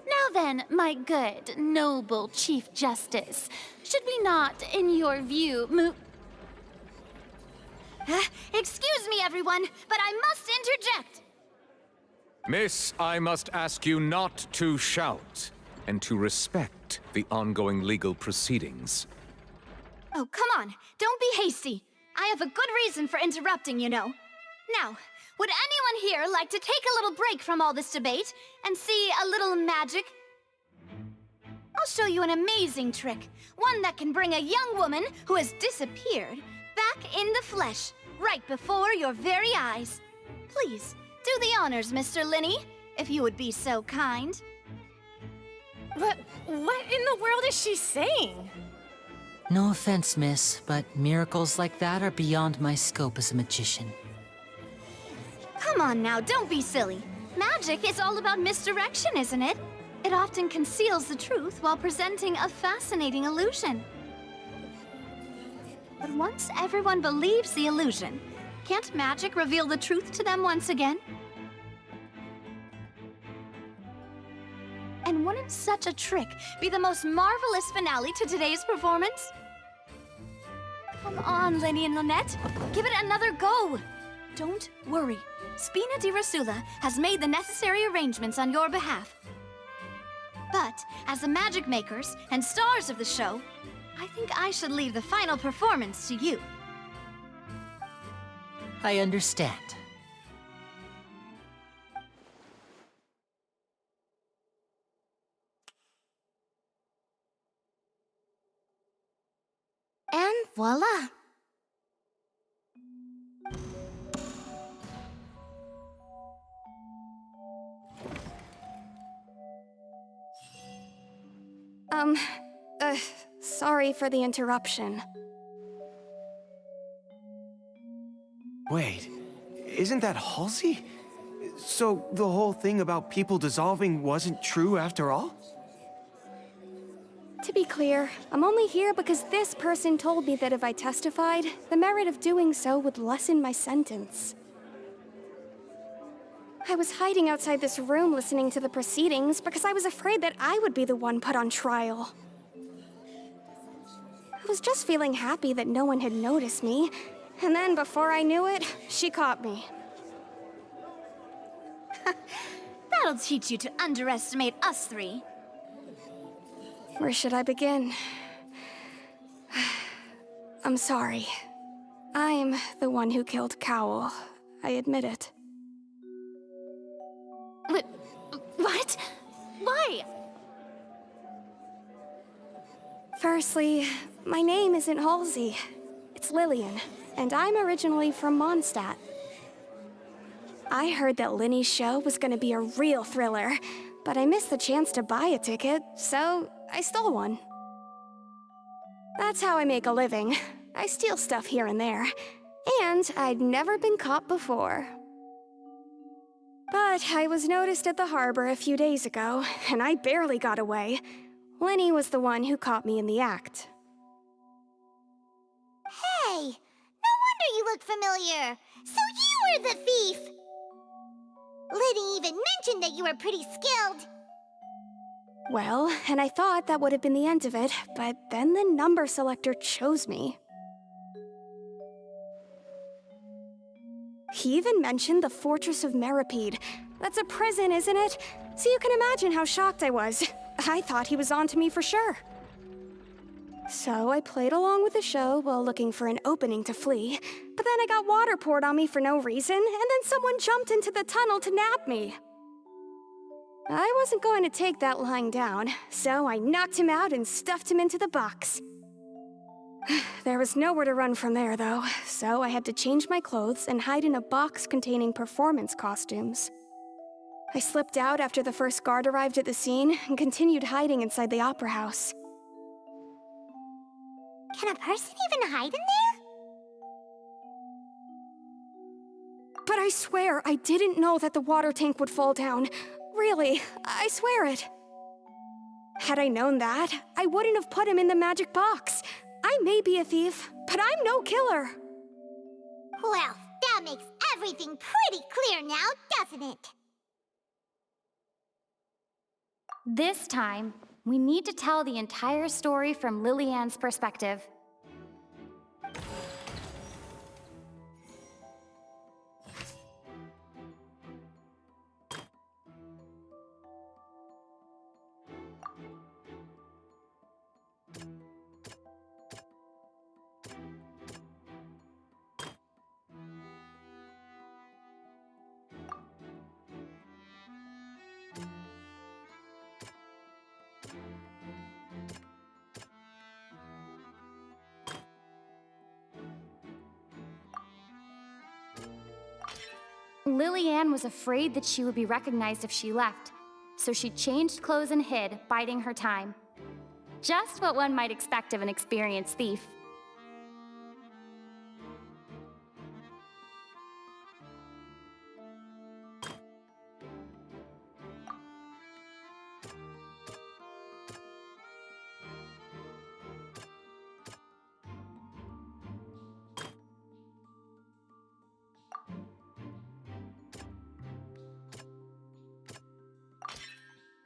Now then, my good, noble Chief Justice, should we not, in your view, move... Excuse me, everyone, but I must interject. Miss, I must ask you not to shout, and to respect the ongoing legal proceedings. Oh, come on. Don't be hasty. I have a good reason for interrupting, you know. Now, would anyone here like to take a little break from all this debate and see a little magic? I'll show you an amazing trick. One that can bring a young woman who has disappeared back in the flesh, right before your very eyes. Please, do the honors, Mr. Linny, if you would be so kind. What in the world is she saying? No offense, miss, but miracles like that are beyond my scope as a magician. Come on now, don't be silly. Magic is all about misdirection, isn't it? It often conceals the truth while presenting a fascinating illusion. But once everyone believes the illusion, can't magic reveal the truth to them once again? And wouldn't such a trick be the most marvelous finale to today's performance? Come on, Linny and Lynette. Give it another go. Don't worry. Spina di Rasula has made the necessary arrangements on your behalf. But, as the magic makers and stars of the show, I think I should leave the final performance to you. I understand. And voila! Sorry for the interruption. Wait, isn't that Halsey? So the whole thing about people dissolving wasn't true after all? To be clear, I'm only here because this person told me that if I testified, the merit of doing so would lessen my sentence. I was hiding outside this room listening to the proceedings because I was afraid that I would be the one put on trial. I was just feeling happy that no one had noticed me, and then before I knew it, she caught me. That'll teach you to underestimate us three. Where should I begin? I'm sorry. I'm the one who killed Cowl. I admit it. What? Why? Firstly, my name isn't Halsey. It's Lillian, and I'm originally from Mondstadt. I heard that Linny's show was gonna be a real thriller, but I missed the chance to buy a ticket, so I stole one. That's how I make a living. I steal stuff here and there, and I'd never been caught before. But I was noticed at the harbor a few days ago, and I barely got away. Linny was the one who caught me in the act. Hey, no wonder you look familiar. So you were the thief. Liddy even mentioned that you were pretty skilled. Well, and I thought that would have been the end of it, but then the number selector chose me. He even mentioned the Fortress of Meripede. That's a prison, isn't it? So you can imagine how shocked I was. I thought he was onto me for sure. So I played along with the show while looking for an opening to flee, but then I got water poured on me for no reason, and then someone jumped into the tunnel to nab me. I wasn't going to take that lying down, so I knocked him out and stuffed him into the box. There was nowhere to run from there, though, so I had to change my clothes and hide in a box containing performance costumes. I slipped out after the first guard arrived at the scene and continued hiding inside the opera house. Can a person even hide in there? But I swear I didn't know that the water tank would fall down. Really, I swear it. Had I known that, I wouldn't have put him in the magic box. I may be a thief, but I'm no killer. Well, that makes everything pretty clear now, doesn't it? This time, we need to tell the entire story from Lillian's perspective. Lillian was afraid that she would be recognized if she left, so she changed clothes and hid, biding her time. Just what one might expect of an experienced thief.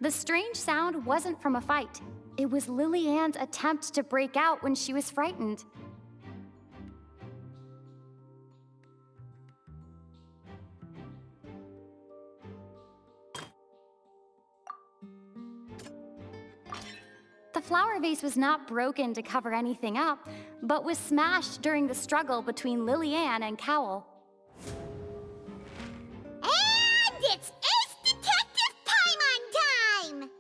The strange sound wasn't from a fight. It was Lillian's attempt to break out when she was frightened. The flower vase was not broken to cover anything up, but was smashed during the struggle between Lillian and Cowl. And it's Ace Detective Paimon time!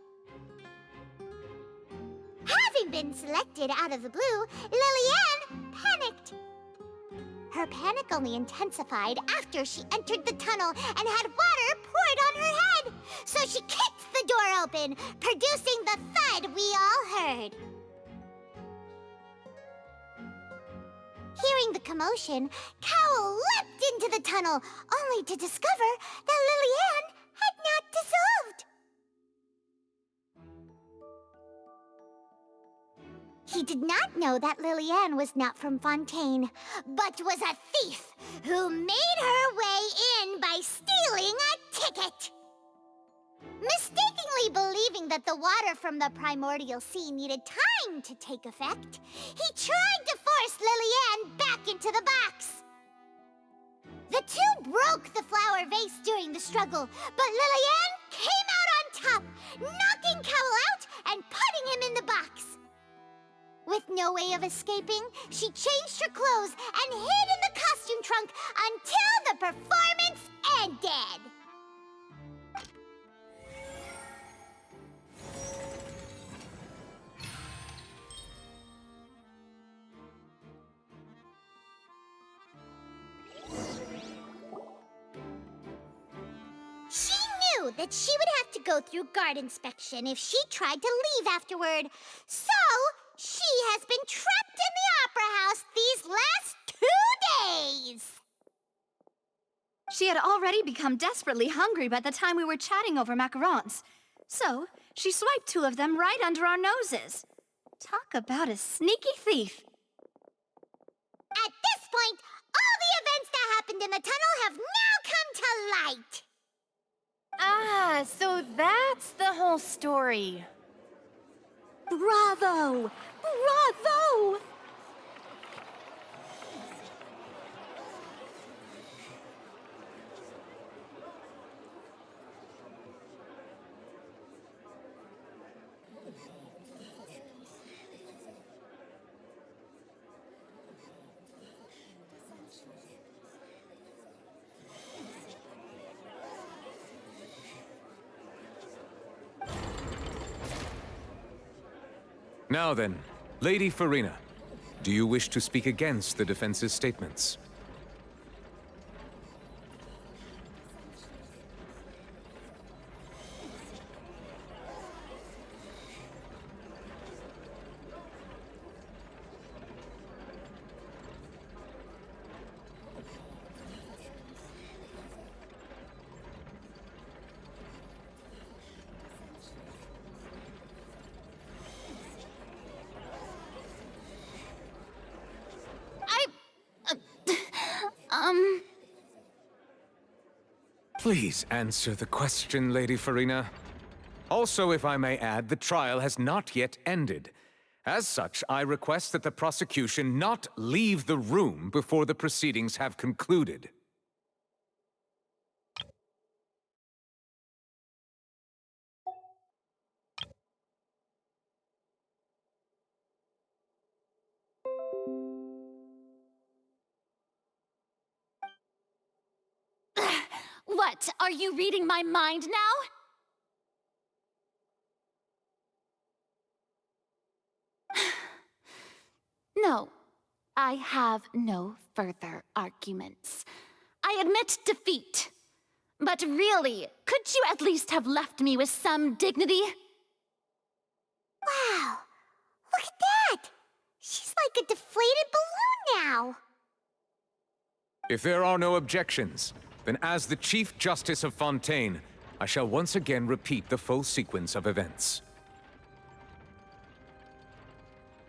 Having been selected out of the blue, Lillian panicked. Her panic only intensified after she entered the tunnel and had water poured on her head. So she kicked the door open, producing the thud we all heard. Hearing the commotion, Cowl leapt into the tunnel, only to discover that Lillian had not dissolved. He did not know that Lillian was not from Fontaine, but was a thief who made her way in by stealing a ticket. Mistakenly believing that the water from the primordial sea needed time to take effect, he tried to force Lillian back into the box. The two broke the flower vase during the struggle, but Lillian came out on top, knocking Cowell out and putting him in the box. With no way of escaping, she changed her clothes and hid in the costume trunk until the performance ended. She knew that she would have to go through guard inspection if she tried to leave afterward, so she has been trapped in the Opera House these last 2 days! She had already become desperately hungry by the time we were chatting over macarons. So, she swiped 2 of them right under our noses. Talk about a sneaky thief. At this point, all the events that happened in the tunnel have now come to light! Ah, so that's the whole story. Bravo! Bravo! Now then, Lady Farina, do you wish to speak against the defense's statements? Please answer the question, Lady Farina. Also, if I may add, the trial has not yet ended. As such, I request that the prosecution not leave the room before the proceedings have concluded. What? Are you reading my mind now? No, I have no further arguments. I admit defeat. But really, could you at least have left me with some dignity? Wow! Look at that! She's like a deflated balloon now! If there are no objections, then as the Chief Justice of Fontaine, I shall once again repeat the full sequence of events.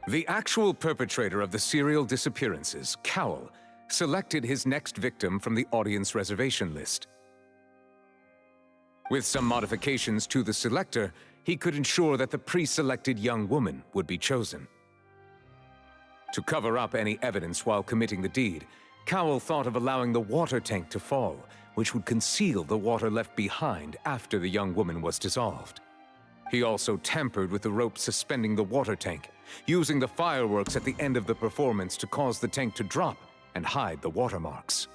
The actual perpetrator of the serial disappearances, Cowell, selected his next victim from the audience reservation list. With some modifications to the selector, he could ensure that the pre-selected young woman would be chosen. To cover up any evidence while committing the deed, Cowell thought of allowing the water tank to fall, which would conceal the water left behind after the young woman was dissolved. He also tampered with the rope suspending the water tank, using the fireworks at the end of the performance to cause the tank to drop and hide the watermarks.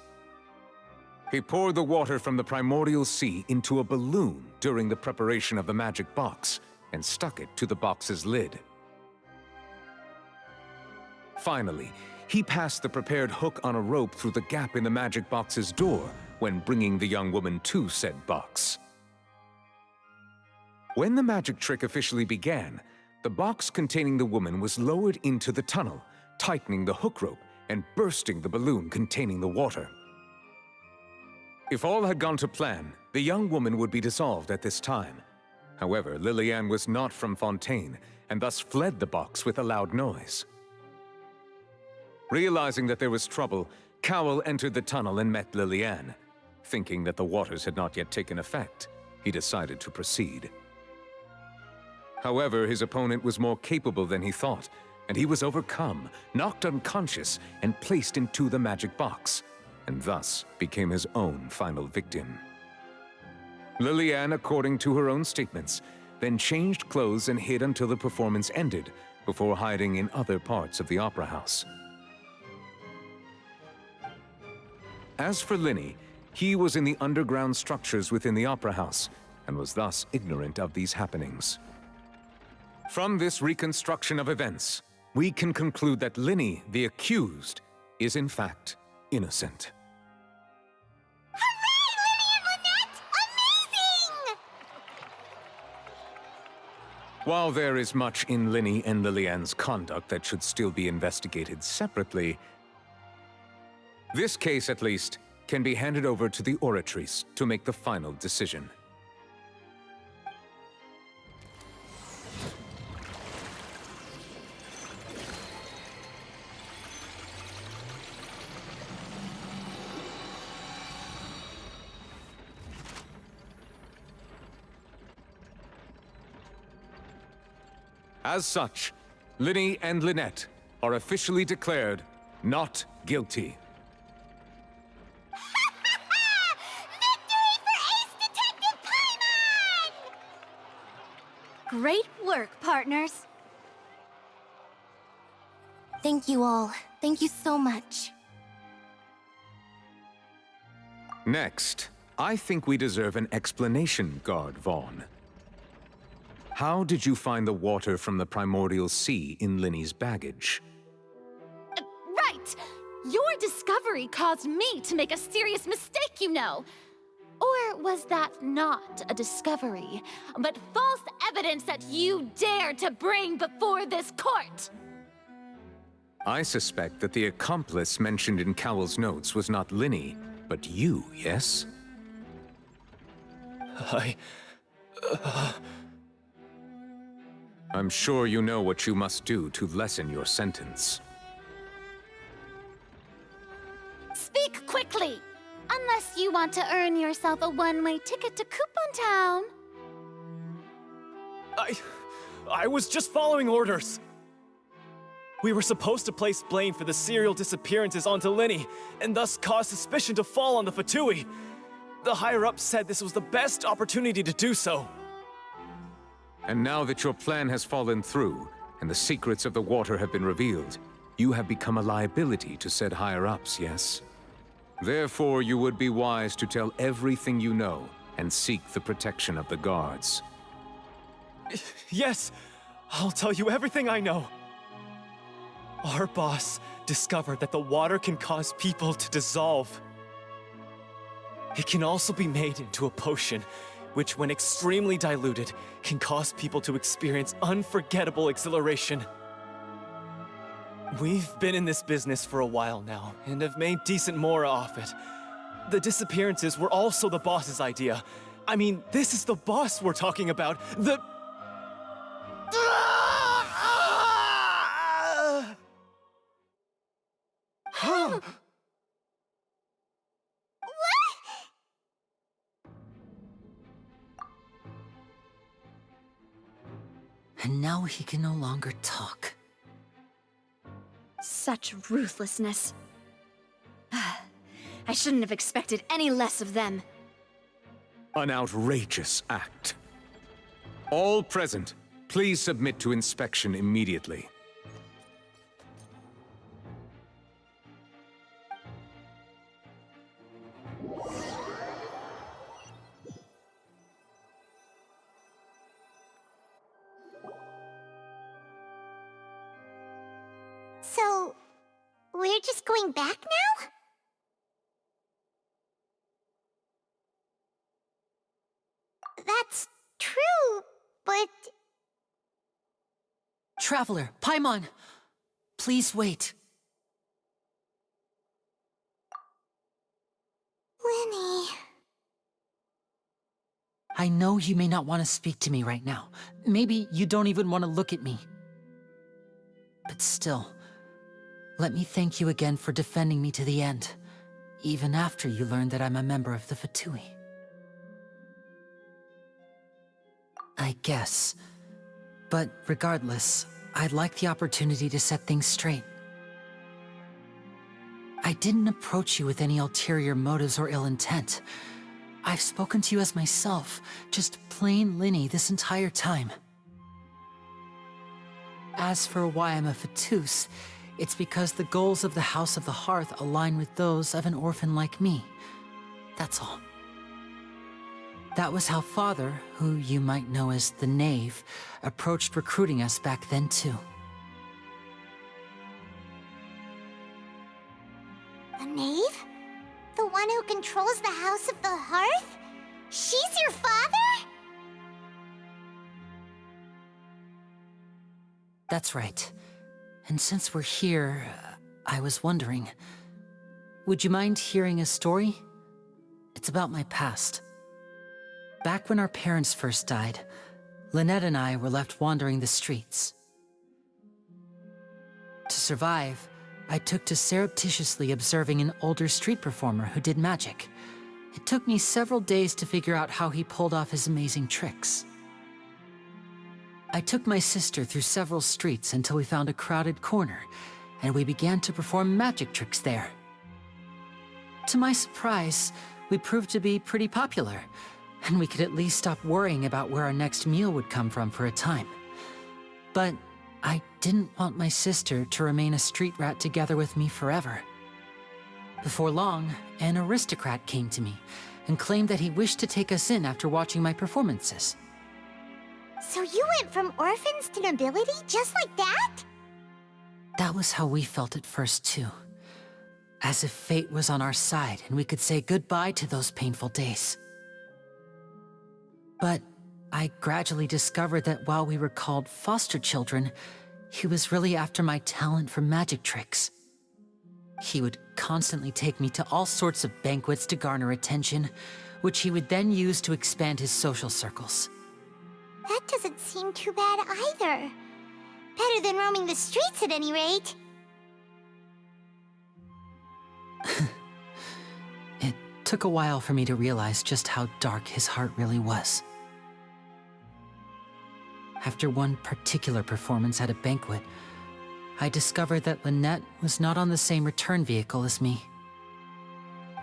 He poured the water from the primordial sea into a balloon during the preparation of the magic box and stuck it to the box's lid. Finally, he passed the prepared hook on a rope through the gap in the magic box's door when bringing the young woman to said box. When the magic trick officially began, the box containing the woman was lowered into the tunnel, tightening the hook rope and bursting the balloon containing the water. If all had gone to plan, the young woman would be dissolved at this time. However, Lillian was not from Fontaine, and thus fled the box with a loud noise. Realizing that there was trouble, Cowell entered the tunnel and met Lillian. Thinking that the waters had not yet taken effect, he decided to proceed. However, his opponent was more capable than he thought, and he was overcome, knocked unconscious, and placed into the magic box, and thus became his own final victim. Lillian, according to her own statements, then changed clothes and hid until the performance ended, before hiding in other parts of the opera house. As for Linny, he was in the underground structures within the opera house, and was thus ignorant of these happenings. From this reconstruction of events, we can conclude that Linny, the accused, is in fact innocent. While there is much in Linny and Lillian's conduct that should still be investigated separately, this case, at least, can be handed over to the Oratrice to make the final decision. As such, Linny and Lynette are officially declared not guilty. Great work, partners. Thank you all. Thank you so much. Next, I think we deserve an explanation, Guard Vaughn. How did you find the water from the primordial sea in Linny's baggage? Right! Your discovery caused me to make a serious mistake, you know. Or was that not a discovery, but false evidence that you dared to bring before this court? I suspect that the accomplice mentioned in Cowell's notes was not Linny, but you, yes? I'm sure you know what you must do to lessen your sentence. Speak quickly! Unless you want to earn yourself a one-way ticket to Coupon Town. I was just following orders. We were supposed to place blame for the serial disappearances onto Linny, and thus cause suspicion to fall on the Fatui. The higher-ups said this was the best opportunity to do so. And now that your plan has fallen through, and the secrets of the water have been revealed, you have become a liability to said higher-ups, yes? Therefore, you would be wise to tell everything you know, and seek the protection of the guards. Yes, I'll tell you everything I know. Our boss discovered that the water can cause people to dissolve. It can also be made into a potion, which when extremely diluted, can cause people to experience unforgettable exhilaration. We've been in this business for a while now, and have made decent mora off it. The disappearances were also the boss's idea. I mean, this is the boss we're talking about. The... And now he can no longer talk. Such ruthlessness. I shouldn't have expected any less of them. An outrageous act. All present, please submit to inspection immediately. So, we're just going back now? That's true, but... Traveler, Paimon, please wait. Linny... I know you may not want to speak to me right now. Maybe you don't even want to look at me. But still, let me thank you again for defending me to the end, even after you learned that I'm a member of the Fatui. I guess. But regardless, I'd like the opportunity to set things straight. I didn't approach you with any ulterior motives or ill intent. I've spoken to you as myself, just plain Linny this entire time. As for why I'm a Fatus, it's because the goals of the House of the Hearth align with those of an orphan like me. That's all. That was how Father, who you might know as the Knave, approached recruiting us back then too. The Knave? The one who controls the House of the Hearth? She's your father? That's right. And since we're here, I was wondering, would you mind hearing a story? It's about my past. Back when our parents first died, Lynette and I were left wandering the streets. To survive, I took to surreptitiously observing an older street performer who did magic. It took me several days to figure out how he pulled off his amazing tricks. I took my sister through several streets until we found a crowded corner, and we began to perform magic tricks there. To my surprise, we proved to be pretty popular, and we could at least stop worrying about where our next meal would come from for a time. But I didn't want my sister to remain a street rat together with me forever. Before long, an aristocrat came to me and claimed that he wished to take us in after watching my performances. So you went from orphans to nobility just like that? That was how we felt at first too. As if fate was on our side and we could say goodbye to those painful days. But I gradually discovered that while we were called foster children, he was really after my talent for magic tricks. He would constantly take me to all sorts of banquets to garner attention, which he would then use to expand his social circles. That doesn't seem too bad either. Better than roaming the streets at any rate. It took a while for me to realize just how dark his heart really was. After one particular performance at a banquet, I discovered that Lynette was not on the same return vehicle as me.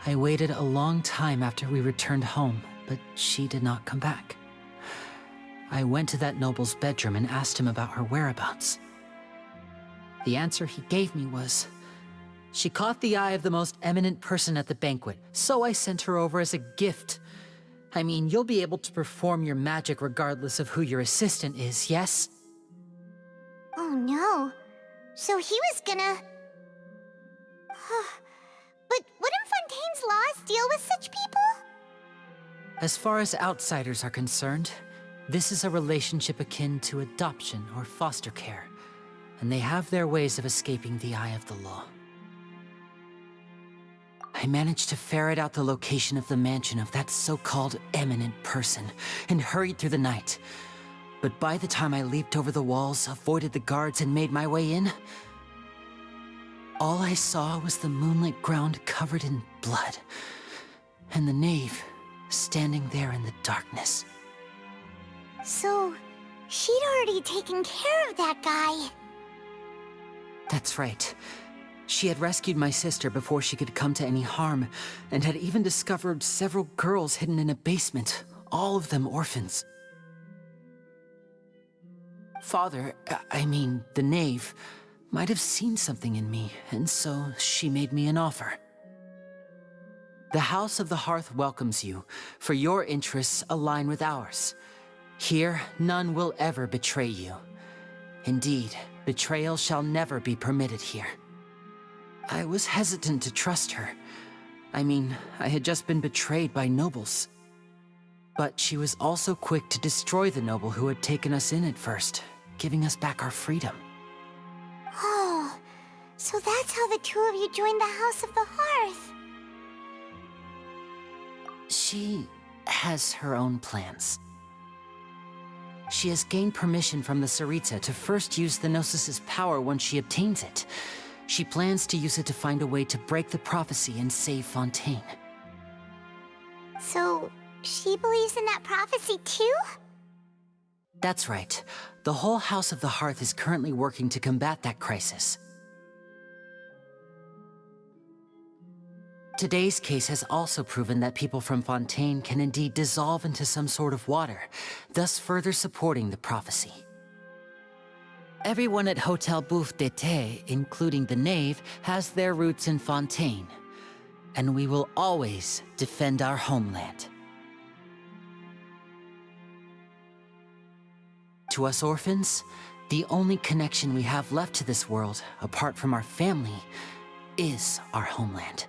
I waited a long time after we returned home, but she did not come back. I went to that noble's bedroom and asked him about her whereabouts. The answer he gave me was, she caught the eye of the most eminent person at the banquet, so I sent her over as a gift. I mean, you'll be able to perform your magic regardless of who your assistant is, yes? Oh no. So he was gonna... But wouldn't Fontaine's laws deal with such people? As far as outsiders are concerned, this is a relationship akin to adoption or foster care, and they have their ways of escaping the eye of the law. I managed to ferret out the location of the mansion of that so-called eminent person and hurried through the night. But by the time I leaped over the walls, avoided the guards, and made my way in, all I saw was the moonlit ground covered in blood, and the knave standing there in the darkness. So, she'd already taken care of that guy. That's right. She had rescued my sister before she could come to any harm, and had even discovered several girls hidden in a basement, all of them orphans. Father, I mean, the knave, might have seen something in me, and so she made me an offer. The House of the Hearth welcomes you, for your interests align with ours. Here, none will ever betray you. Indeed, betrayal shall never be permitted here. I was hesitant to trust her. I mean, I had just been betrayed by nobles. But she was also quick to destroy the noble who had taken us in at first, giving us back our freedom. Oh, so that's how the two of you joined the House of the Hearth. She has her own plans. She has gained permission from the Tsaritsa to first use the Gnosis' power once she obtains it. She plans to use it to find a way to break the prophecy and save Fontaine. So, she believes in that prophecy too? That's right. The whole House of the Hearth is currently working to combat that crisis. Today's case has also proven that people from Fontaine can indeed dissolve into some sort of water, thus further supporting the prophecy. Everyone at Hotel Bouffe d'été, including the Knave, has their roots in Fontaine, and we will always defend our homeland. To us orphans, the only connection we have left to this world, apart from our family, is our homeland.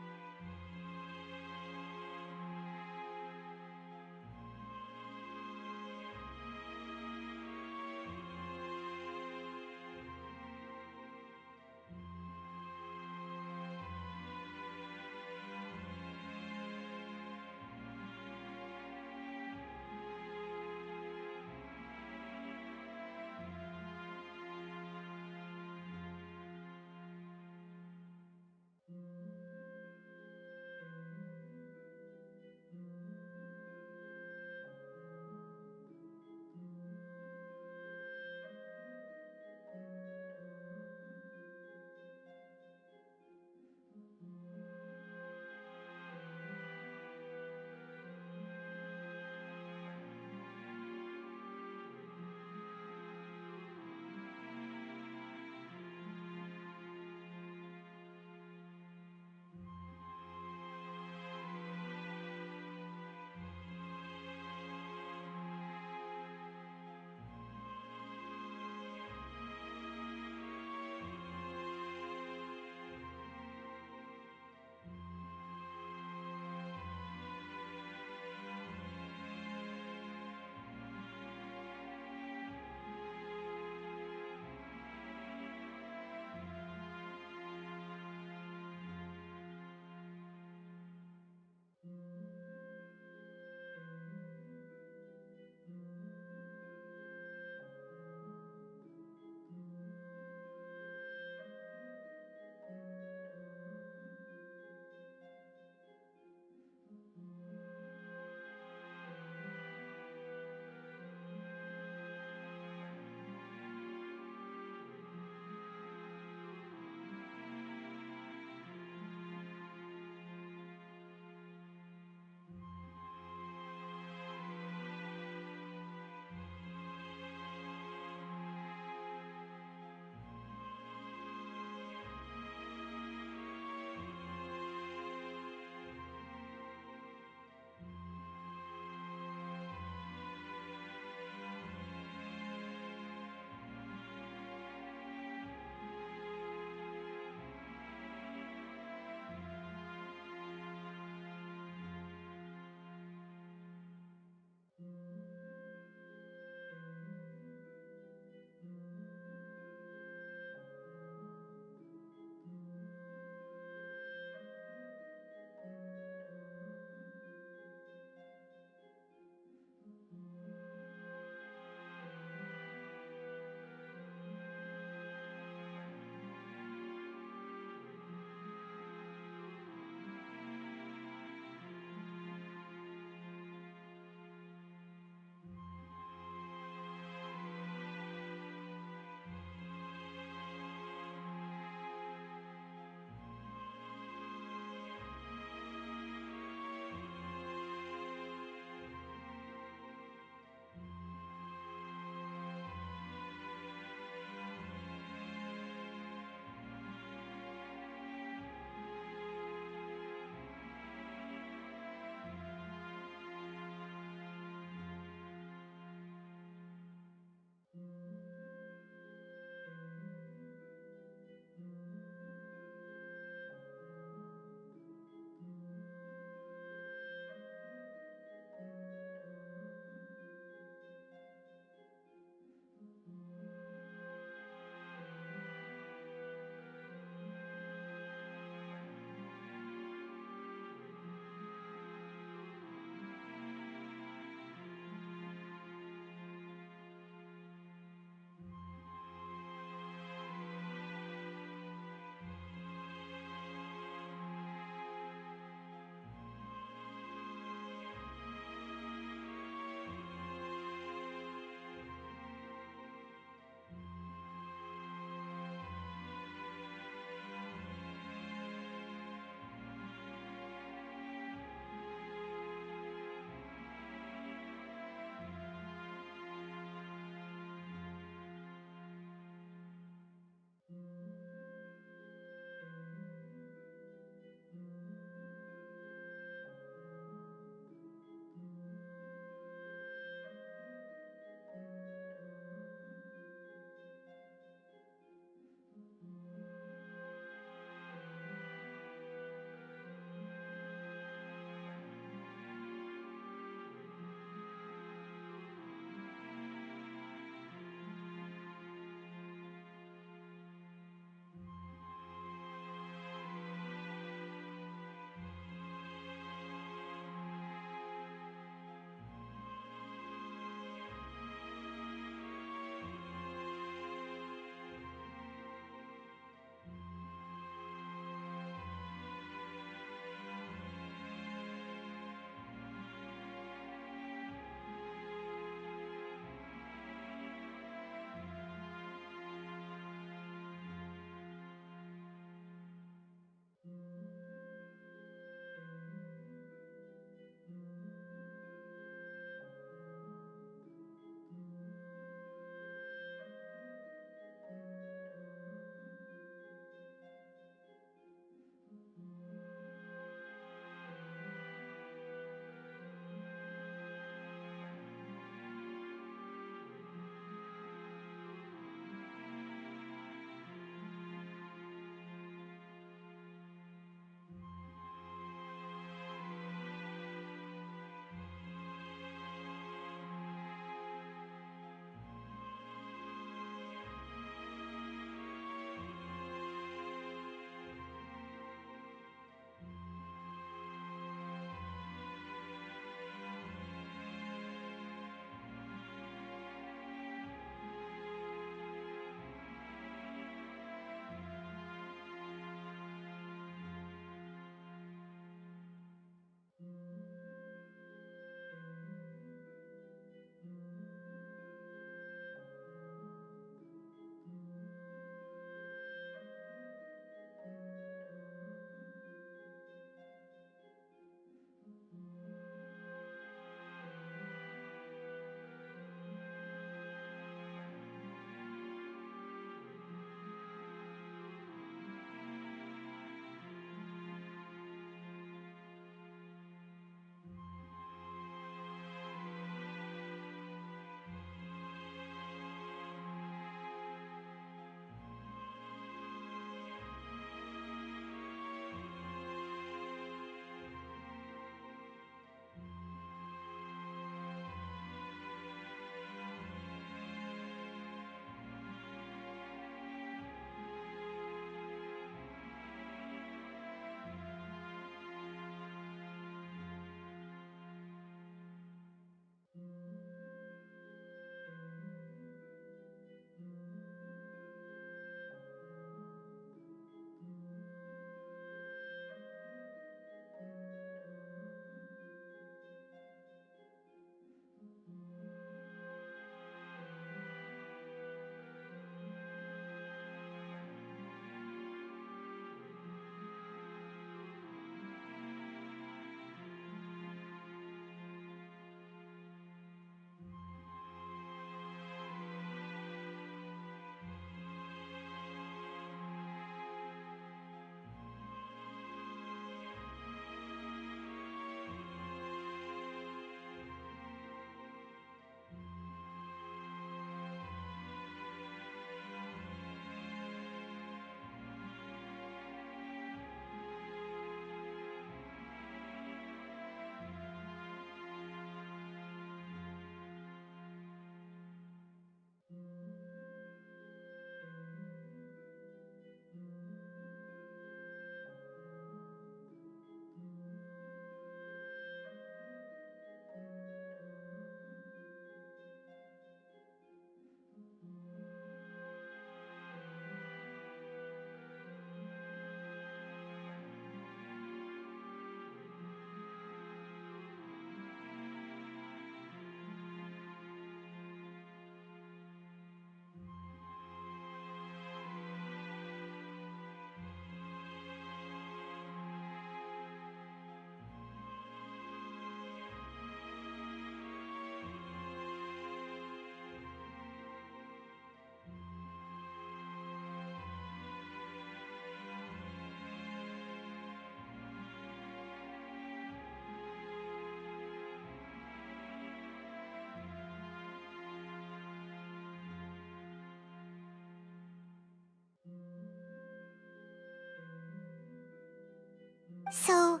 So,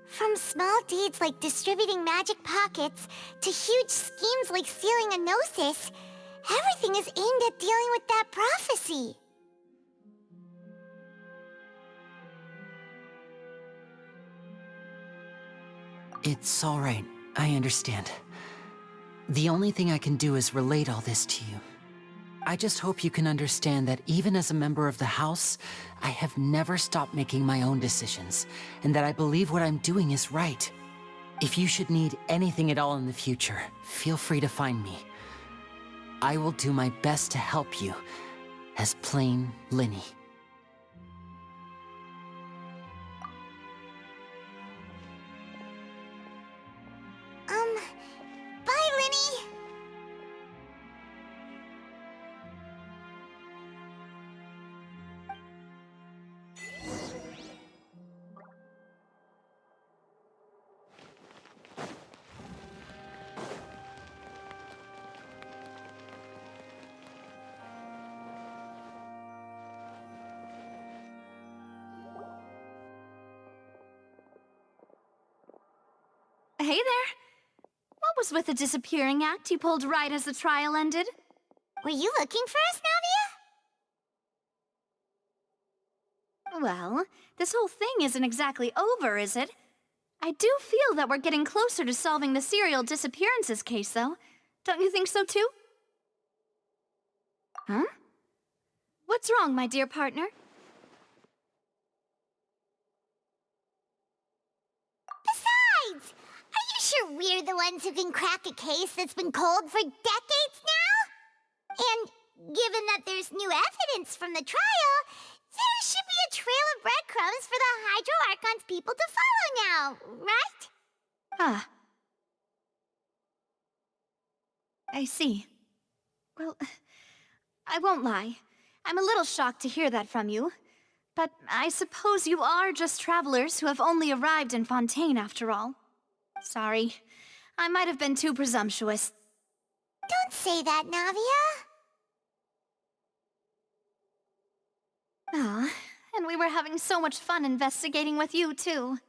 from small deeds like distributing magic pockets to huge schemes like stealing a Gnosis, everything is aimed at dealing with that prophecy. It's all right. I understand. The only thing I can do is relate all this to you. I just hope you can understand that even as a member of the House, I have never stopped making my own decisions, and that I believe what I'm doing is right. If you should need anything at all in the future, feel free to find me. I will do my best to help you, as plain Linny. Bye, Linny! Hey there! What was with the disappearing act you pulled right as the trial ended? Were you looking for us, Navia? Well, this whole thing isn't exactly over, is it? I do feel that we're getting closer to solving the serial disappearances case, though. Don't you think so, too? Huh? What's wrong, my dear partner? Besides, are you sure we're the ones who can crack a case that's been cold for decades now? And given that there's new evidence from the trial, there should be a trail of breadcrumbs for the Hydro Archon's people to follow now, right? Ah. I see. Well, I won't lie. I'm a little shocked to hear that from you. But I suppose you are just travelers who have only arrived in Fontaine after all. Sorry. I might have been too presumptuous. Don't say that, Navia. Ah, and we were having so much fun investigating with you, too.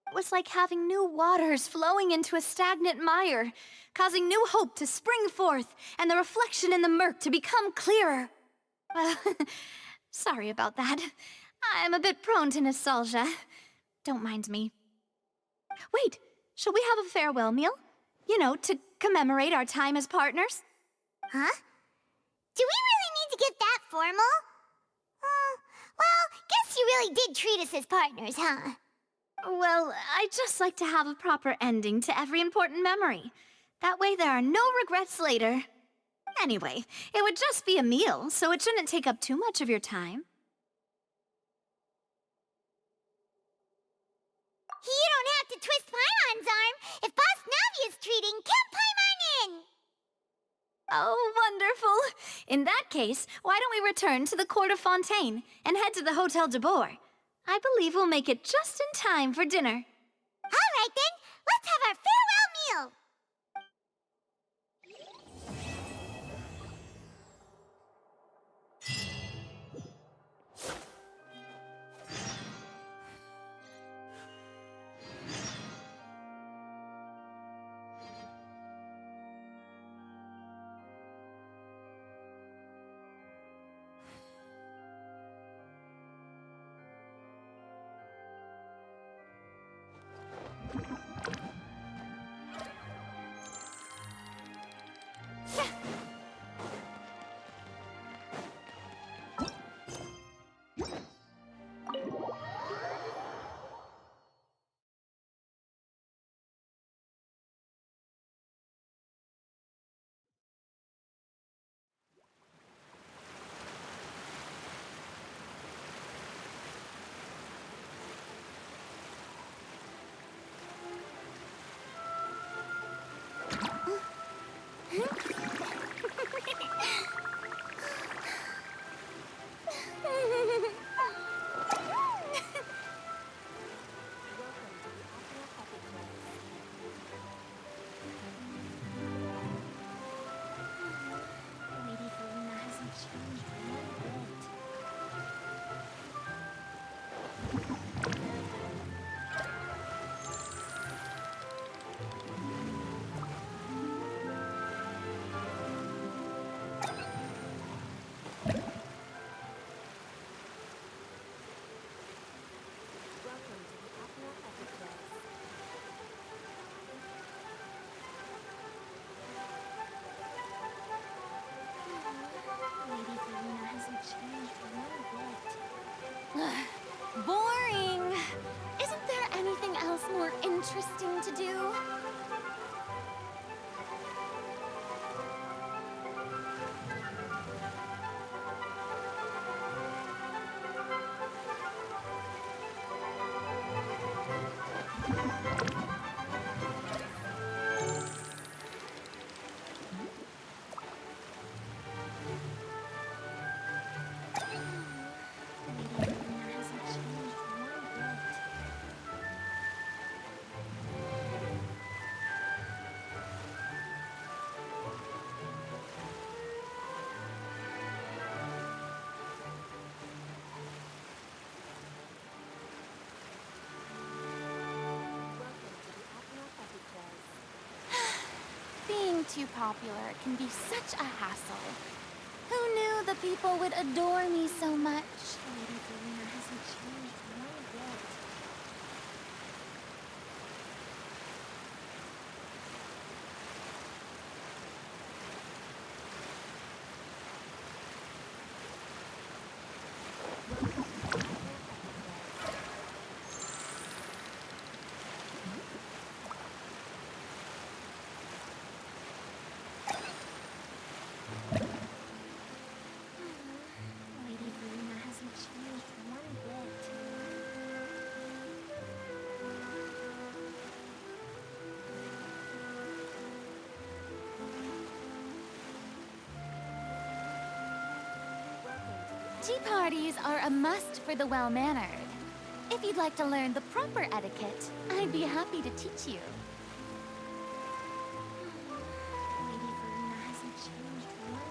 It was like having new waters flowing into a stagnant mire, causing new hope to spring forth, and the reflection in the murk to become clearer. Sorry about that. I'm a bit prone to nostalgia. Don't mind me. Wait, shall we have a farewell meal? You know, to commemorate our time as partners? Huh? Do we really need to get that formal? Well, guess you really did treat us as partners, huh? Well, I'd just like to have a proper ending to every important memory. That way there are no regrets later. Anyway, it would just be a meal, so it shouldn't take up too much of your time. You don't have to twist Paimon's arm. If Boss Navi is treating, count Paimon in! Oh, wonderful! In that case, why don't we return to the Court of Fontaine and head to the Hotel de Boer? I believe we'll make it just in time for dinner. All right then, let's have our farewell meal! too popular can be such a hassle. Who knew the people would adore me so much? Lady Verena hasn't changed one bit. Lady Verena hasn't changed one bit. Tea parties are a must for the well-mannered. If you'd like to learn the proper etiquette, I'd be happy to teach you. Lady Verena hasn't changed one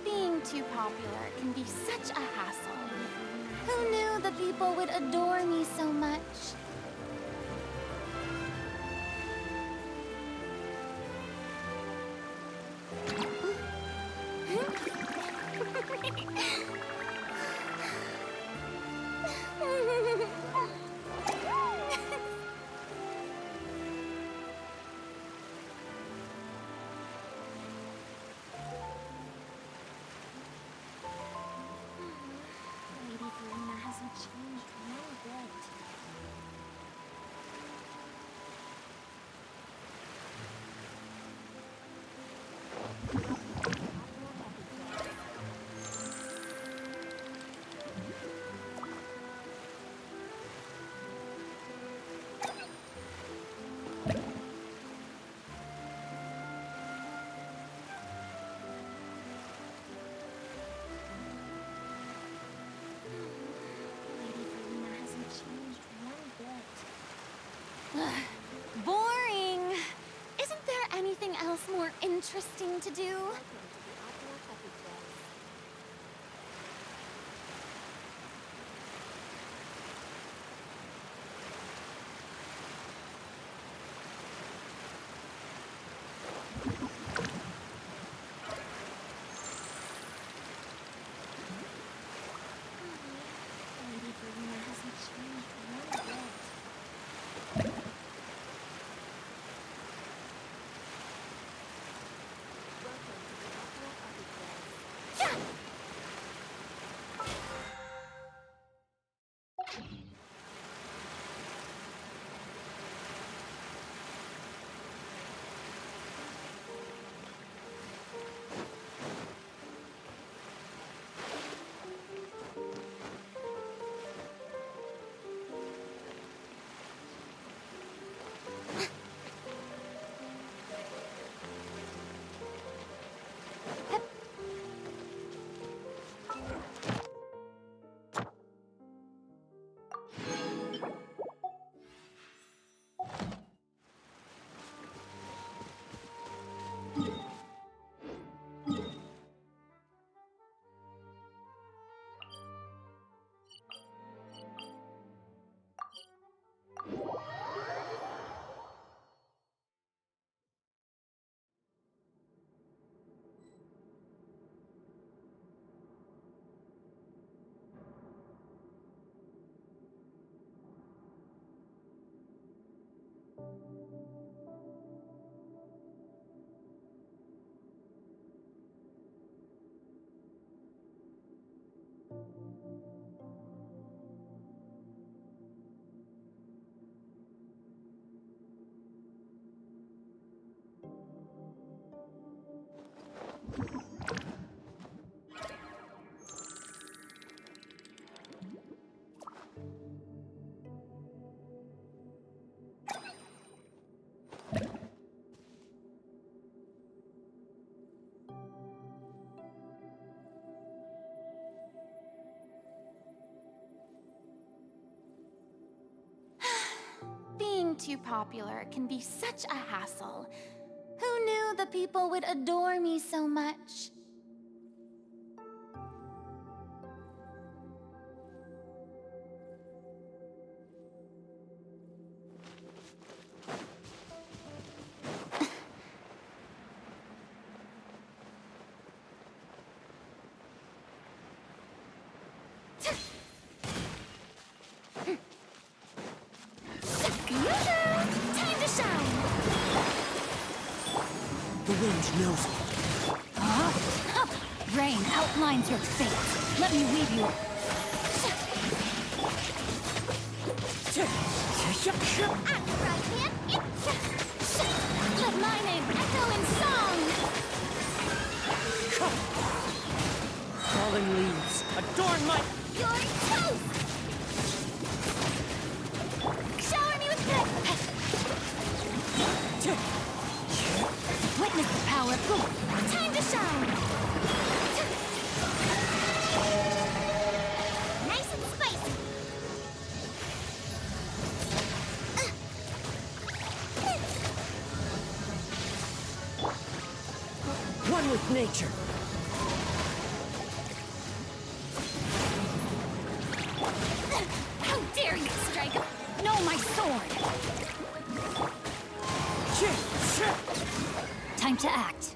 Being too popular can be such a hassle. Who knew the people would adore me so much? Lady Verena hasn't changed one bit. Lady Verena hasn't changed one bit. Boring! Isn't there anything else more interesting to do? Lady Verena hasn't changed one bit. being too popular can be such a hassle. Who knew the people would adore me so much? Time to shine! The wind knows me. Huh? Rain outlines your fate. Let me weave you. Let my name echo in song! Falling leaves, adorn my... You're toast! Shower me with Witness the power of good. time to shine! Nice and spicy. One with nature. How dare you strike? No, my sword. Time to act.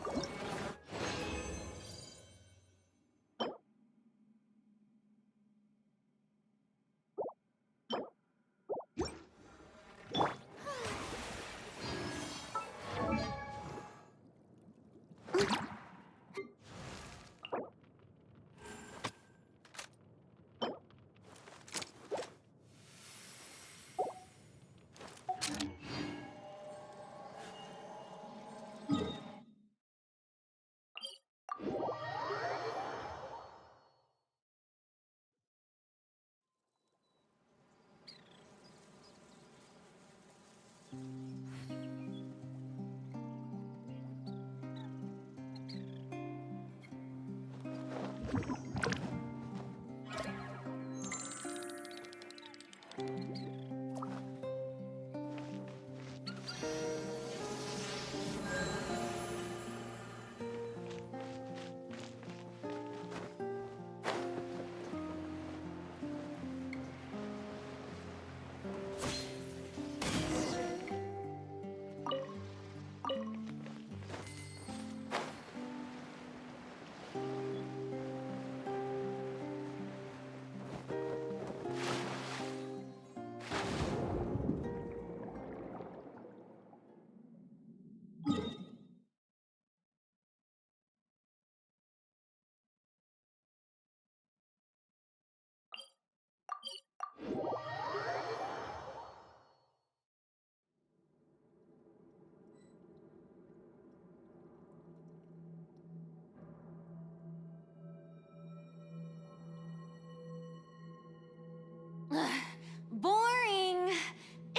Boring.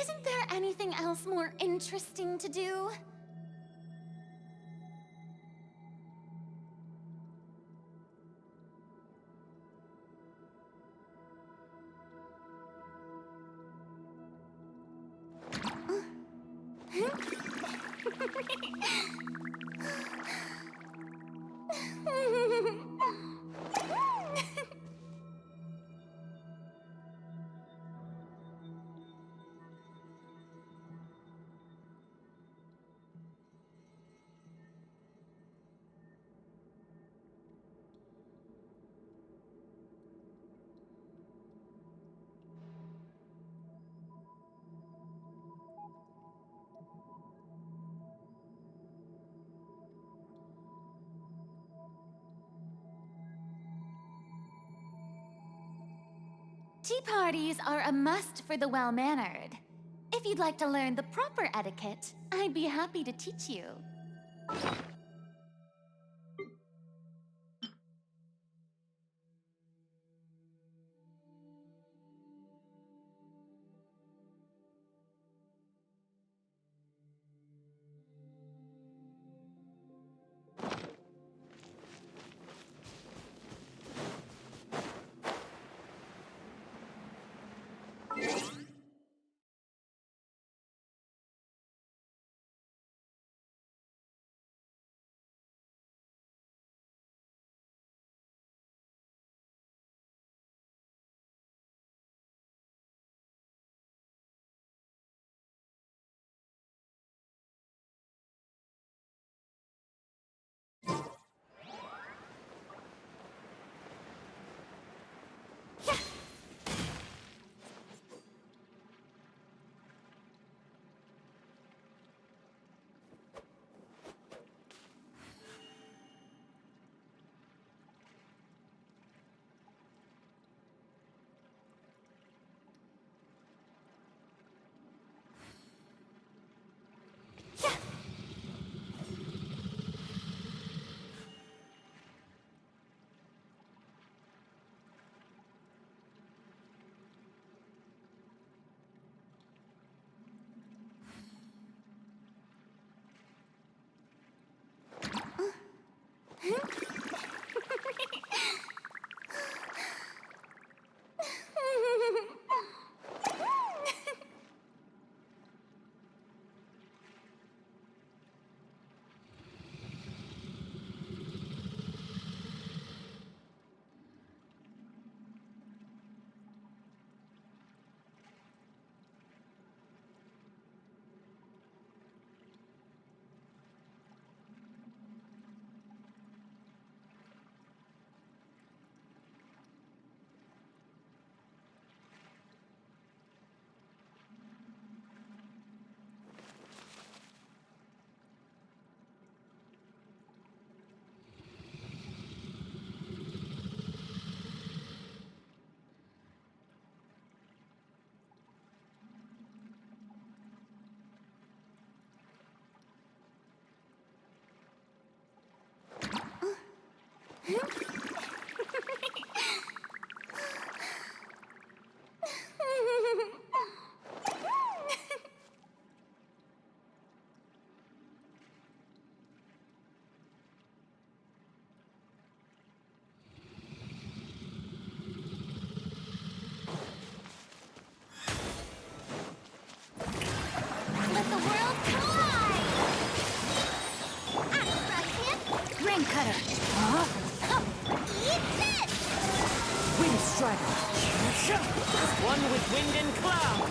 Isn't there anything else more interesting to do? Tea parties are a must for the well-mannered. If you'd like to learn the proper etiquette, I'd be happy to teach you. One with wind and cloud.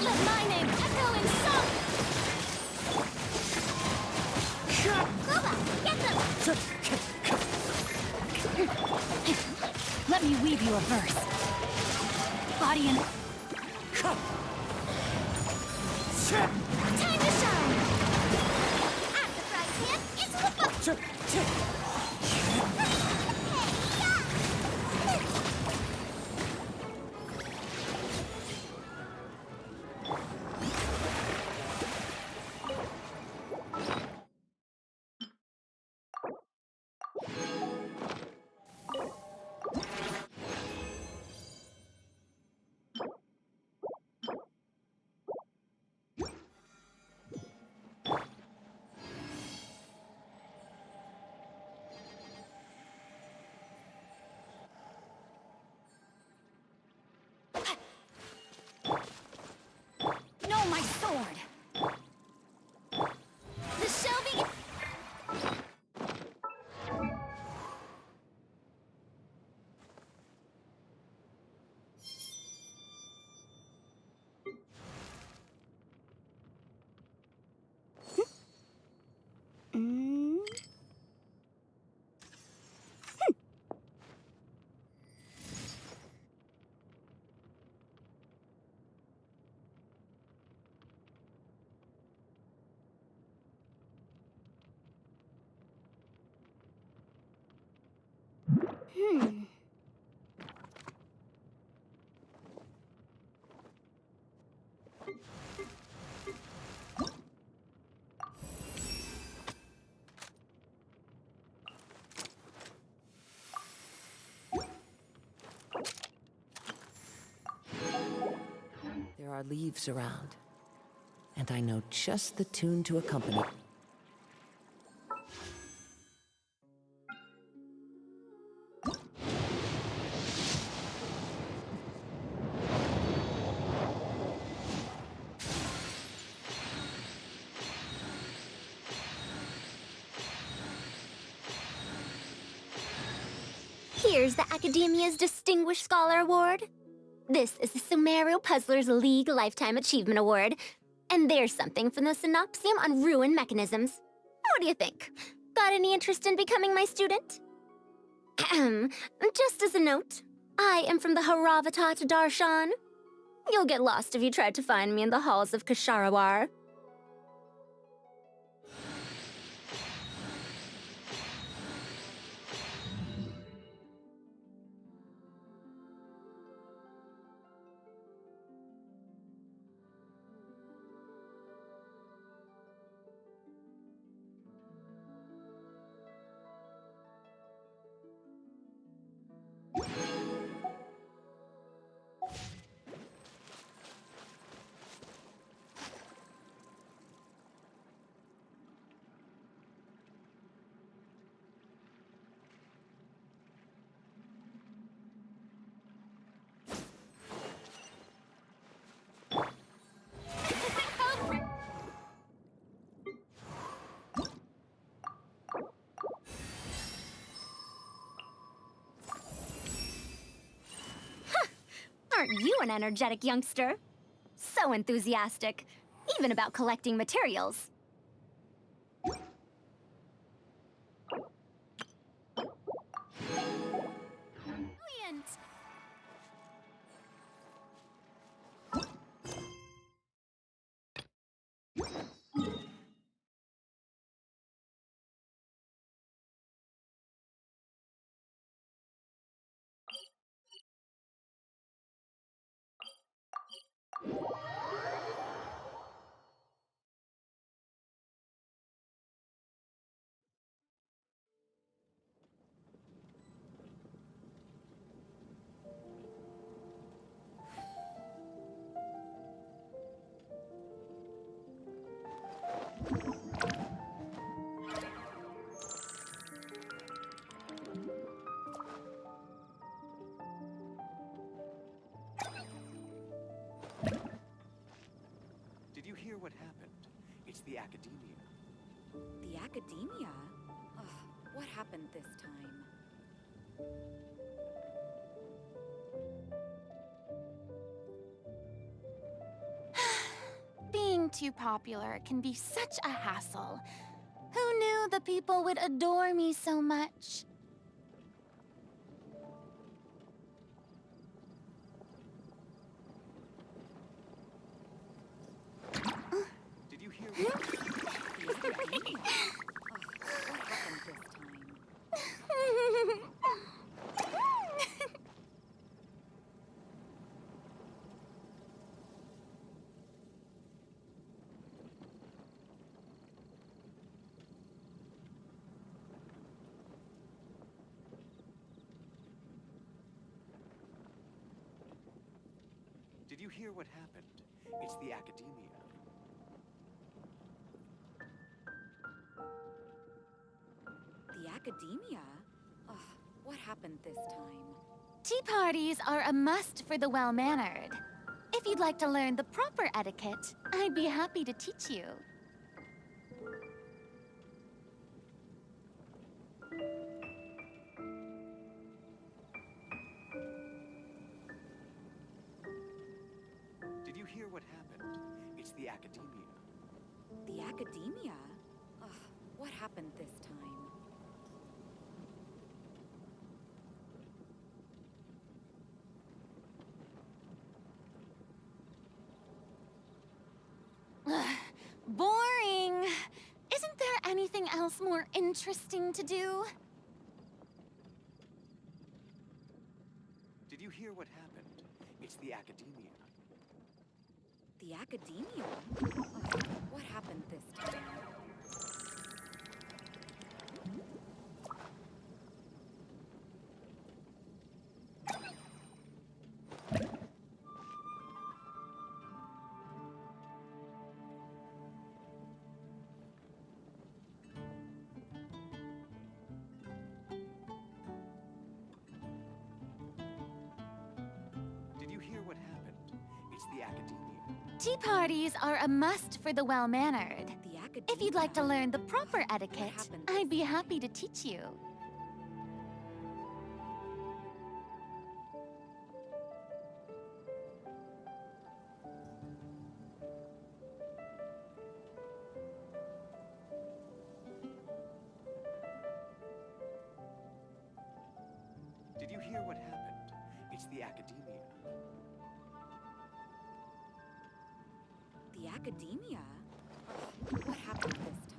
Let my name echo in song! Kuba, get them! Let me weave you a verse. Body and... Time to shine! At the frying pan, into the bucket! No, my sword! The Shelby... There are leaves around, and I know just the tune to accompany. Here's the Academia's Distinguished Scholar Award. This is the Sumeru Puzzlers League Lifetime Achievement Award. And there's something from the Synopsium on Ruin Mechanisms. What do you think? Got any interest in becoming my student? Just as a note, I am from the Haravatat Darshan. You'll get lost if you try to find me in the halls of Kasharawar. Aren't you an energetic youngster? So enthusiastic, even about collecting materials. Brilliant! Did you hear what happened? It's the Academia. The Academia? Ugh, what happened this time? too popular can be such a hassle. Who knew the people would adore me so much? Did you hear what happened this time? Did you hear what happened? It's the academia. The academia? Ugh, what happened this time? Tea parties are a must for the well-mannered. If you'd like to learn the proper etiquette, I'd be happy to teach you. Did you hear what happened? It's the academia. The academia? Ugh, what happened this time? Boring! Isn't there anything else more interesting to do? Did you hear what happened? It's the academia. The academia? Ugh, what happened this time? Did you hear what happened? It's the academia. Tea parties are a must for the well-mannered. The academia? If you'd like to learn the proper etiquette, I'd be happy to teach you. Did you hear what happened? It's the academia. The academia? Ugh, what happened this time?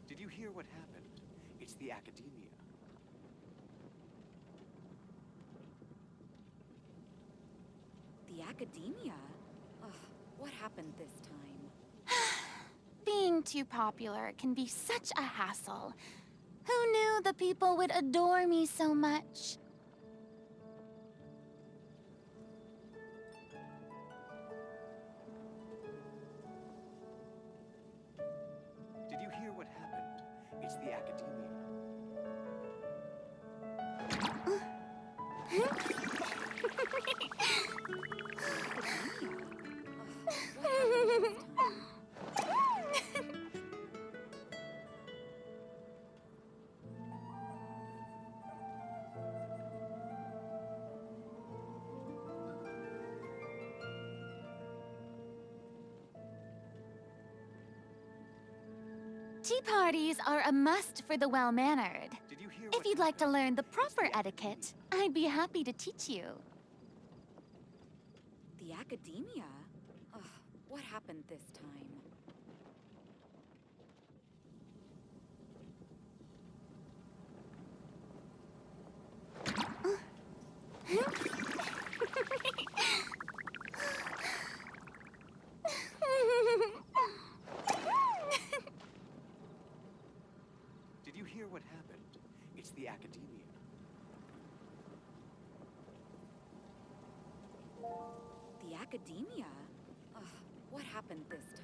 Did you hear what happened? It's the academia. The academia? Ugh, what happened this time? Being too popular can be such a hassle. Who knew the people would adore me so much? Did you hear what happened? It's the academia. Tea parties are a must for the well-mannered. Did you hear If you'd like to learn the proper etiquette, I'd be happy to teach you. The academia? Ugh, what happened this time? Did you hear what happened? It's the academia. The academia? Ugh, what happened this time?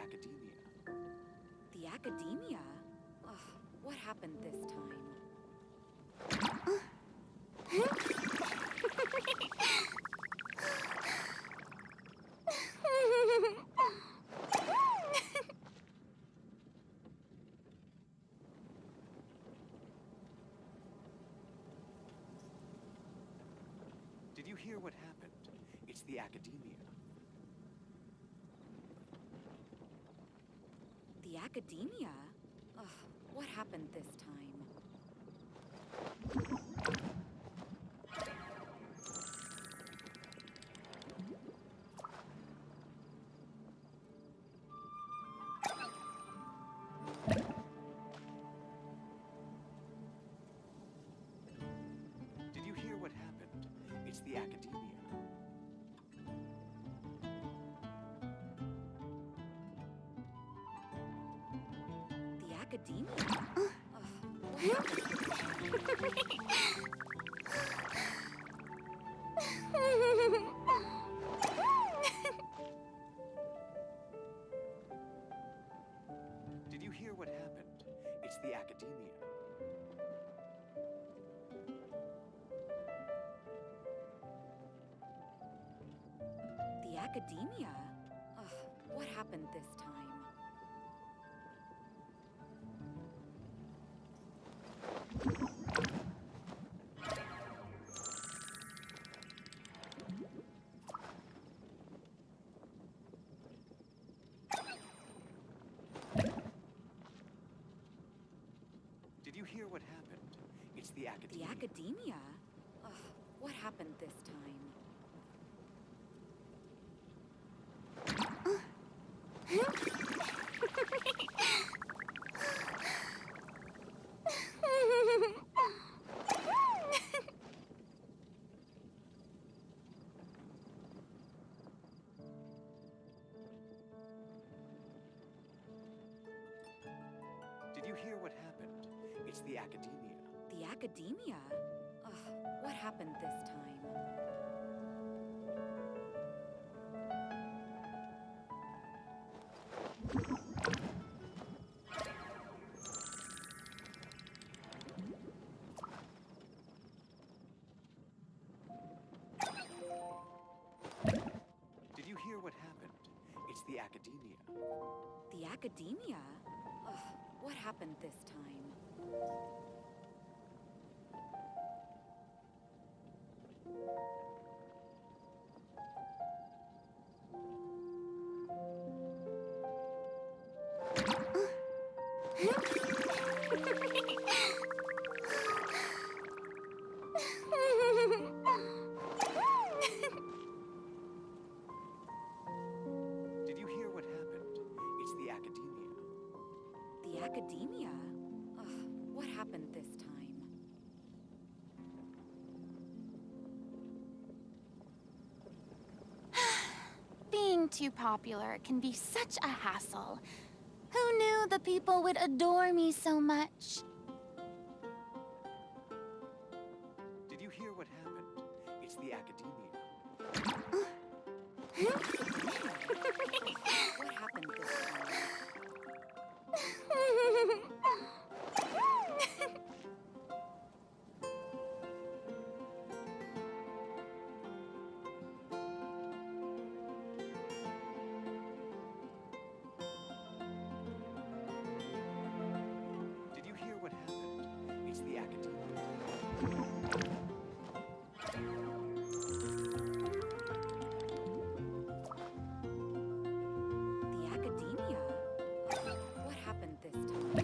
academia. The academia? Ugh, what happened this time? Did you hear what happened? It's the academia. The academia? Ugh, what happened this time? Did you hear what happened? It's the academia. The academia? Ugh, what happened? Did you hear what happened? It's the academia. The academia? Ugh, what happened this time? Did you hear what happened? It's the academia. The academia? Ugh, what happened this time? Did you hear what happened? It's the academia. The academia? Ugh, what happened this time? Did you hear what happened? It's the academia. The academia? Ugh, what happened this time? Did you hear what happened? It's the academia. The academia? Ugh, what happened this time? Being too popular can be such a hassle. Who knew the people would adore me so much? Did you hear what happened? It's the academia. What happened this time? Did you hear what happened? It's the academia. The academia? Ugh, what happened this time?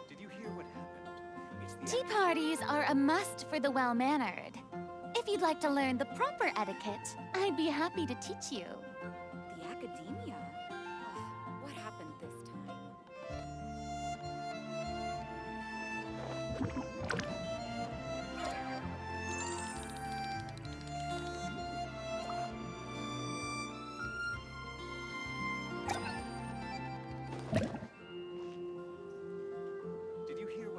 Did you hear what happened? It's the Tea parties are a must for the well-mannered. If you'd like to learn the proper etiquette, I'd be happy to teach you. The academia? Ugh, what happened this time? Did you hear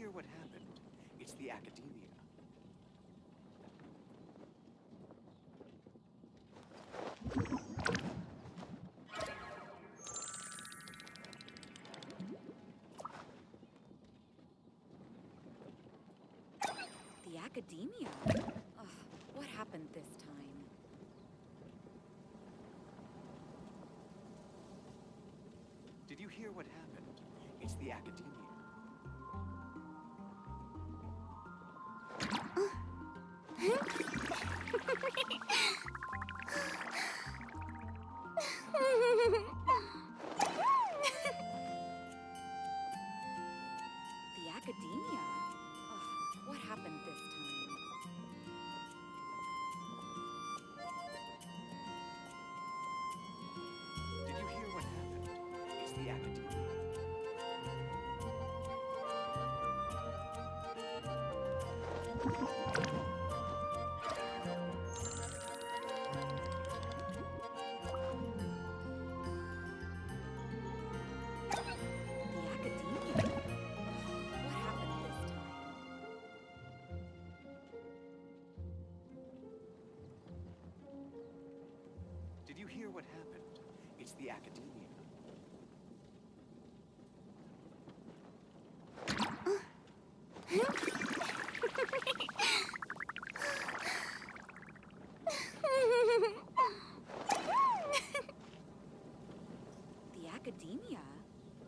hear what happened? It's the academia. The academia? Ugh, what happened this time? Did you hear what happened? It's the academia. The academia? Ugh, what happened this time? Did you hear what happened? It's the academia. Did you hear what happened? It's the academia. The academia?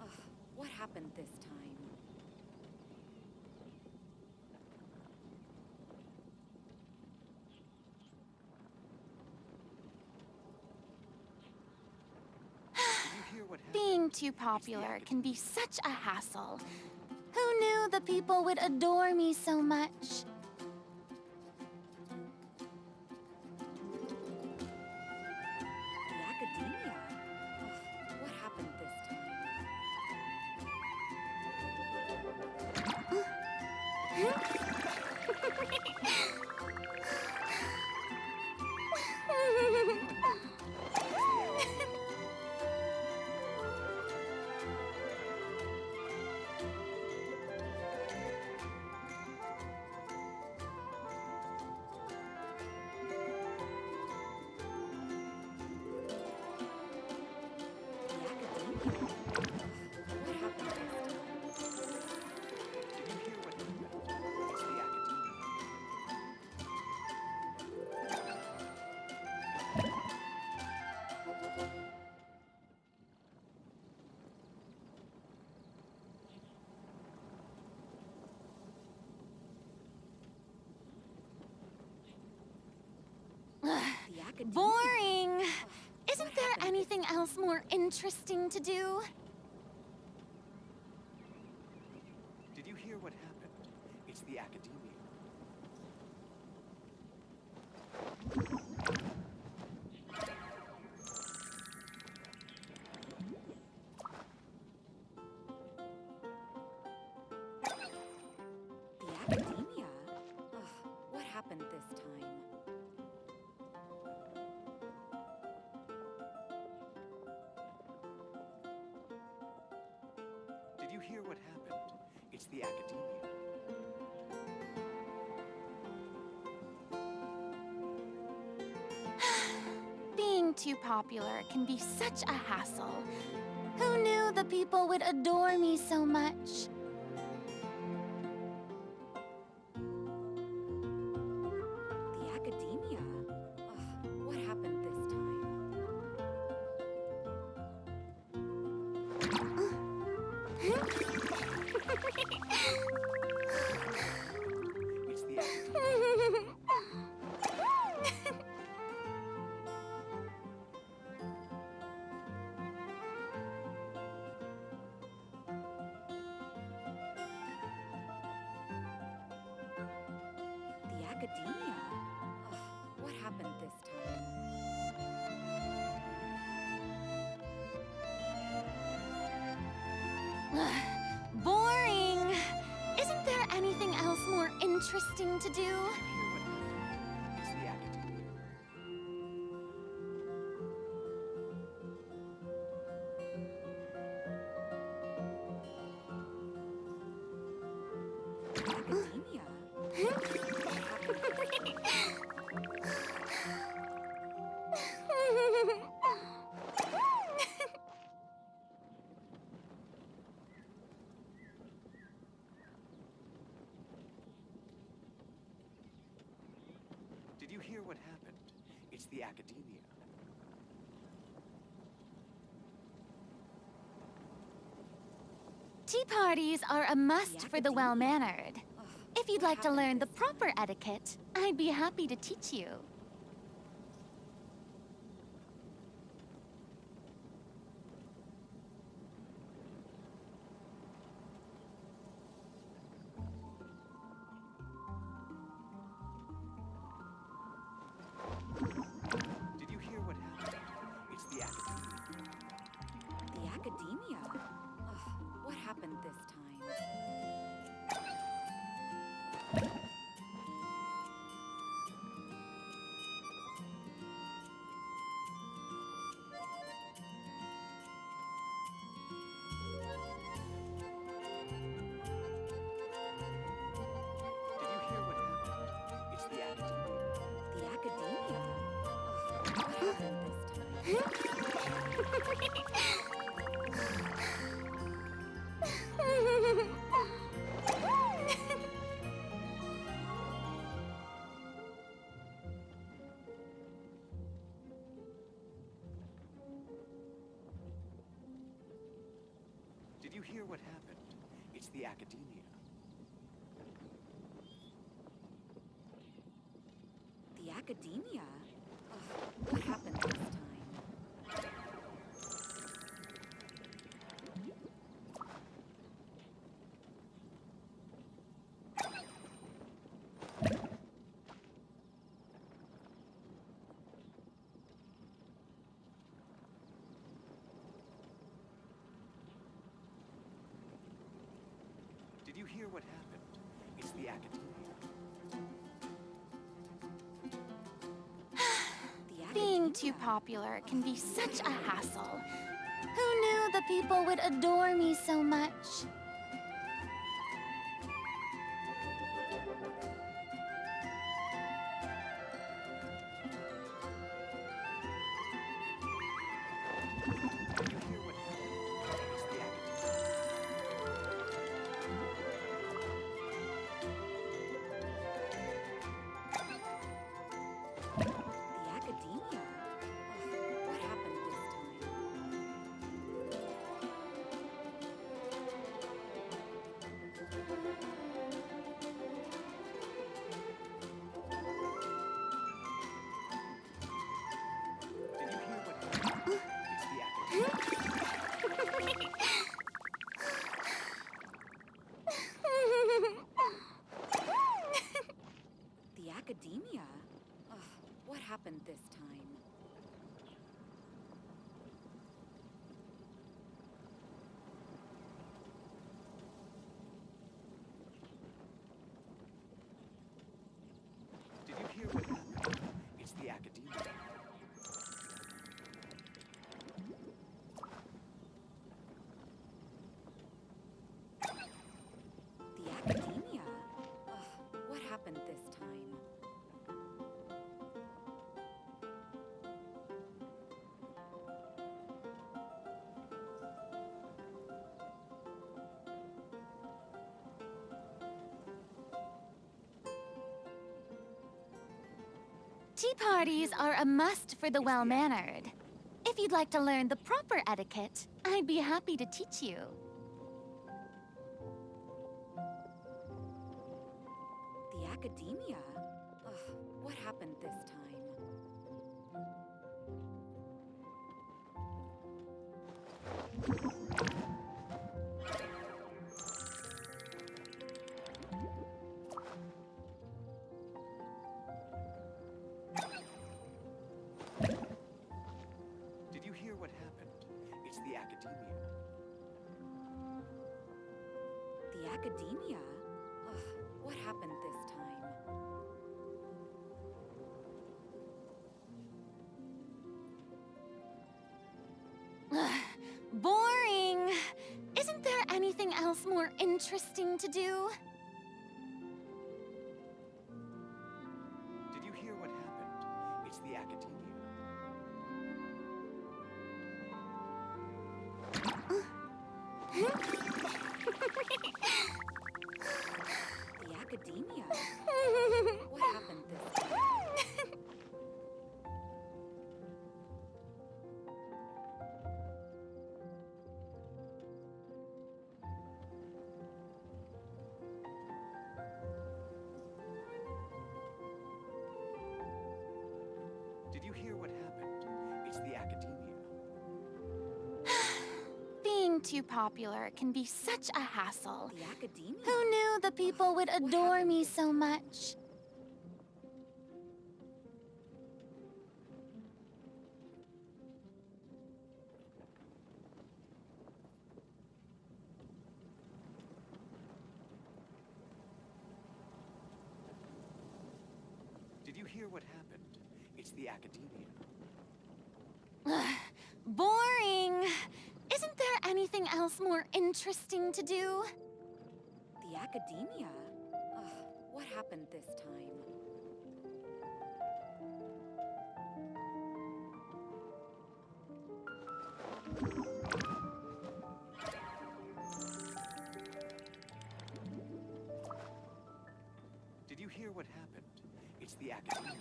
Ugh, what happened this time? Being too popular can be such a hassle. Who knew the people would adore me so much? The academia? Ugh, what happened this Boring! Isn't there anything else more interesting to do? Did you hear what happened? It's the academia. The academia? Ugh, what happened this time? Did you hear what happened? It's the academia. Being too popular can be such a hassle. Who knew the people would adore me so much? The academia? Ugh, what happened this time? It's the academia. The academia? Ugh, what happened this time? Boring! Isn't there anything else more interesting to do? It's the academia. the academia. Tea parties are a must for the well-mannered. If you'd like to learn the proper etiquette, I'd be happy to teach you. Did you hear what happened? It's the academia. The academia? Ugh, what happened this time? Did you hear what happened? It's the academia. The academia? Ugh, what happened this time? Did you hear what happened? It's the academia. The academia? Ugh, what happened this time? Did you hear what happened? It's the academia. Being too popular can be such a hassle. Who knew the people would adore me so much? The academia? Ugh, what happened this time? Did you hear what happened? It's the academia. The academia? Ugh, what happened this time? Did you hear what happened? It's the academia. The academia? Ugh, what happened this time? Tea parties are a must for the well-mannered. If you'd like to learn the proper etiquette, I'd be happy to teach you. The academia? Ugh, what happened this time? Did you hear what happened? It's the academia. The academia? Ugh, what happened this time? Boring! Isn't there anything else more interesting to do? Did you hear what happened? It's the academia. The academia? What happened this time? academia. Being too popular can be such a hassle. The academia? Who knew the people would adore me so much? Did you hear what happened? It's the academia. Boring. Isn't there anything else more interesting to do? The academia? What happened this time? Did you hear what happened? It's the academia.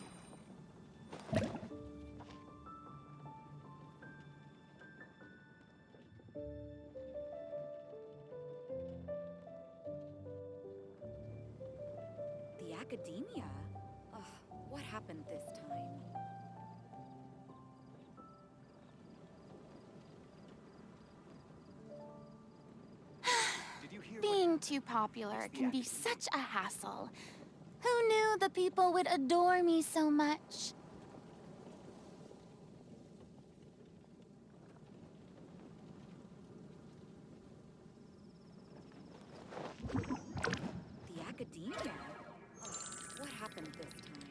The academia? What happened this time? Being too popular can be such a hassle. Who knew the people would adore me so much? The academia? What happened this time?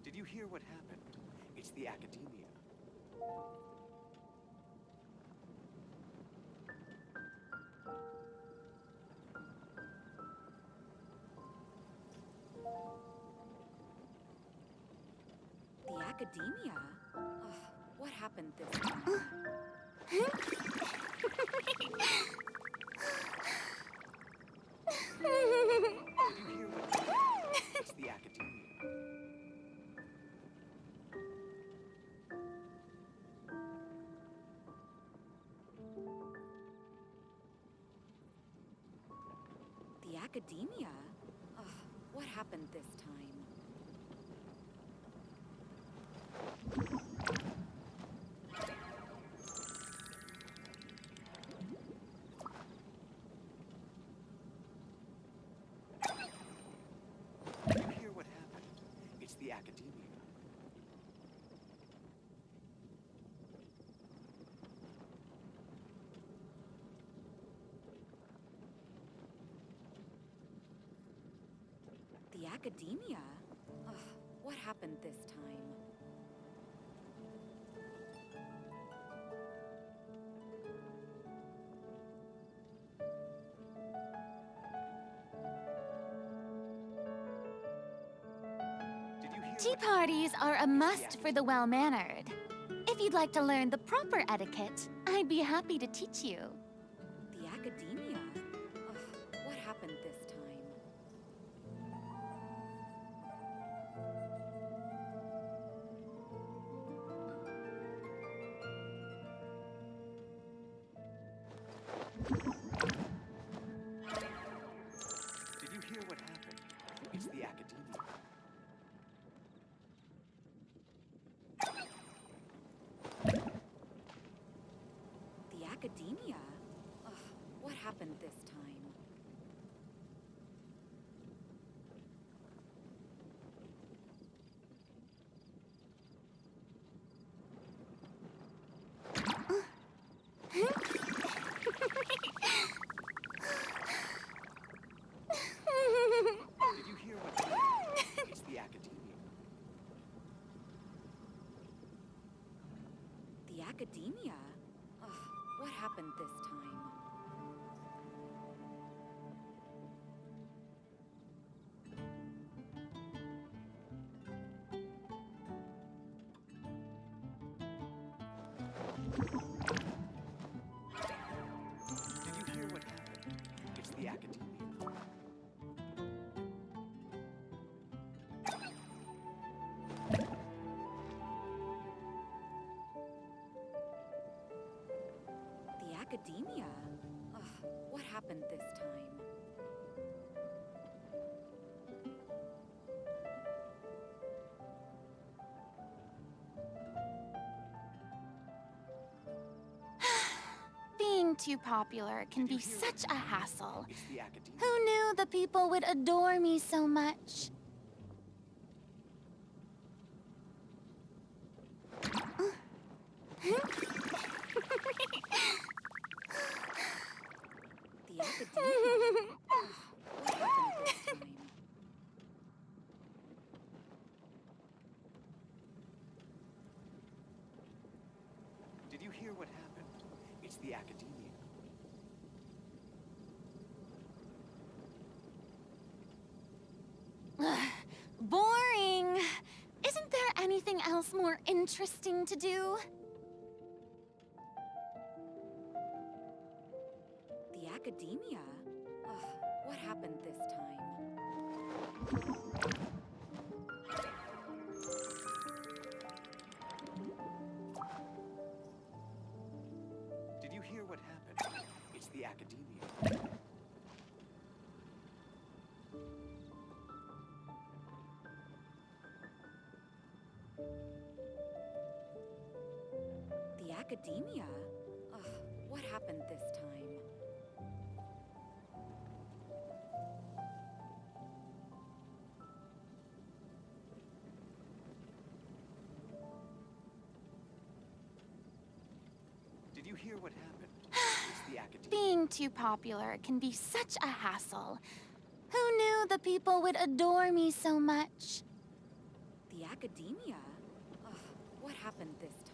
Did you hear what happened? It's the academia. The academia? What happened this time? Did you hear what happened? It's the academia. The academia? What happened this time? Did you hear what happened? It's the academia. The academia? What happened this time? Tea parties are a must for the well-mannered. If you'd like to learn the proper etiquette, I'd be happy to teach you. The academia? What happened this time? Did you hear what happened? It's the academia. The academia? What happened this time? Did you hear what happened? It's the academia. The academia? What happened this time? Did you hear what happened? It's the academia. The academia? What happened this time? Being too popular can be such a hassle. Who knew the people would adore me so much? The academia. What happened this time? Did you hear what happened? It's the academia. Boring. Isn't there anything else more interesting to do? The academia? Ugh, what happened this time? Did you hear what happened? It's the academia. The academia? Ugh, what happened this time? Did you hear what happened? It's the academia. Being too popular can be such a hassle. Who knew the people would adore me so much? The academia? Ugh, what happened this time?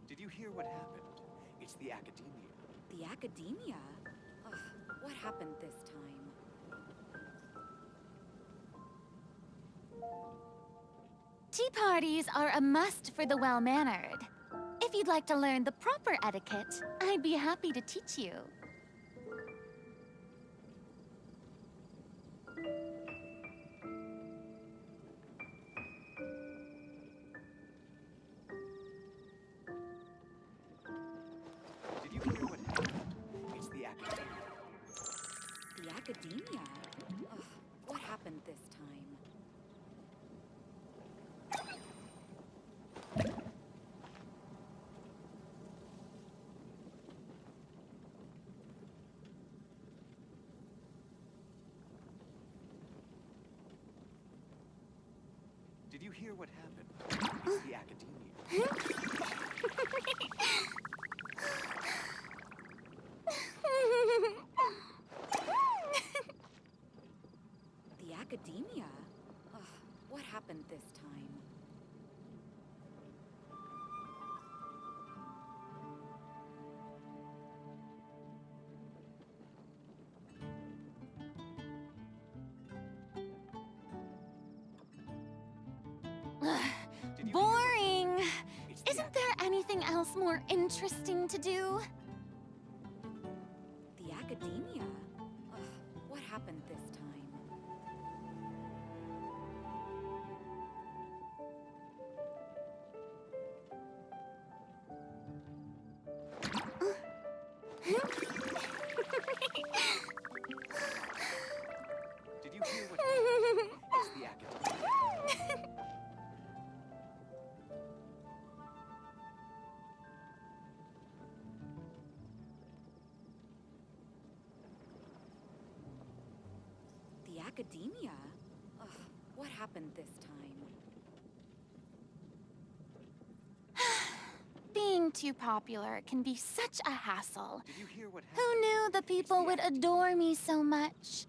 Did you hear what happened? It's the academia. The academia? Ugh, what happened this time? Tea parties are a must for the well-mannered. If you'd like to learn the proper etiquette, I'd be happy to teach you. Did you hear what happened? It's the academia. The academia? Ugh, what happened this time? Did you hear what happened? It's the academia. The academia? Ugh, what happened this time? Boring. Isn't there anything else more interesting to do? The academia? Ugh, what happened this time? Did you hear what happened? It's the academia. The academia? Ugh, what happened this time? Being too popular can be such a hassle. Did you hear what happened? Who knew the people would adore me so much?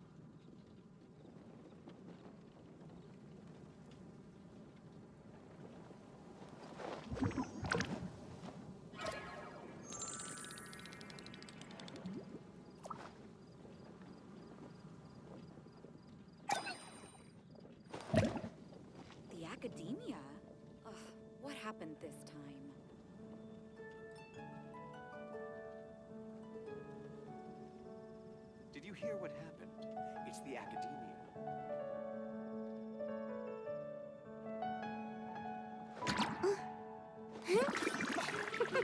The academia? Ugh, what happened this time? Did you hear what happened? It's the academia. The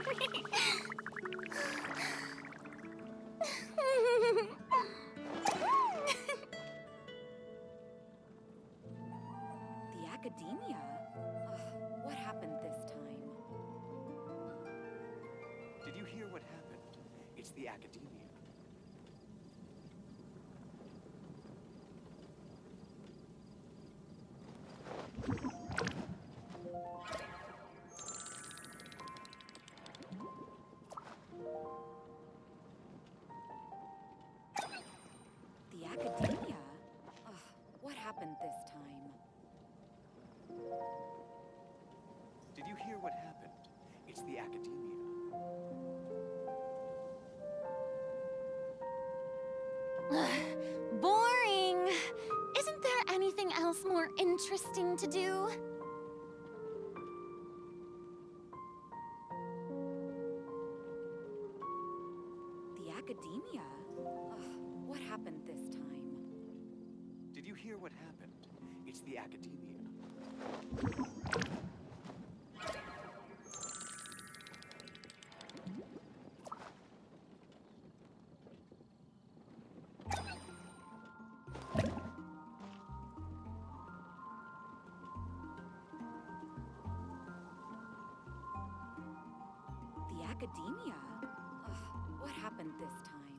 academia? What happened this time? Did you hear what happened? It's the academia. The academia? What happened this time? Did you hear what happened? It's the academia. Boring! Isn't there anything else more interesting to do? The academia? What happened this time? Did you hear what happened? It's the academia. The academia? What happened this time?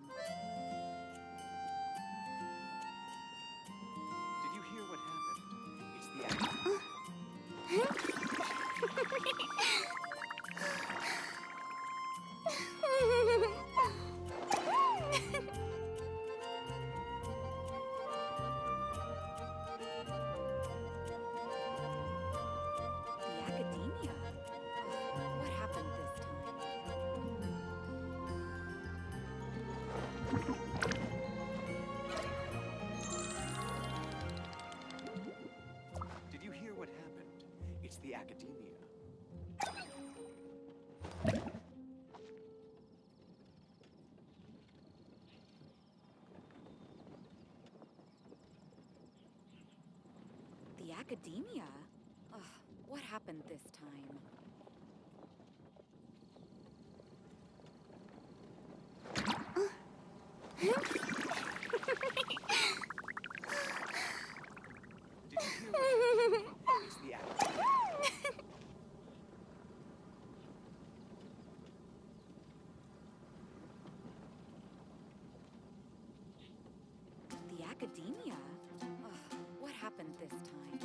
Did you hear what happened? It's the academia. The academia? What happened this time? Did you hear what happened? It's the academia. The academia? What happened this time? Did you hear what happened? It's the academia. The academia? What happened this time?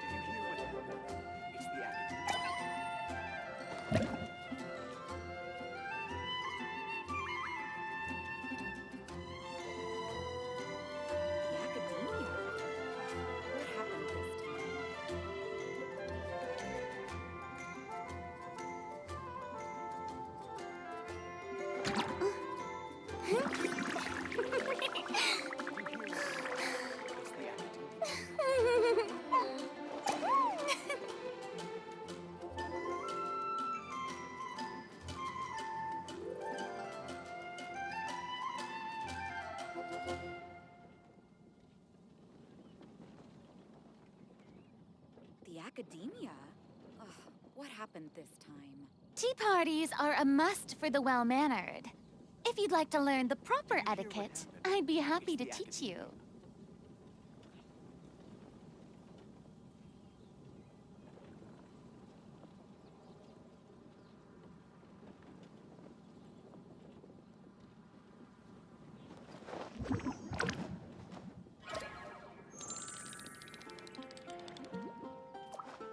Did you hear what happened? It's the academia. The academia? What happened this time? It's the academia. The academia? What happened this time? Tea parties are a must for the well-mannered. If you'd like to learn the proper etiquette, I'd be happy to teach you.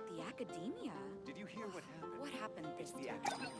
The academia? Did you hear what happened? What happened this It's the time? academia.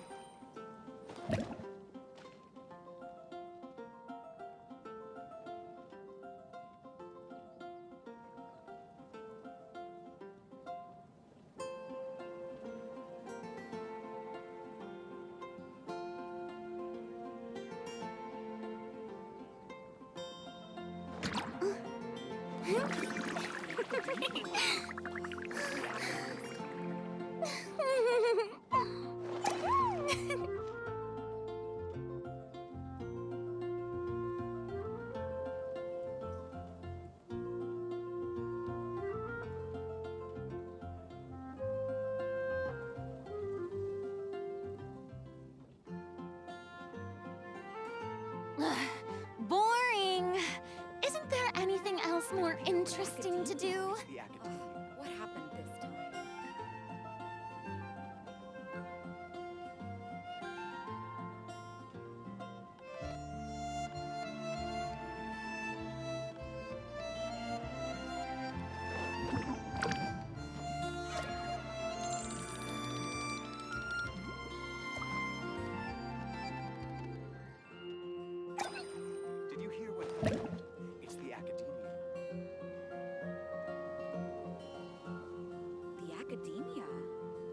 Boring. Isn't there anything else more interesting to do? What happened this time? Did you hear what happened? It's the academia. The academia?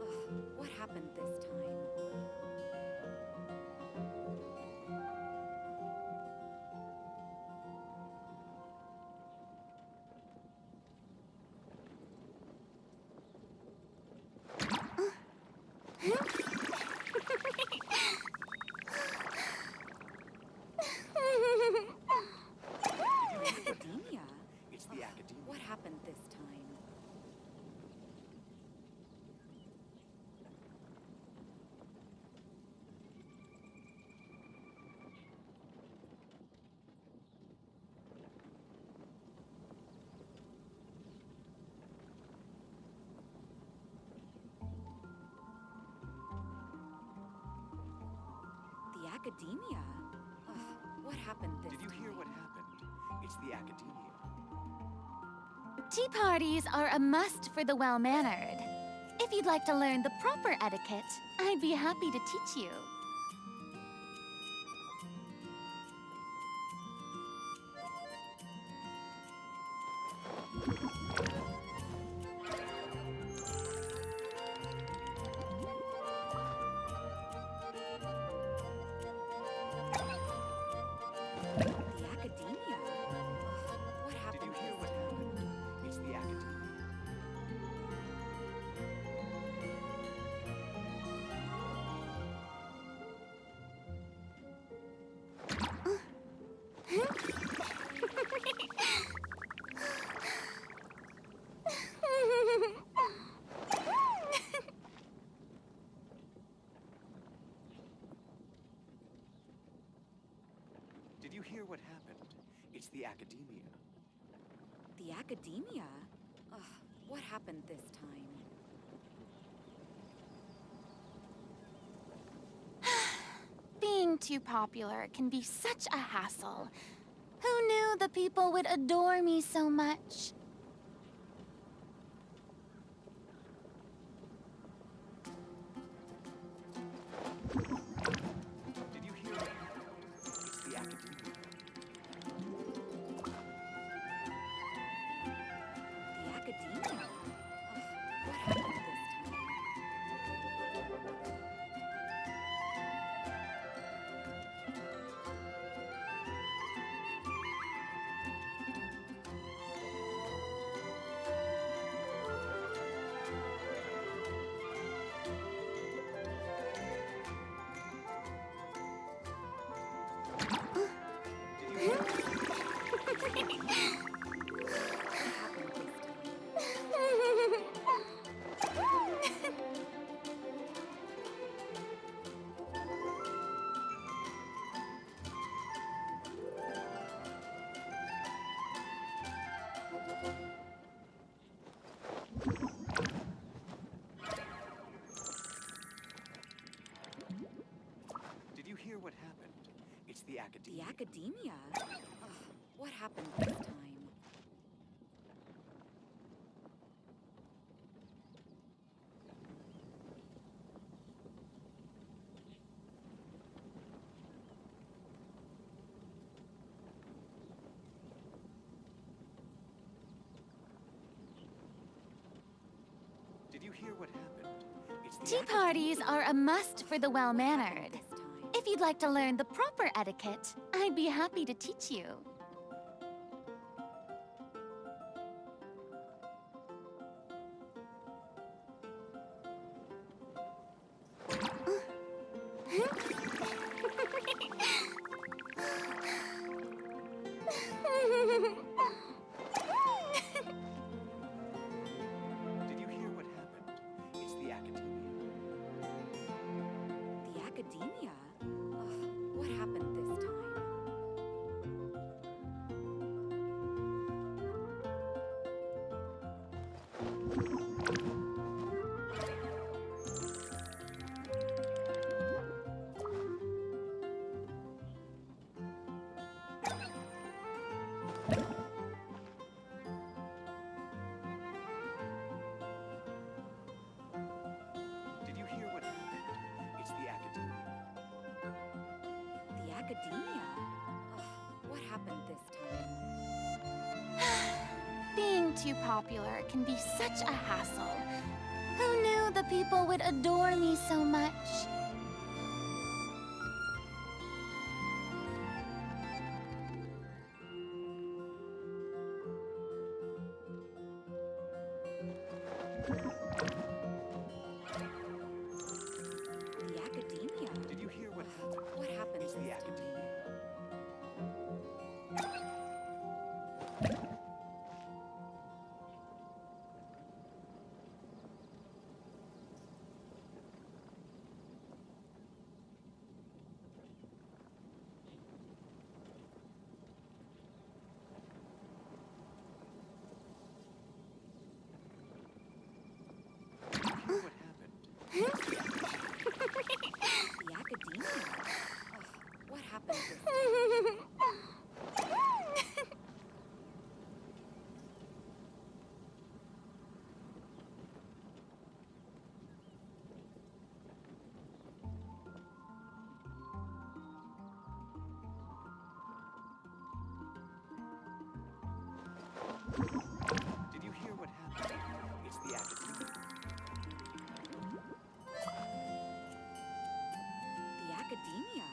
Ugh, what happened this time? Academia? It's the academia. What happened this time? The academia? Ugh, what happened this Did you time? hear what happened? It's the academia. Tea parties are a must for the well-mannered. If you'd like to learn the proper etiquette, I'd be happy to teach you. The academia? Ugh, what happened? Did you hear what happened? It's the academia. Did you hear what happened? It's the academia. The academia? Ugh, what happened this time? Being too popular can be such a hassle. Who knew the people would adore me so much? Did you hear what happened? It's the academia. The academia? Ugh, what happened this time? Did you hear what happened? It's the academia. The academia? Ugh, what happened this time? Did you hear what happened? It's the Tea academia. parties are a must for the well-mannered. If you'd like to learn the proper etiquette, I'd be happy to teach you. Did you hear what happened? It's the academia. The academia? Ugh, what happened this time? academia? Ugh, what happened this time? Being too popular can be such a hassle. Who knew the people would adore me so much? The academia? Did you hear what happened? What happened this time? The academia? Ugh, what happened this time? Did you hear what happened? It's the academia. The academia?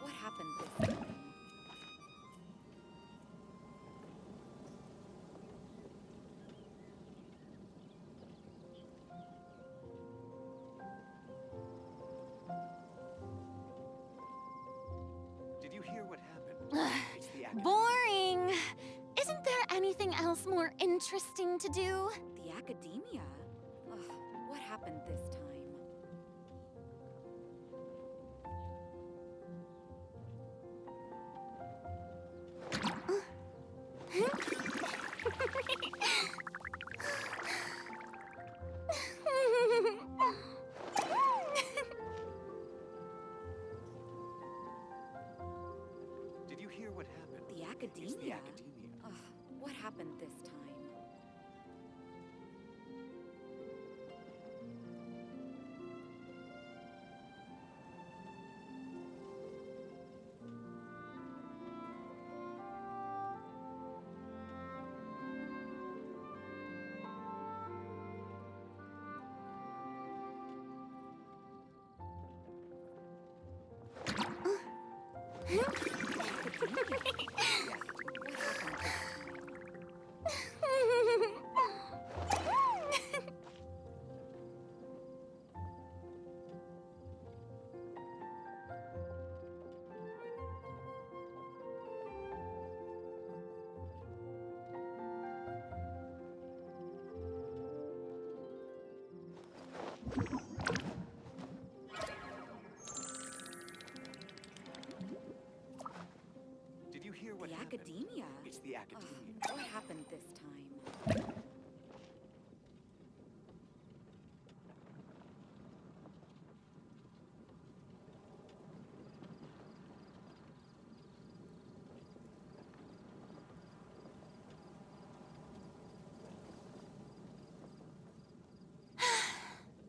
What happened this time? Did you hear what happened? It's the academia. Boring! Isn't there anything else more interesting to do? The academia? Ugh, what happened this time? Did you hear what happened? The academia? It's the academia. Ugh, what happened this time? Did you hear what The happened? academia? It's the academia. Ugh, what happened this time?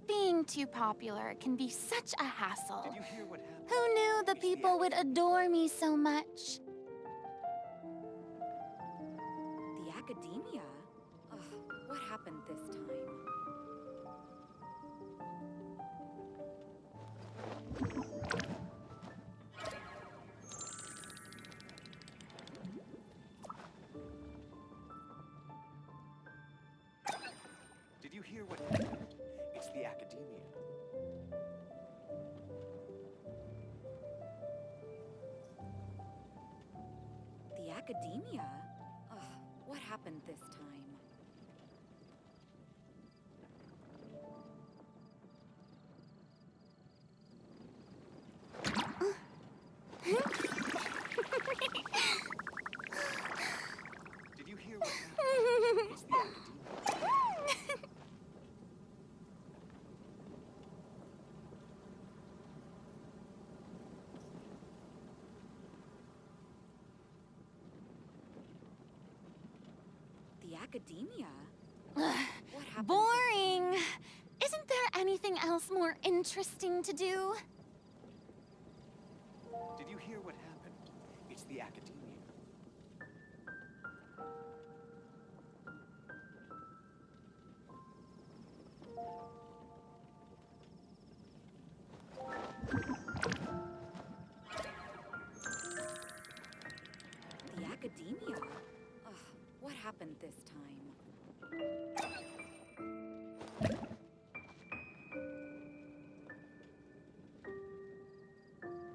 Being too popular can be such a hassle. Did you hear what happened? Who knew the people would adore me so much? The academia? Ugh, what happened this time? Did you hear what happened? It's the academia. The academia? Ugh, what happened this time? Did you hear what happened? It's the academia. The academia? What happened? Boring! Isn't there anything else more interesting to do? Did you hear what happened? It's the academia. The academia? Ugh, what happened this time?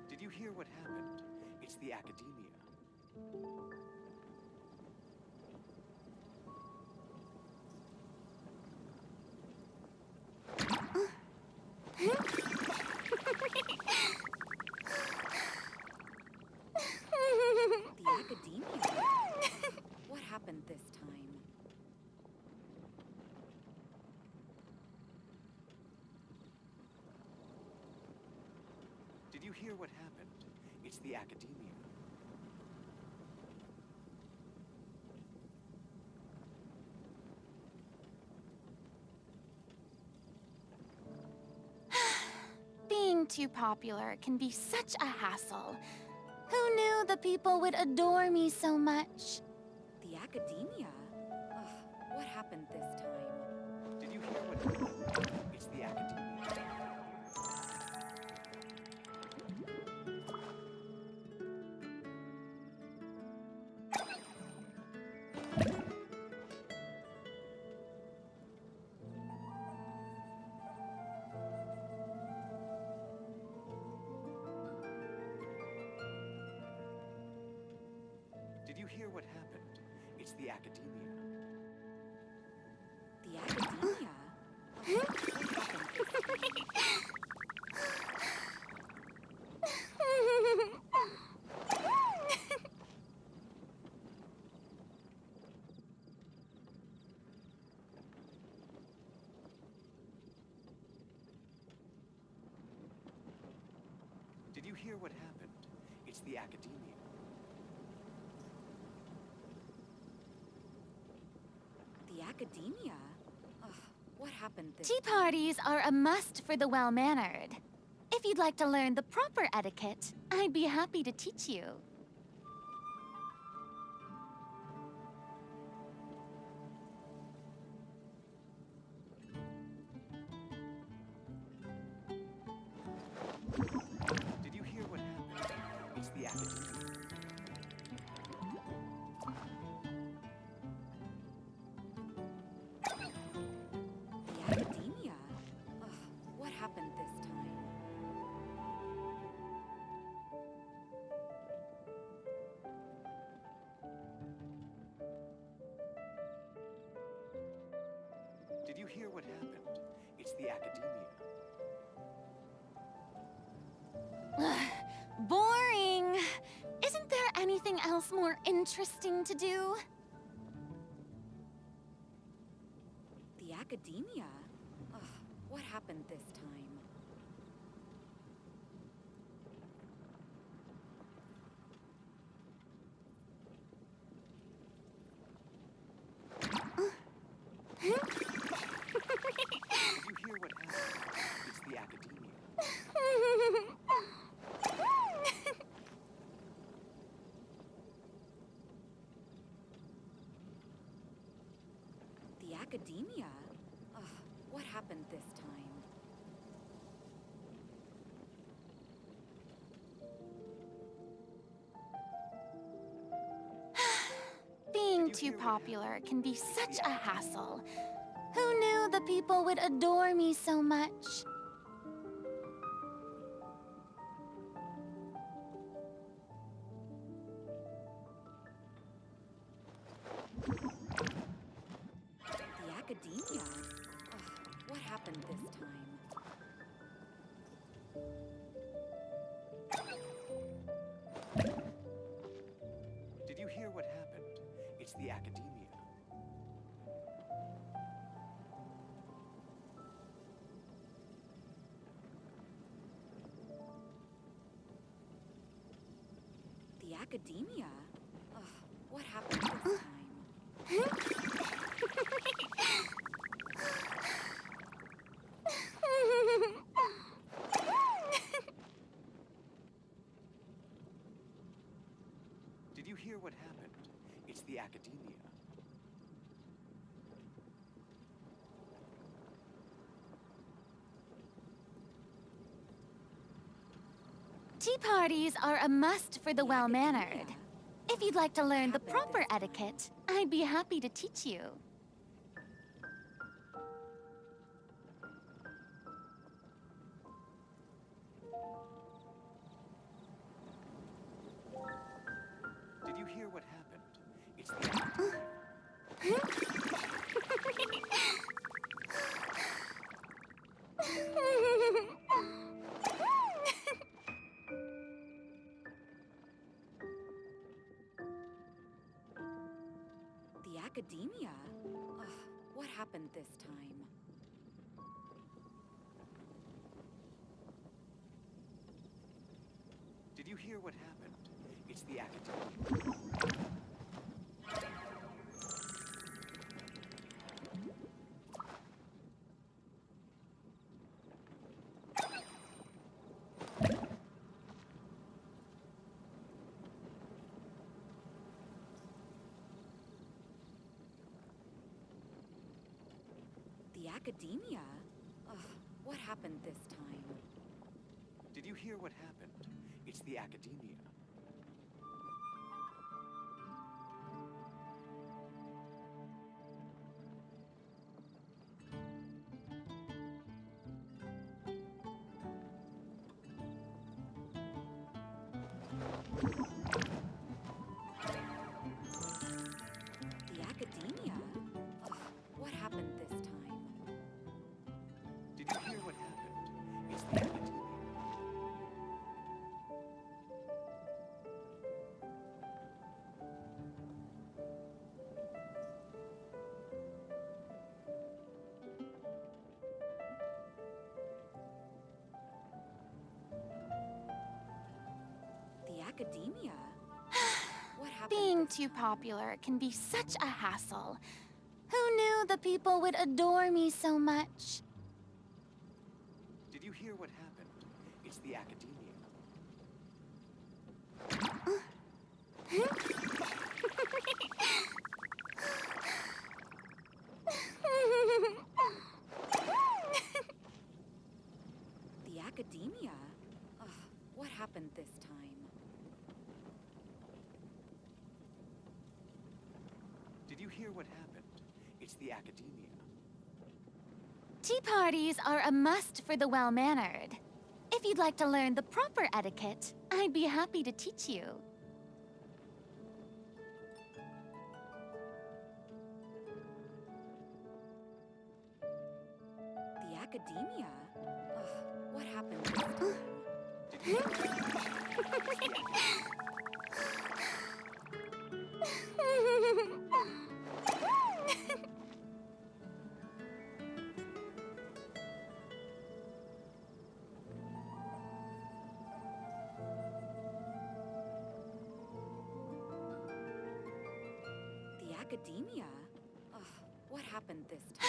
Did you hear what happened? It's the academia. The academia? What happened this time? Did you hear what happened? It's the academia. Being too popular can be such a hassle. Who knew the people would adore me so much? The academia? Ugh, what happened this time? Did you hear what happened? It's the academia. Did you hear what happened? It's the academia. The academia? Ugh, what happened this time? Did you hear what happened? It's the academia. The academia? Ugh, what happened this Tea parties are a must for the well-mannered. If you'd like to learn the proper etiquette, I'd be happy to teach you. Did you hear what happened? It's the academia. The academia? Ugh, what happened this time? Did you hear what happened? It's the academia. Boring! Isn't there anything else more interesting to do? The academia? Ugh, what happened this time? Did you hear what happened? It's the academia. The academia? Ugh, what happened this time? Being too popular can be such a hassle. Who knew the people would adore me so much? The academia? Ugh, what happened this time? Did you hear what happened? It's the academia. The academia? Ugh, what happened this time? academia. Tea parties are a must for the well-mannered. If you'd like to learn the proper etiquette, I'd be happy to teach you. Did you hear what happened? It's the academia. The academia? Ugh, what happened this time? Did you hear what happened? It's the academia. The academia? Ugh, what happened this time? Did you hear what happened? It's the academia. The academia? Ugh, what happened this time? Did you hear what happened? It's the academia. The academia? What happened? Being too popular can be such a hassle. Who knew the people would adore me so much? Did you hear what happened? It's the academia. The academia? Ugh, what happened this time? Did you hear what happened? It's the academia. Tea parties are a must for the well-mannered. If you'd like to learn the proper etiquette, I'd be happy to teach you. The academia? Ugh, what happened this time? Did you hear what happened? The academia? Ugh, what happened this time?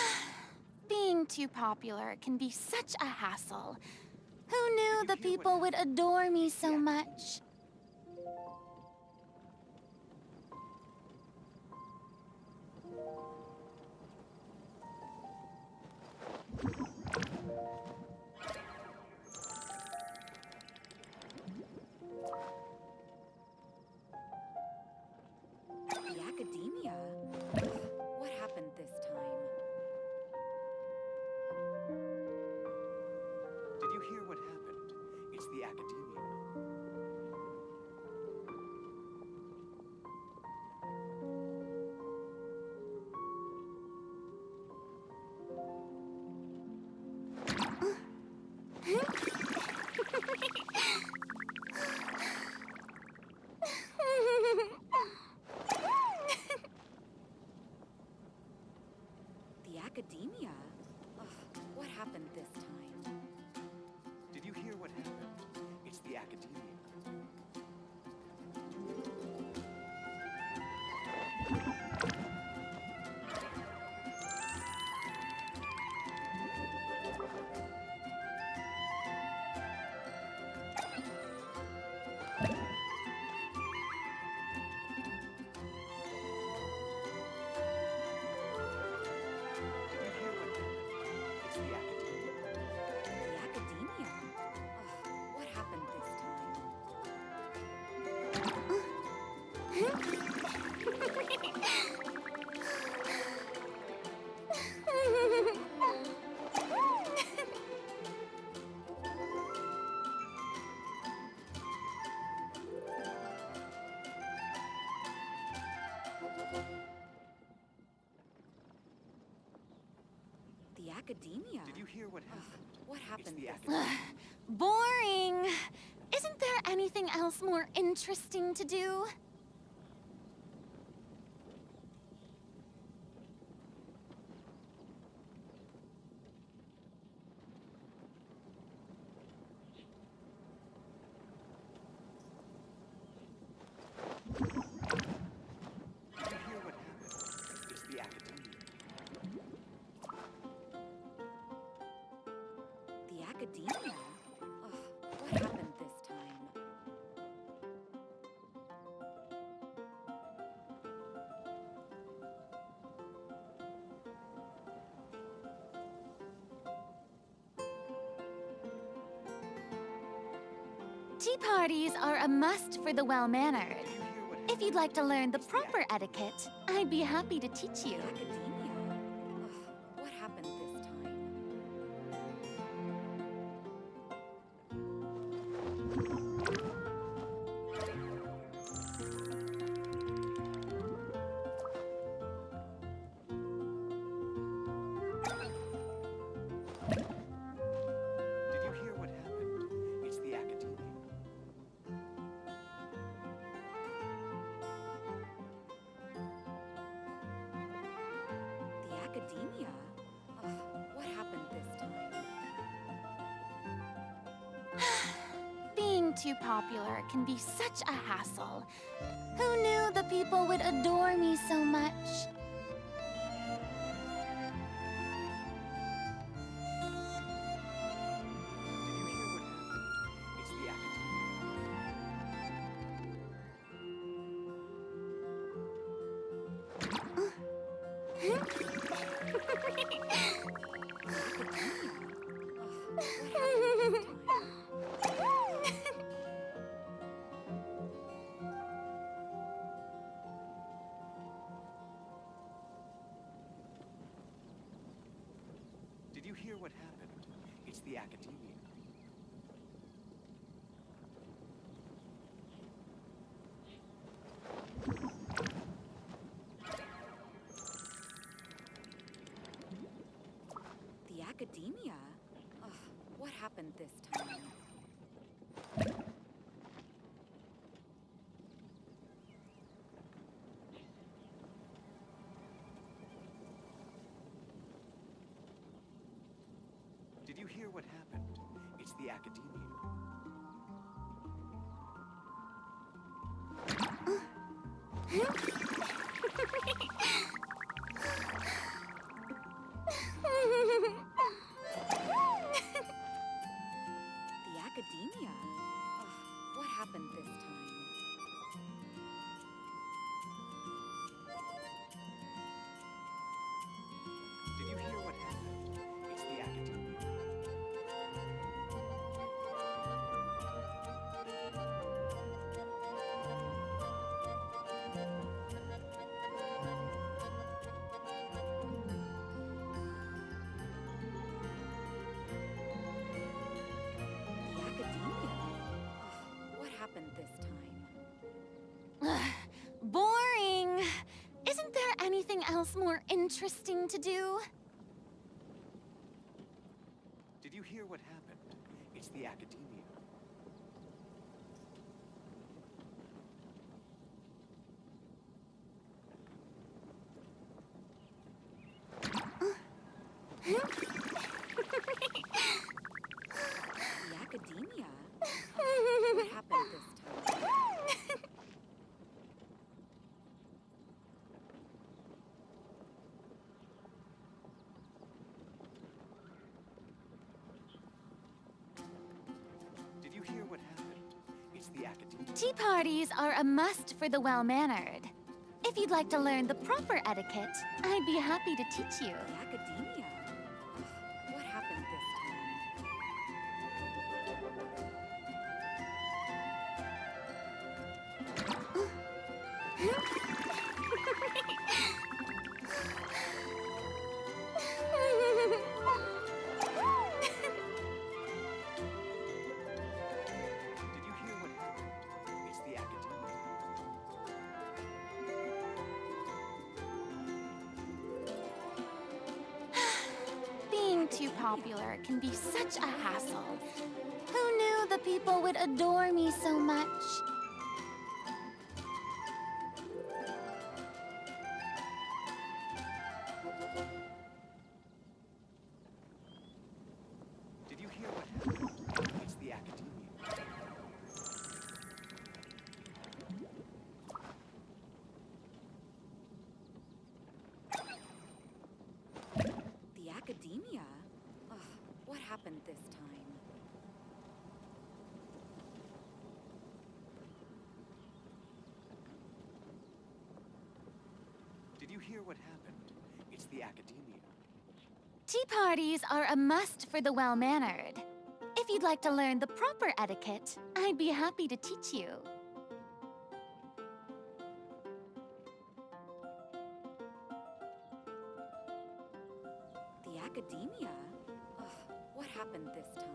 Being too popular can be such a hassle. Who knew the people would adore me so much? The academia? Ugh, what happened this time? Did you hear what happened? It's the academia. The academia? Ugh, what happened this time? Did you hear what happened? It's the academia. The academia? Did you hear what happened? What happened the this Boring. Isn't there anything else more interesting to do? The academia? Ugh, what happened this time? Tea parties are a must for the well-mannered. If you'd like to learn the proper etiquette, I'd be happy to teach you. What happened this time? Did you hear what happened? It's the academia. The academia? Ugh, what happened this time? Being too popular can be such a hassle. Who knew the people would adore me so much? It's the academia. Did you hear what happened? It's the academia. The academia? Ugh, what happened this time? Did you hear what happened? It's the academia. The academia? Ugh, what happened this time? Did you hear what happened? It's the academia. The academia? Ugh, what happened this time? Boring. Isn't there anything else more interesting to do? Did you hear what happened? It's the academia. The academia? Ugh, what happened this time? Did you hear what happened? It's the academia. Tea parties are a must for the well-mannered. If you'd like to learn the proper etiquette, I'd be happy to teach you. The academia? Ugh, what happened this time? Did you hear what happened? It's the academia. too popular can be such a hassle. Who knew the people would adore me so much? Did you hear what happened? It's the academia. The academia? Ugh, what happened this time? Did you hear what happened? It's the academia. Tea parties are a must for the well-mannered. If you'd like to learn the proper etiquette, I'd be happy to teach you. The academia? Ugh, what happened this time?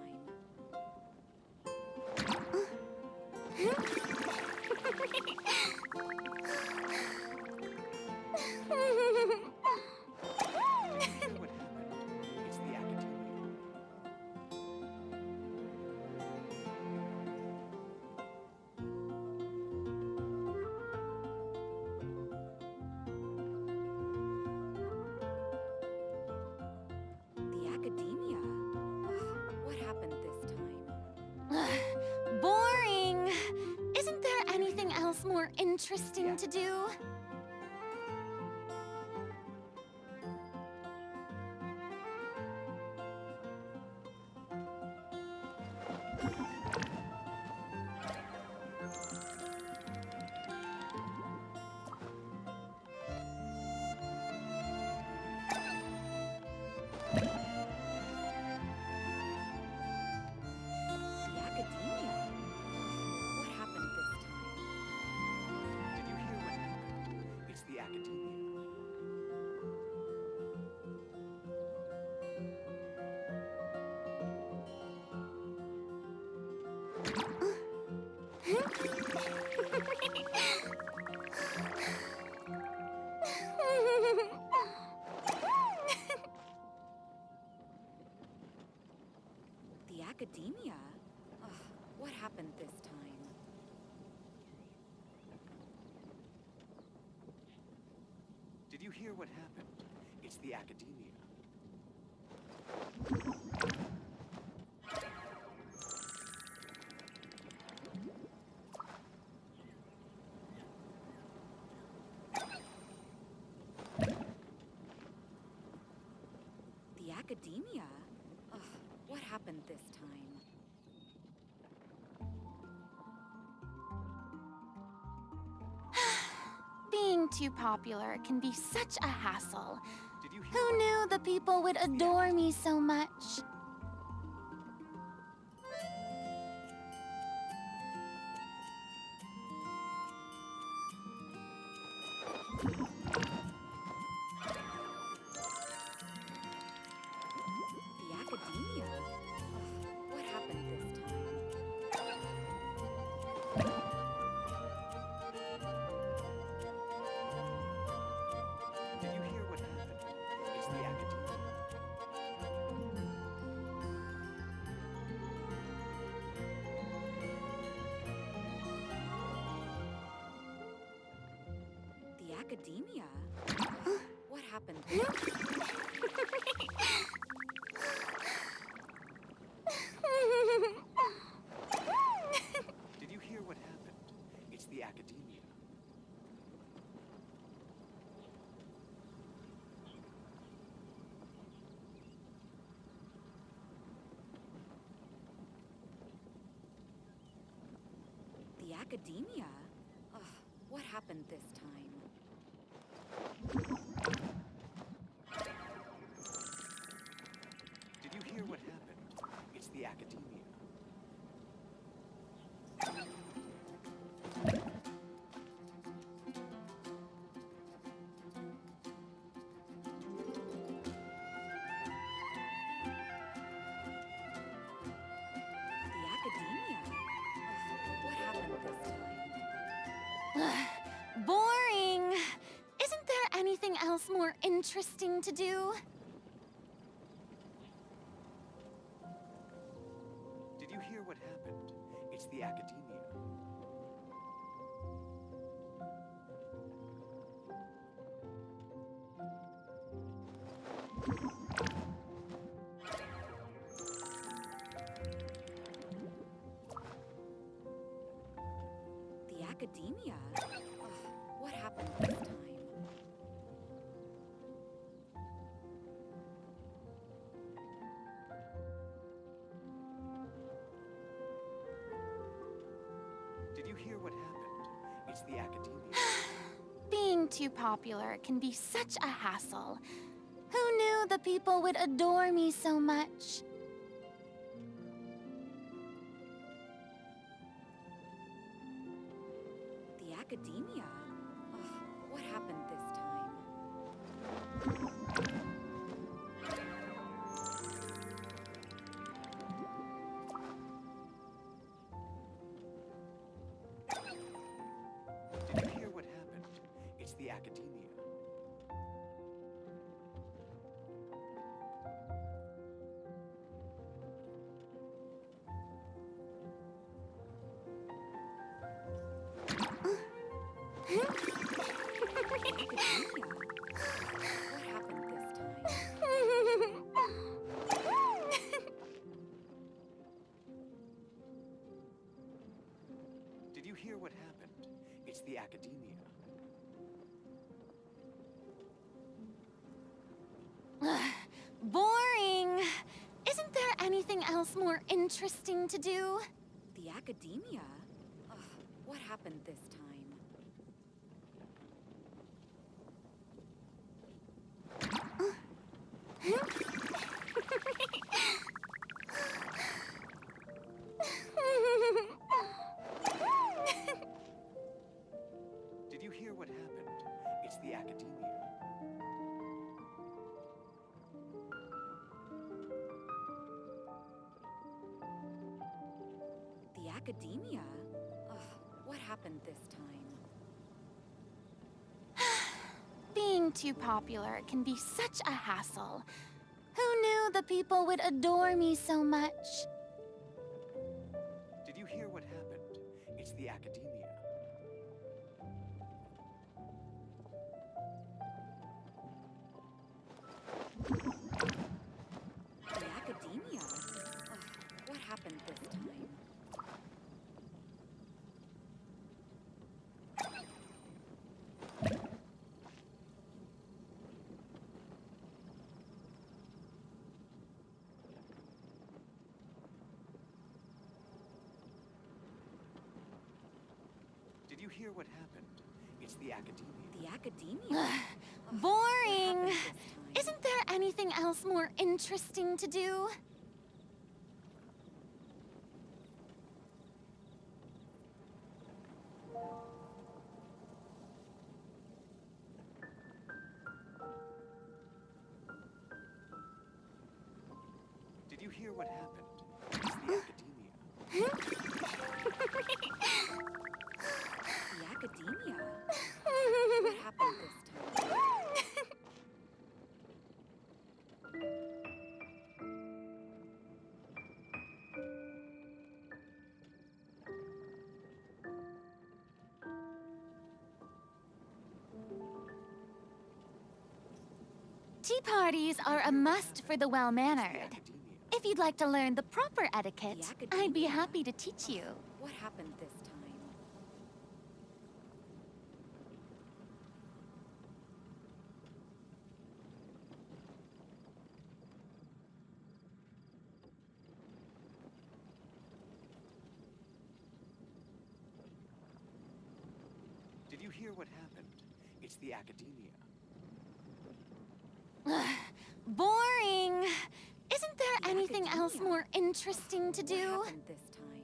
What happened? It's the academia. The academia? Ugh, what happened this time? Boring! Isn't there anything else more interesting to do? The academia? What happened this time? Did you hear what happened? It's the academia. The academia? Ugh, what happened this time? Did you hear what happened? It's the academia. The academia? Ugh, what happened this time? Being too popular can be such a hassle. Did you hear Who knew the people would adore me so much? The academia? Ugh, what happened this time? Did you hear what happened? It's the academia. The academia? Ugh, what happened this time? Did you hear what happened? It's the academia. The academia? Ugh, what happened this time? Did you hear what happened? It's the academia. The academia? Ugh, what happened this time? Boring! Isn't there anything else more interesting to do? hear what happened? It's the academia. The academia? Ugh, what happened this time? Did you hear what happened? It's the academia. Being too popular can be such a hassle. Who knew the people would adore me so much? The academia? Ugh, what happened this time? Did you hear what happened? It's the academia. What happened this time? Did you hear what happened? It's the academia. Boring. Isn't there anything else more interesting to do? The academia? Ugh, what happened this time? Did you hear what happened? It's the academia. The academia? Ugh, what happened this time? Being too popular can be such a hassle. Who knew the people would adore me so much? Did you hear what happened? It's the academia. The academia? Ugh, what happened this time? Did you hear what happened? It's the academia. The academia? Boring. Isn't there anything else more interesting to do? Did you hear what happened? It's the academia. The academia? What happened this time? Tea parties are a must for the well-mannered. If you'd like to learn the proper etiquette, I'd be happy to teach you. What happened this time? Did you hear what happened? It's the academia. Boring. Isn't there anything else more interesting to do? What happened this time?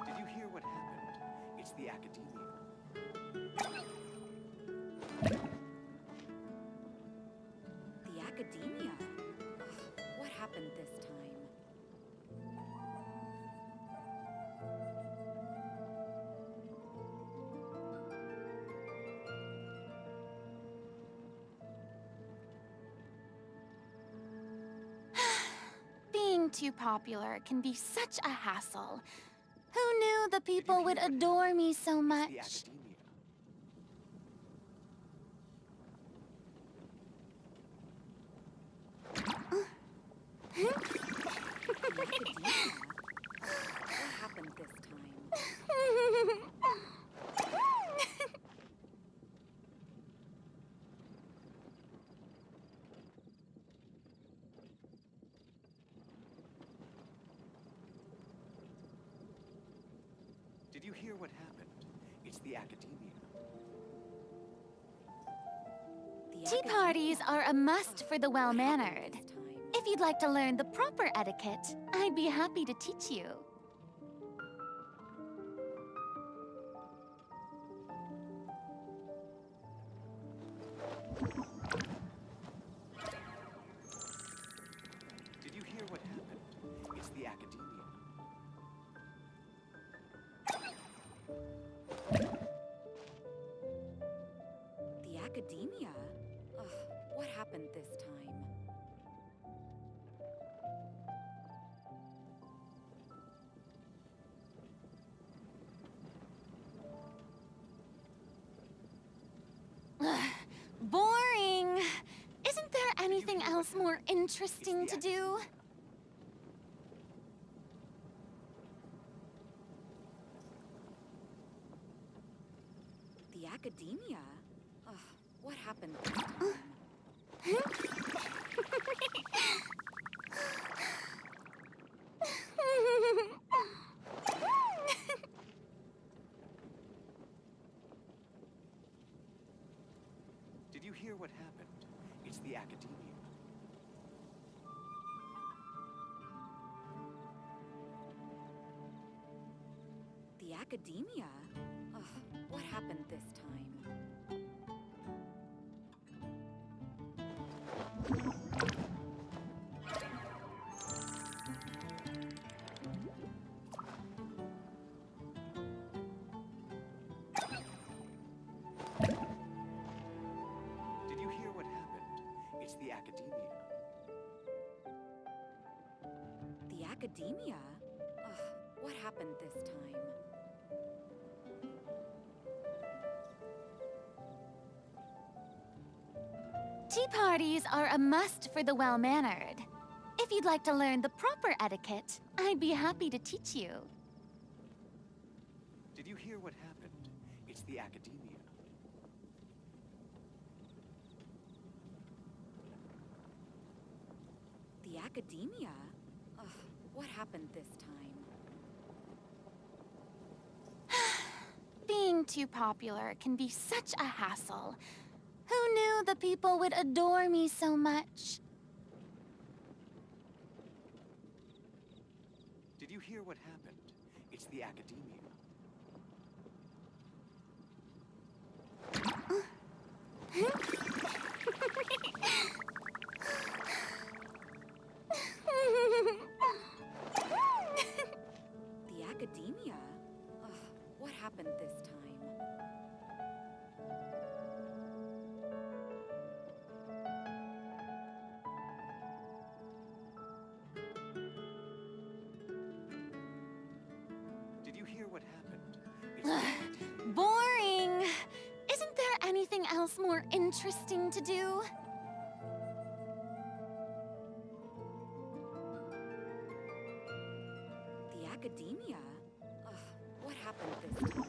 Did you hear what happened? It's the academia. The academia? Ugh, what happened this time? Being too popular can be such a hassle. Who knew the people would adore me so much? What happened this time? Did you hear what happened? It's the academia. Tea parties are a must for the well-mannered. If you'd like to learn the proper etiquette, I'd be happy to teach you. Did you hear what happened? It's the academia. The academia? Ugh, what happened this time? Boring! Isn't there anything else more interesting to do? The academia? Ugh, what happened this time? Did you hear what happened? It's the academia. The academia? Ugh, what happened this time? Did you hear what happened? It's the academia. The academia? Ugh, what happened this time? Tea parties are a must for the well-mannered. If you'd like to learn the proper etiquette, I'd be happy to teach you. Did you hear what happened? It's the academia. The academia? Ugh, what happened this time? Being too popular can be such a hassle. Who knew the people would adore me so much? Did you hear what happened? It's the academia. The academia? Ugh, what happened this time? Did you hear what happened? It's the academia. Boring! Isn't there anything else more interesting to do? The academia? Ugh, what happened this time?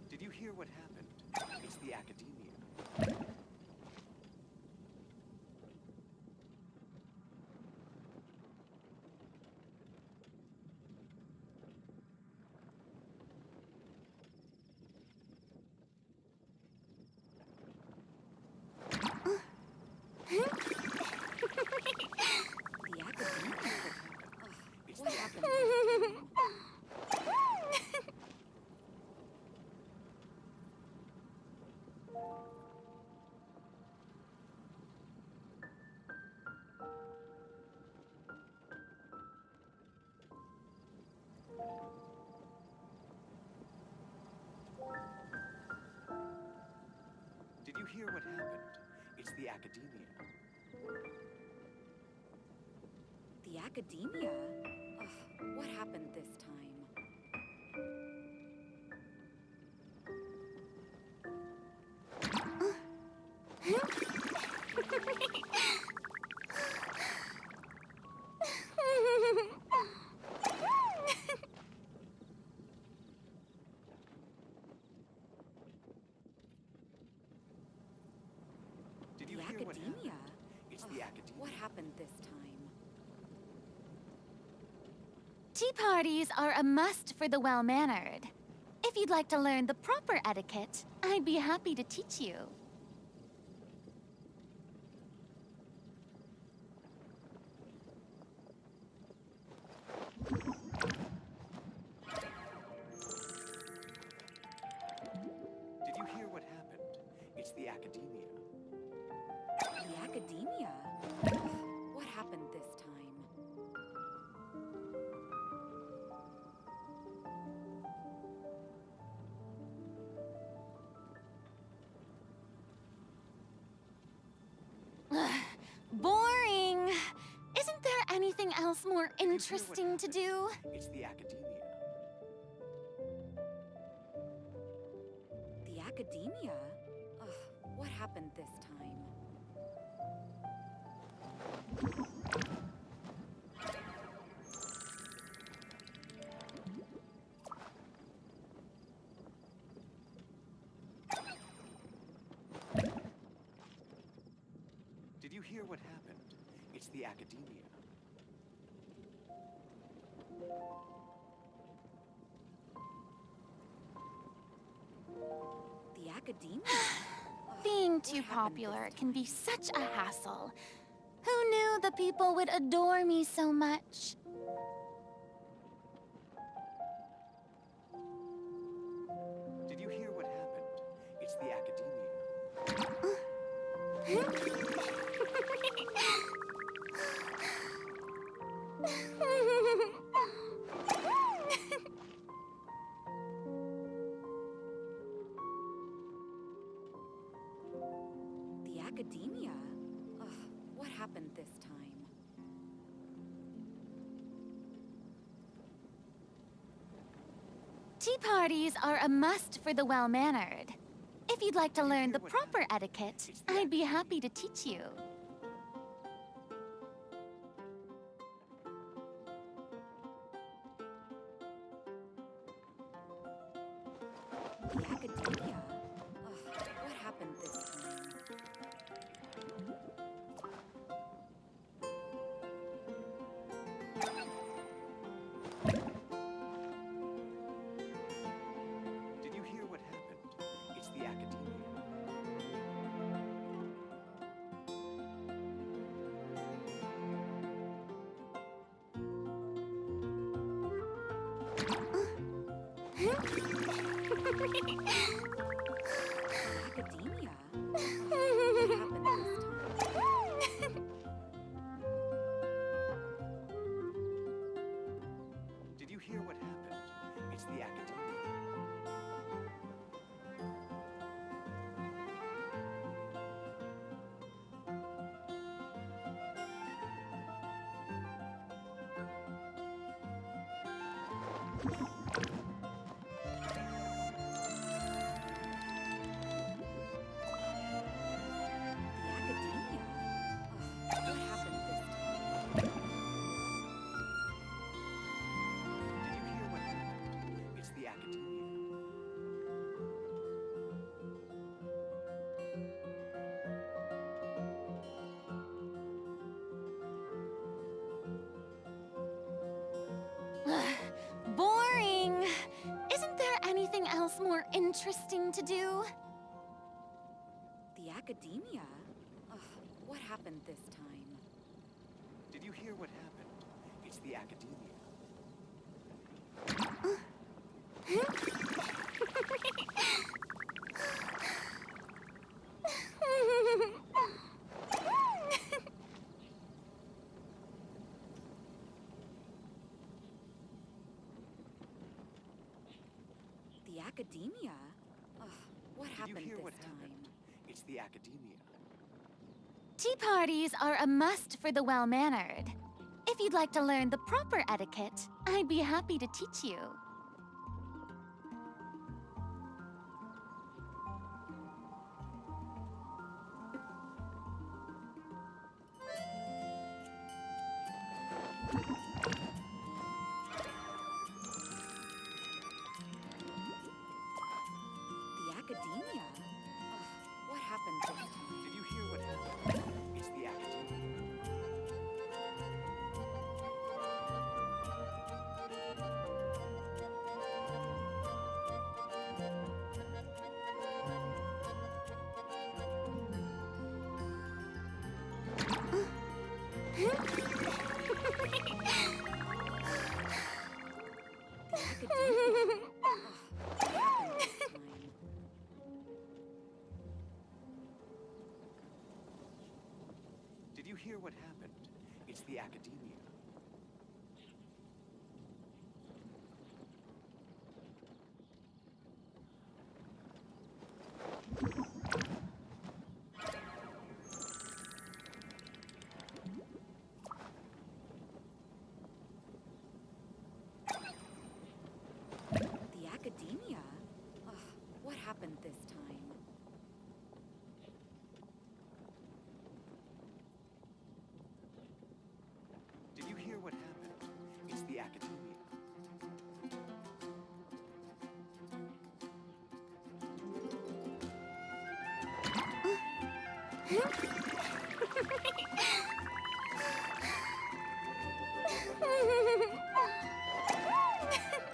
Did you hear what happened? It's the academia. The academia? Ugh, It's what the happened academia. this time? hear what happened? It's the academia. The academia? Ugh, what happened this time? Did you hear what happened? It's the academia. What happened this time? Tea parties are a must for the well-mannered. If you'd like to learn the proper etiquette, I'd be happy to teach you. Did you hear what happened? It's the academia. The academia? Ugh, what happened this time? Boring! Isn't there anything else more interesting to do? It's the academia. The academia? Ugh, what happened this time? Did you hear what happened? It's the academia. The academia? Being too popular can be such a hassle. Who knew the people would adore me so much? Did you hear what happened? It's the academia. The academia? Ugh, what happened this time? Tea parties are a must for the well-mannered. If you'd like to learn the proper etiquette, I'd be happy to teach you. The academia? Ugh, what happened this time? Did you hear what happened? It's the academia. Academia? What happened this time? Did you hear what happened? It's the academia. What happened this time? Did you hear what happened? It's the academia. Boring! Isn't there anything else more interesting to do? The academia? Ugh, what happened this time? Did you hear what happened? It's the academia. The academia? Ugh, what happened Did you hear this what time? happened? It's the academia. Tea parties are a must for the well-mannered. If you'd like to learn the proper etiquette, I'd be happy to teach you. The academia? Ugh, what happened this time? Did you hear what happened? It's the academia. Did you hear what happened? It's the academia. The academia? Ugh, what happened this time? Did you hear what happened? It's the academia.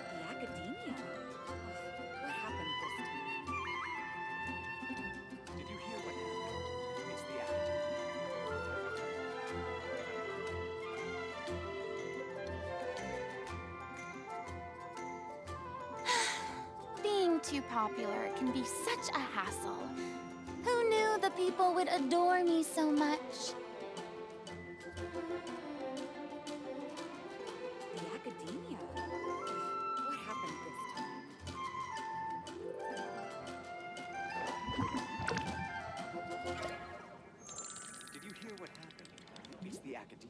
The academia? Ugh, what happened this time? Did you hear what happened? It's the academia. Being too popular can be such a hassle. Who knew the people would adore me so much? The academia? Ugh, what happened this time? Did you hear what happened? It's the academia.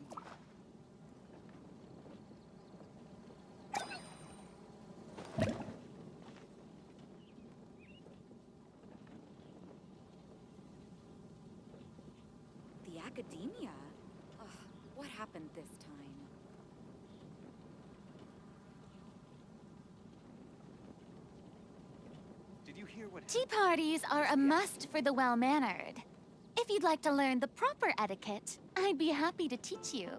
The academia? Ugh, what happened this time? Did you hear what Tea parties are a must for the well-mannered. If you'd like to learn the proper etiquette, I'd be happy to teach you.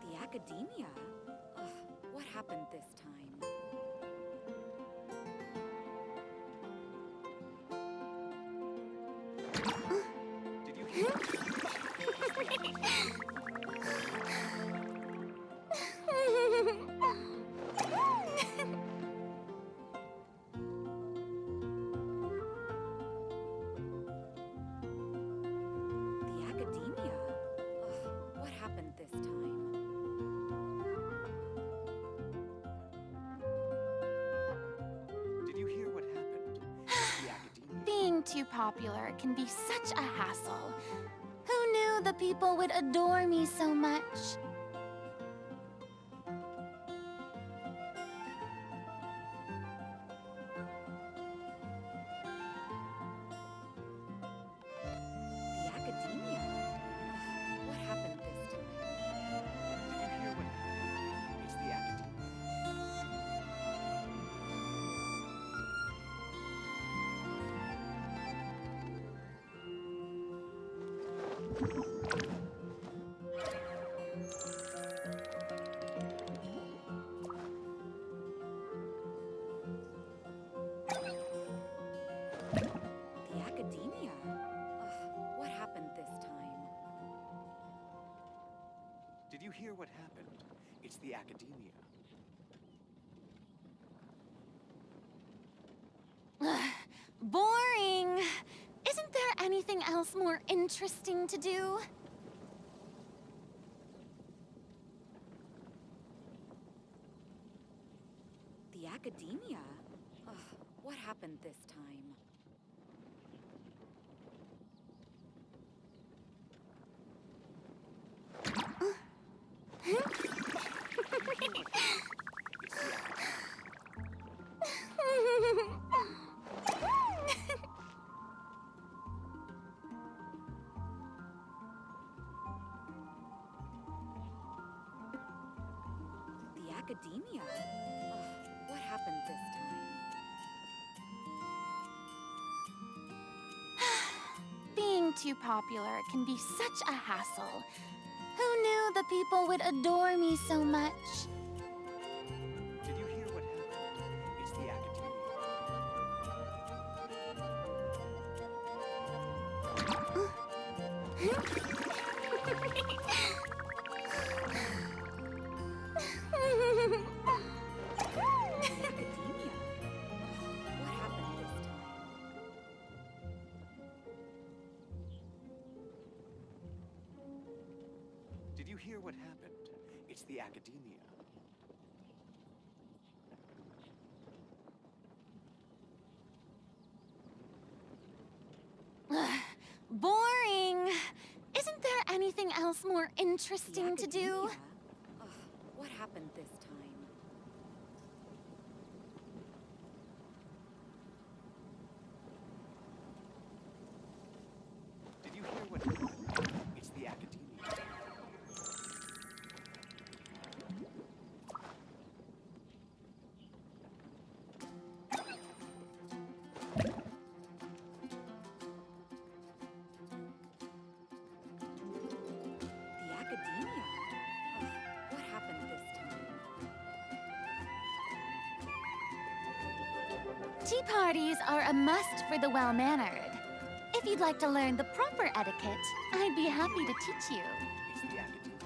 The academia? Ugh, what happened this time? Did you hear? The academia? Ugh, what happened this time? Did you hear what happened? The academia. Being too popular can be such a hassle. Who knew the people would adore me so much? The academia? Ugh, what happened this time? Did you hear what happened? It's the academia. The academia? Ugh, what happened this time? Did you hear what happened? It's the academia. Boring. Isn't there anything else else more interesting to do? The academia? Ugh, what happened this time? The academia? Ugh, what happened this time? Being too popular can be such a hassle. Who knew the people would adore me so much? Did you hear what happened? It's the academia. What happened this time? Did you hear what happened? It's the academia. Boring! Isn't there anything else more interesting to do? Ugh, what happened this time? Did you hear what happened? It's the academia. The academia? Ugh, what happened this time? Tea parties are a must for the well-mannered. If you'd like to learn the proper etiquette, I'd be happy to teach you. It's the academia.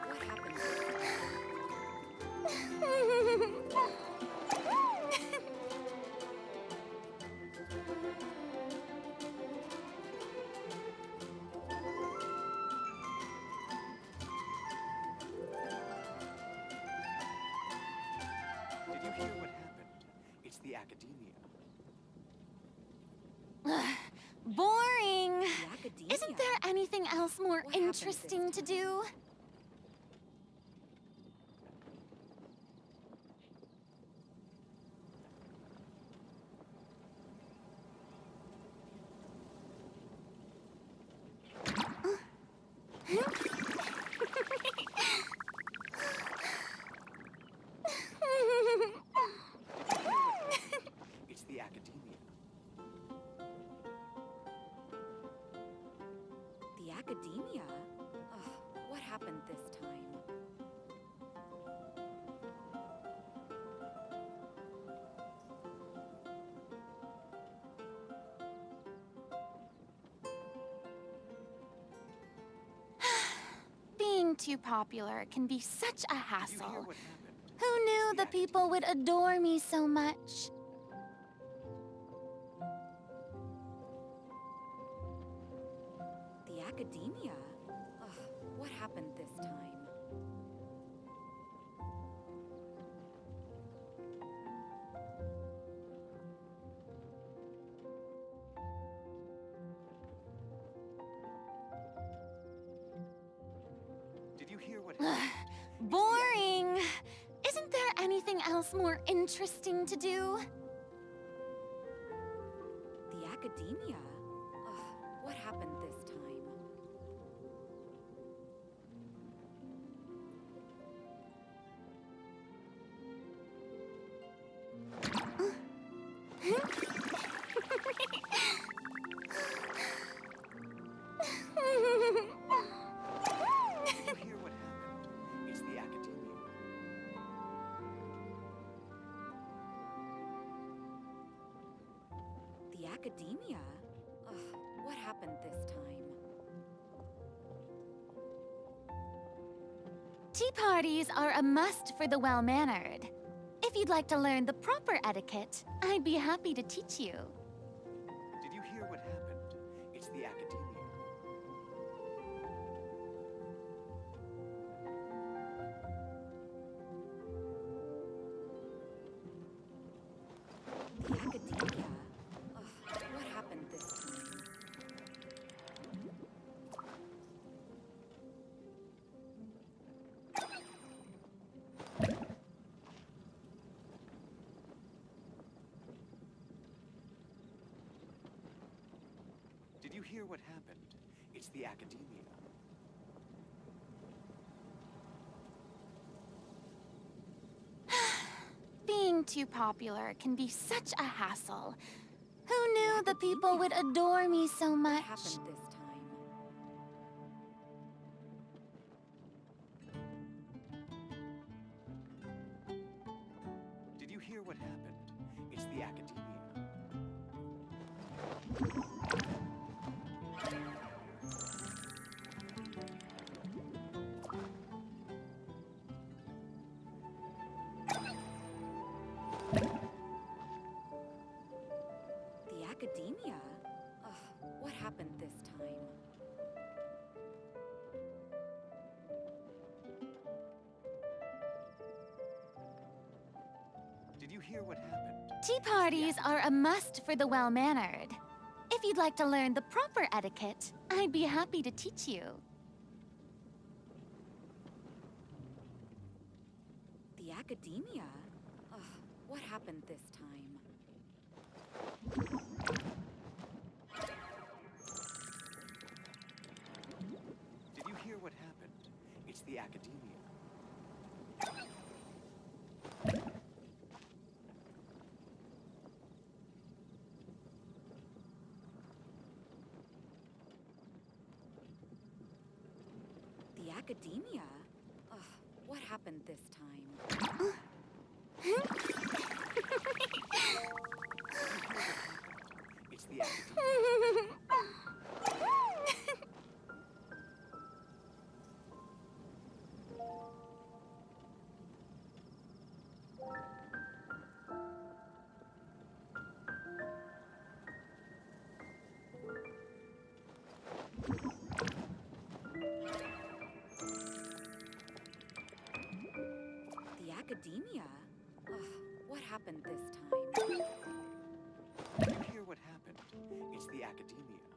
What happened this Did you hear what happened? It's the academia. Boring! academia? Isn't there anything else more What happened this interesting to do? It's the academia. The academia? Ugh, what happened this time? Being too popular can be such a Did you hear hassle. what happened? Who knew the people would adore me so much? The academia? Ugh, what happened this time? Did you hear what happened? Boring! Isn't there anything else more interesting to do? The academia? Ugh, what happened this time? Did you hear what happened? It's the academia. The academia? Ugh, what happened this time? Tea parties are a must for the well-mannered. If you'd like to learn the proper etiquette, I'd be happy to teach you. Did you hear what happened? It's the academia. The academia? Ugh, what happened this time? Did you hear what happened? It's the academia. Being too popular can be such a hassle. Who knew the people would adore me so much? What happened this time? Did you hear what happened? It's the academia. The academia? Ugh, what happened this time? Did you hear what happened? Tea parties are a must for the well-mannered. If you'd like to learn the proper etiquette, I'd be happy to teach you. The academia? Ugh, what happened this time? Did you hear what happened? It's the academia. The academia? Ugh, what happened this time? It's the academia. The academia? Ugh, what happened this time? Did you hear what happened? It's the academia.